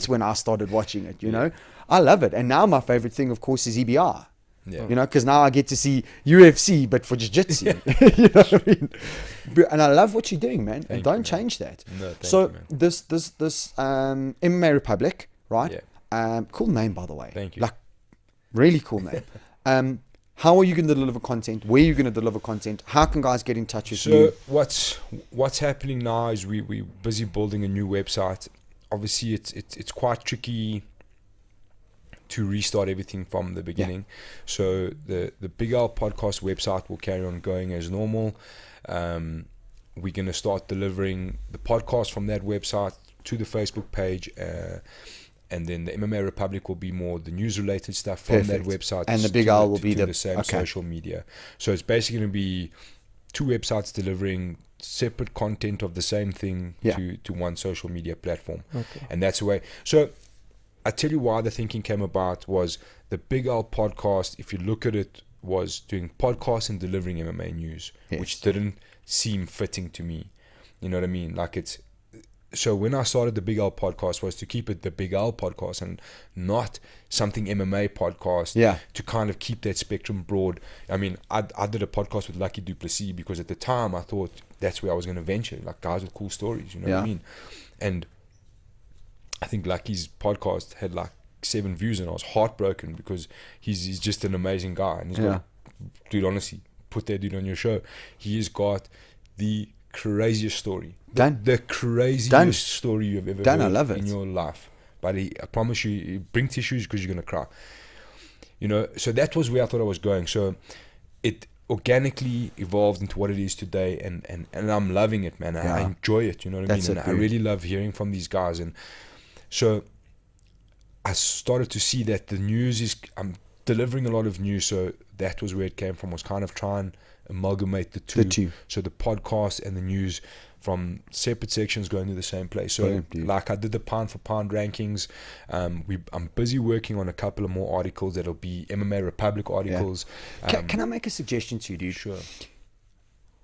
when I started watching it. You know, I love it. And now my favorite thing, of course, is EBR. Yeah. You know, because now I get to see UFC, but for jiu-jitsu. You know what I mean? And I love what you're doing, man. And don't change that. No, so you, man. this MMA Republic, right? Yeah. Cool name, by the way. Thank you. Like, really cool name. How are you going to deliver content? Where are you going to deliver content? How can guys get in touch with you? So what's happening now is we're busy building a new website. Obviously, it's quite tricky to restart everything from the beginning. So the Big L podcast website will carry on going as normal. We're going to start delivering the podcast from that website to the Facebook page, and then the MMA Republic will be more the news related stuff from that website, and the Big L will be the same social media. So it's basically going to be two websites delivering separate content of the same thing to one social media platform. And that's the way. So I tell you why the thinking came about was the Big L podcast, if you look at it, was doing podcasts and delivering MMA news, which didn't seem fitting to me. You know what I mean? So when I started the Big L podcast was to keep it the Big L podcast and not something MMA podcast to kind of keep that spectrum broad. I mean, I did a podcast with Lucky Duplessis because at the time I thought that's where I was going to venture, like guys with cool stories, you know what I mean? And I think Lucky's podcast had like 7 views and I was heartbroken because he's just an amazing guy. And he's got, dude, honestly, put that dude on your show. He has got the craziest story. The craziest story you've ever heard in your life. But I promise you, bring tissues because you're going to cry. You know, so that was where I thought I was going. So it organically evolved into what it is today, and I'm loving it, man. I enjoy it, you know what I mean? And I really love hearing from these guys. And so I started to see that the news I'm delivering a lot of news, so that was where it came from, was kind of try and amalgamate the two. So the podcast and the news, from separate sections going to the same place. So Brilliant, dude. like I did the pound for pound rankings. I'm busy working on a couple of more articles that'll be MMA Republic articles. Can I make a suggestion to you, dude? Sure.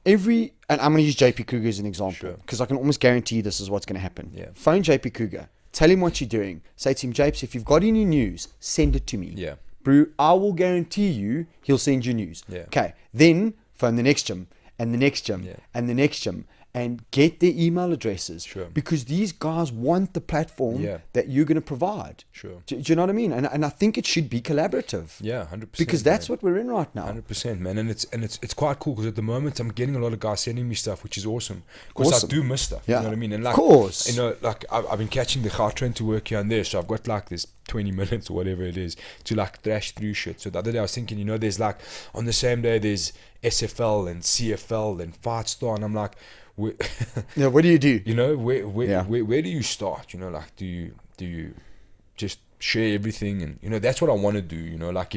And I'm going to use JP Kruger as an example, Sure. because I can almost guarantee this is what's going to happen. Yeah. Phone JP Kruger, tell him what you're doing. Say to him, Japes, if you've got any news, send it to me. Yeah. Bro, I will guarantee you he'll send you news. Yeah. Okay. Then phone the next gym and the next gym Yeah. and the next gym and get their email addresses. Sure. Because these guys want the platform Yeah. that you're going to provide. Sure. Do you know what I mean? And I think it should be collaborative. Yeah, 100%. Because that's man. what we're in right now. 100%, man, and it's quite cool because at the moment I'm getting a lot of guys sending me stuff, which is awesome. Because Awesome. I do miss stuff. Yeah. You know what I mean? And Of like, course. you know, like I've been catching the car train to work here and there, so I've got like this 20 minutes or whatever it is to like thrash through shit. So the other day I was thinking, you know, there's like on the same day there's SFL and CFL and Fightstar, and I'm like, Yeah, what do you do? you know, where Yeah. where do you start? You know, like do you just share everything? And you know, that's what I want to do. You know, like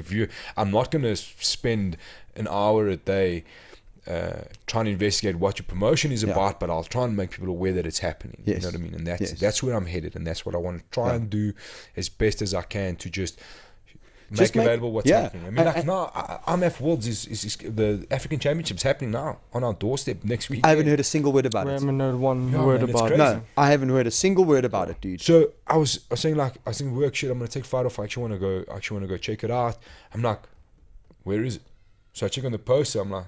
I'm not gonna spend an hour a day trying to investigate what your promotion is Yeah. about, but I'll try and make people aware that it's happening. Yes. You know what I mean? And Yes. that's where I'm headed, and that's what I want to try Yeah. and do as best as I can to just Just make available what's yeah. happening. I mean, like now, IMF Worlds is the African Championships happening now on our doorstep next week. I haven't heard a single word about We it. haven't heard one Yeah, word man, it's about it. crazy. No, I haven't heard a single word about it, dude. So I was saying like I was thinking work shit. I'm gonna take fight off. I actually want to go check it out. I'm like, where is it? So I check on the poster. I'm like,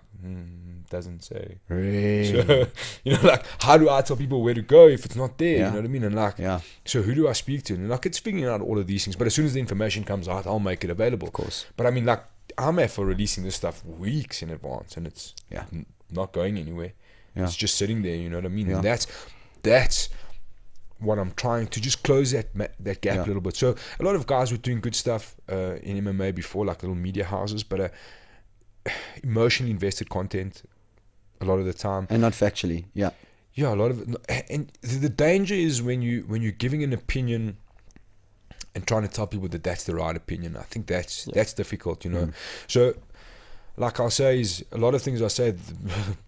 doesn't say. Really? So, you know, like, how do I tell people where to go if it's not there? Yeah. You know what I mean? And like, Yeah, so who do I speak to? And like, it's figuring out all of these things. But as soon as the information comes out, I'll make it available. of course. But I mean, like, I'm here for releasing this stuff weeks in advance, and it's Yeah. not going anywhere. Yeah. It's just sitting there. You know what I mean? Yeah. And that's what I'm trying to just close that gap Yeah. a little bit. So a lot of guys were doing good stuff in MMA before, like little media houses, but emotionally invested content a lot of the time. And not factually. Yeah. Yeah, a lot of it. And the danger is when you're giving an opinion and trying to tell people that that's the right opinion. I think that's difficult, you know. So, like I'll say, is a lot of things I say,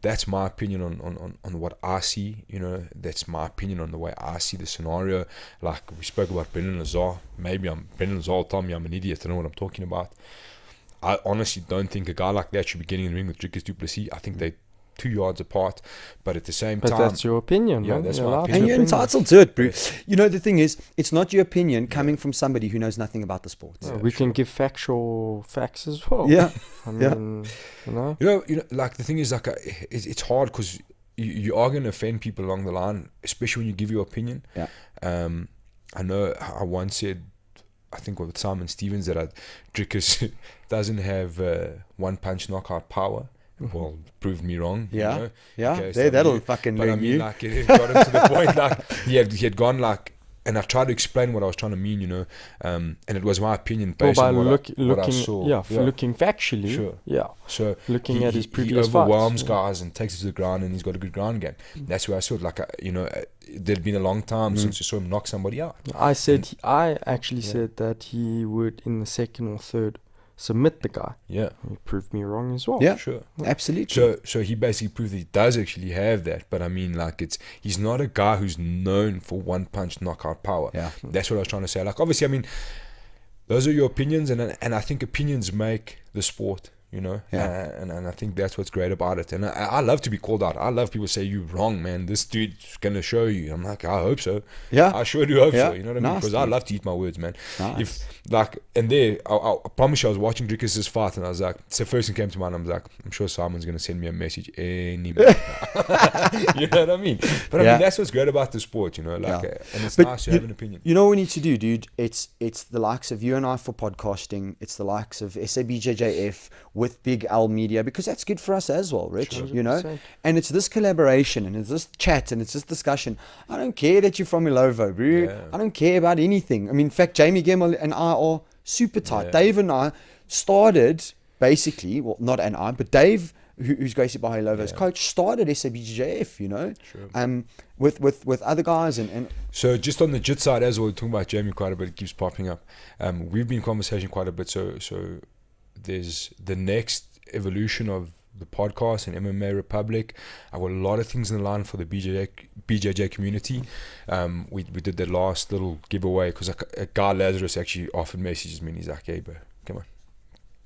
that's my opinion on what I see, you know. That's my opinion on the way I see the scenario. Like we spoke about Brendan Lazar. Maybe Brendan Lazar will tell me I'm an idiot. I don't know what I'm talking about. I honestly don't think a guy like that should be getting in the ring with Dricus du Plessis. I think they 2 yards apart, but at the same But time, that's your opinion, Yeah, man. that's You're my allowed opinion. And to you're opinion. entitled to it, bro. You know, the thing is, it's not your opinion coming from somebody who knows nothing about the sport. Yeah, we can give factual facts as well. Yeah. I Yeah. mean, you know. you know, like the thing is, like, it's hard because you are going to offend people along the line, especially when you give your opinion. Yeah. I know I once said, I think with Simon Stevens, that Dricus doesn't have one punch knockout power. Well, proved me wrong. Yeah. You know? Yeah. Okay, There, so that'll you- fucking But I learn mean, you. like, it got him to the point, like, he had gone, like, and I tried to explain what I was trying to mean, you know, and it was my opinion Or based by on what I looking, saw. looking factually. Sure. Yeah. So Looking at his he previous overwhelms fights. guys and takes it to the ground, and he's got a good ground game. That's where I saw it. Like, you know, there'd been a long time since you saw him knock somebody out. I actually said that he would, in the second or third, submit the guy. Yeah, He proved me wrong as well. Yeah. sure. Absolutely. So he basically proved that he does actually have that. But I mean, like, he's not a guy who's known for one punch knockout power. Yeah. That's what I was trying to say. Like, obviously, I mean, those are your opinions, and I think opinions make the sport. You know, Yeah. and I think that's what's great about it. And I love to be called out. I love people say, "You wrong, man. This dude's gonna show you." I'm like, I hope so. Yeah. I sure do hope Yeah. so. You know what I mean? Nice, Because I dude. love to eat my words, man. Nice. If like, and there, I promise you, I was watching Dricus' fight, and I was like, it's the first thing came to mind. I was like, I'm sure Simon's gonna send me a message any minute. You know what I mean? But I Yeah. mean, that's what's great about the sport, you know. Like, Yeah. and it's But nice to have an opinion. You know what we need to do, dude? It's the likes of you and I for podcasting. It's the likes of SABJJF with Big Al Media, because that's good for us as well, Rich. Sure. You know? 100%. And it's this collaboration and it's this chat and it's this discussion. I don't care that you're from Ilovo, bro. Yeah. I don't care about anything. I mean, in fact, Jamie Gemmell and I are super tight. Yeah. Dave and I started basically, well, not and I, but Dave, who's Gracie Barra Ilovo's Yeah. coach, started SABJJF, you know? Sure. With other guys and So just on the Jit side as well, we're talking about Jamie quite a bit. It keeps popping up. We've been in conversation quite a bit. So there's the next evolution of the podcast and MMA Republic. I got a lot of things in the line for the BJJ community. We did the last little giveaway because a guy, Lazarus, actually often messages me and he's like, hey bro, come on,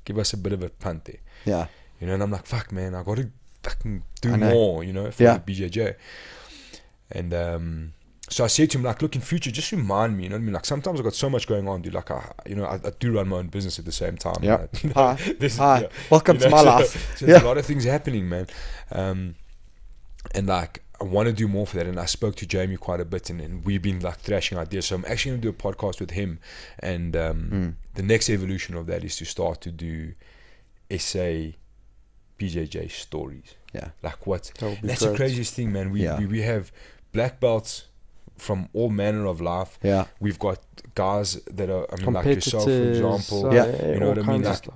give us a bit of a punt there. Yeah. You know, and I'm like, fuck man, I got to fucking do more, you know, for the BJJ. And so I said to him, like, look, in future, just remind me, you know what I mean? Like, sometimes I've got so much going on, dude. Like, I do run my own business at the same time. Yeah. Right? You know, Hi. Welcome to my life. So there's a lot of things happening, man. And, like, I want to do more for that. And I spoke to Jamie quite a bit, and we've been, like, thrashing ideas. So I'm actually going to do a podcast with him. And the next evolution of that is to start to do SA BJJ stories. Yeah. Like, what? That's the craziest thing, man. We have black belts from all manner of life. Yeah. We've got guys that are, I mean, like yourself, for example. Yeah. You know what I mean? Like, Stuff.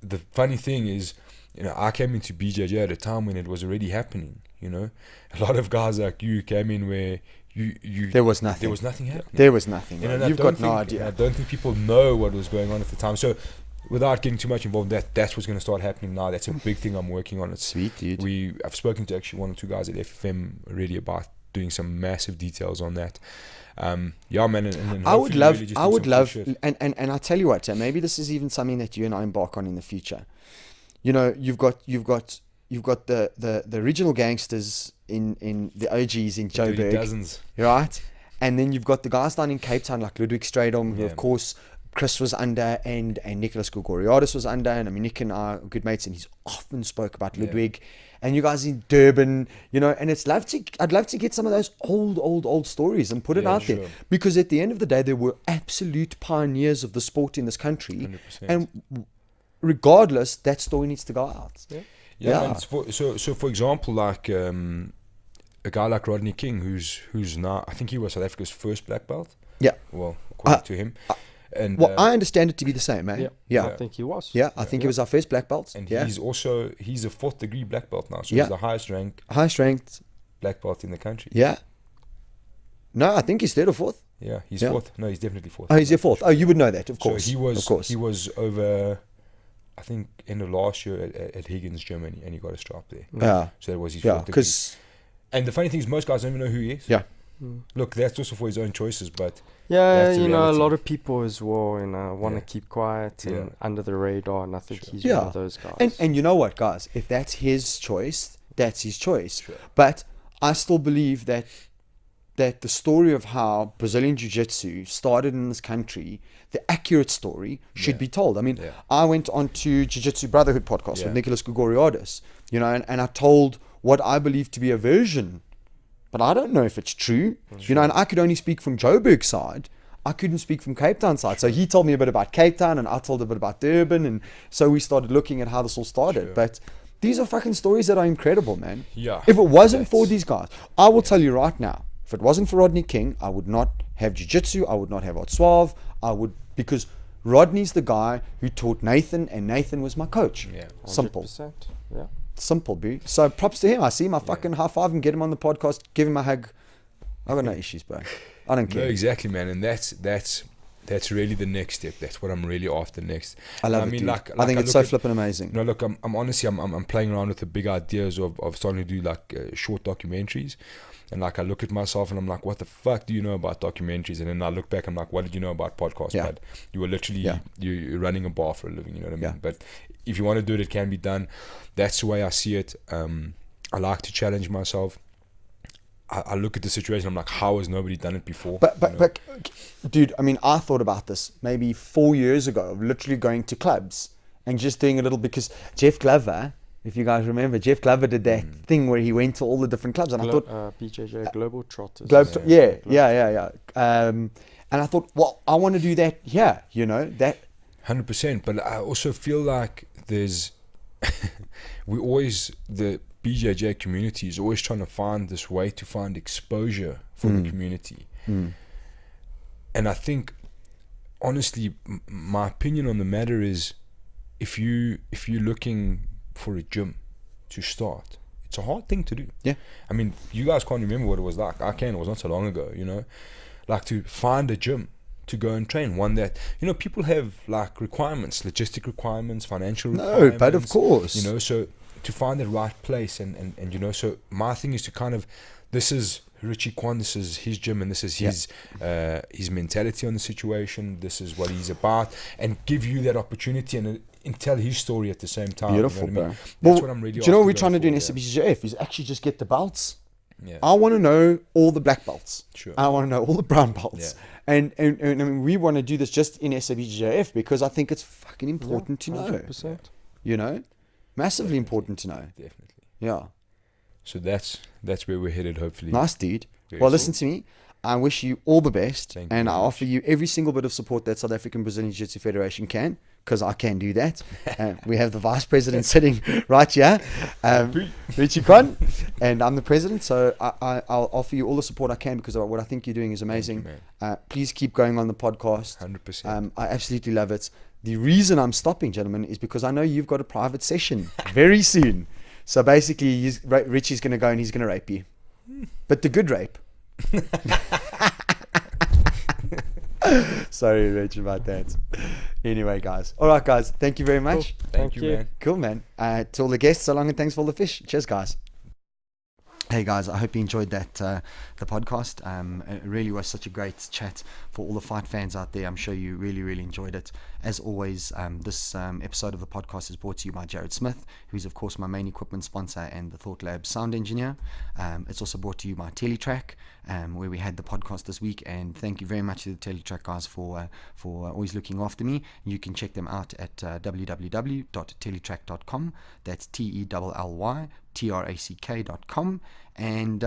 the funny thing is, you know, I came into BJJ at a time when it was already happening, you know. A lot of guys like you came in where you There was nothing. there was nothing happening. There was nothing. You know, Right? and You've I got don't no think- idea. I don't think people know what was going on at the time. So without getting too much involved, that's what's going to start happening now. That's a big thing I'm working on. It's Sweet, dude. I've spoken to actually 1 or 2 guys at FFM already about doing some massive details on that. Yeah, man. And I would hopefully love, really just I do would some love, cool shit. and I tell you what, maybe this is even something that you and I embark on in the future. You know, you've got the original gangsters in the OGs in Dirty Joburg, Dozens. right? And then you've got the guys down in Cape Town like Ludwig Stradom, who Yeah. of course Chris was under, and Nicholas Gregoriadis was under, and I mean Nick and I are good mates, and he's often spoke about Ludwig. And you guys in Durban, you know, and I'd love to get some of those old stories and put it out there, because at the end of the day, they were absolute pioneers of the sport in this country, 100%. and regardless, that story needs to go out. Yeah. And so for example, like a guy like Rodney King, who's now, I think he was South Africa's first black belt. Yeah. Well, according to him. And Well, I understand it to be the same, eh? I think he was. Yeah, I think it was our first black belt. and yeah. he's a 4th degree black belt now. So Yeah. he's the highest ranked Highest ranked. black belt in the country. Yeah. No, I think he's third or fourth. Yeah, he's Yeah. 4th. No, he's definitely 4th. Oh, he's your fourth. Oh, you would know that, of course. So he was over, I think, end of last year at Higgins, Germany, and he got a strap there. Yeah. So that was his Yeah, 4th degree. because And the funny thing is, most guys don't even know who he is. Yeah. Look, that's also for his own choices, but Yeah, that's the you know, a reality. lot of people as well, you know, want to Yeah. keep quiet and Yeah. under the radar, and I think he's Yeah. one of those guys. and you know what, guys, if that's his choice, that's his choice. Sure. But I still believe that the story of how Brazilian Jiu-Jitsu started in this country, the accurate story, should Yeah. be told. I mean, Yeah. I went on to Jiu-Jitsu Brotherhood podcast Yeah. with Nicholas Gregoriadis, you know, and I told what I believe to be a version, but I don't know if it's true, you know, and I could only speak from Joburg's side. I couldn't speak from Cape Town side. So he told me a bit about Cape Town, and I told a bit about Durban, and so we started looking at how this all started. Sure. But these are fucking stories that are incredible, man. Yeah. If it wasn't That's- for these guys, I will tell you right now, if it wasn't for Rodney King, I would not have Jiu-Jitsu, I would not have Otswav, because Rodney's the guy who taught Nathan, and Nathan was my coach. Yeah. Simple. 100%. Yeah. Simple, boo. So props to him. I see him, I fucking high five him, get him on the podcast, give him a hug. I got no issues, bro. I don't No, care. exactly, man. And that's really the next step. That's what I'm really after next. I love And it, dude. like I think it's so look at- flipping amazing. No, look, I'm honestly, I'm playing around with the big ideas of starting to do like short documentaries. And like I look at myself and I'm like, what the fuck do you know about documentaries? And then I look back, I'm like, what did you know about podcasts? Yeah. But you were literally Yeah. you're running a bar for a living, you know what I mean? Yeah. But if you want to do it, it can be done. That's the way I see it. I like to challenge myself. I look at the situation, I'm like, how has nobody done it before? But You know? but dude, I mean, I thought about this maybe 4 years ago, of literally going to clubs and just doing a little, because Jeff Glover, if you guys remember, Jeff Glover did that thing where he went to all the different clubs, and I thought, BJJ Global Trotters. yeah. And I thought, well, I want to do that here, you know, that. 100%, but I also feel like there's the BJJ community is always trying to find this way to find exposure for the community. And I think, honestly, my opinion on the matter is, if you're looking for a gym to start, it's a hard thing to do. Yeah. I mean, you guys can't remember what it was like. I can. It was not so long ago, you know. Like, to find a gym to go and train. One that, people have like requirements, logistic requirements, financial No, requirements. but of course. So to find the right place and so my thing is to kind of, this is Richie Quan, this is his gym, and this is his mentality on the situation. This is what he's about, and give you that opportunity and tell his story at the same time. Beautiful, you know what I mean? bro. That's what I'm really. Do you know what we're after trying to do in going for, SBJF is actually just get the belts. Yeah. I want to know all the black belts. Sure. I want to know all the brown belts. Yeah. And I mean, we want to do this just in SBJF because I think it's fucking important to know. 100%. Massively important to know. Definitely. Yeah. So that's where we're headed, hopefully. Nice, dude. Very Well, cool. listen to me. I wish you all the best. Thank you And I very much. offer you every single bit of support that South African Brazilian Jiu-Jitsu Federation can, because I can do that. We have the vice president sitting right here, Richie Quan, and I'm the president. So I'll offer you all the support I can because what I think you're doing is amazing. Thank you, Please keep going on the podcast. 100%. I absolutely love it. The reason I'm stopping, gentlemen, is because I know you've got a private session very soon. So basically, Richie's going to go and he's going to rape you. But the good rape. Sorry, Rich, about that. Anyway, guys. All right, guys. Thank you very much. Cool. Thank you, man. Cool, man. To all the guests, so long and thanks for all the fish. Cheers, guys. Hey guys, I hope you enjoyed that the podcast. It really was such a great chat for all the fight fans out there. I'm sure you really, really enjoyed it. As always, this episode of the podcast is brought to you by Jared Smith, who's of course my main equipment sponsor and the Thought Lab sound engineer. It's also brought to you by Tellytrack, where we had the podcast this week. And thank you very much to the Tellytrack guys for always looking after me. You can check them out at www.tellytrack.com. That's TELLYTRACK.com. And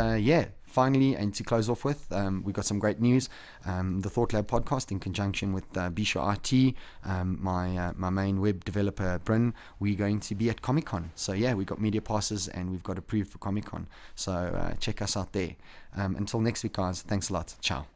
finally, and to close off with, we got some great news. The Thought Lab podcast in conjunction with Bishop IT, my main web developer Bryn, we're going to be at Comic-Con. So yeah, we got media passes and we've got approved for Comic-Con. So check us out there. Until next week, guys, thanks a lot. Ciao.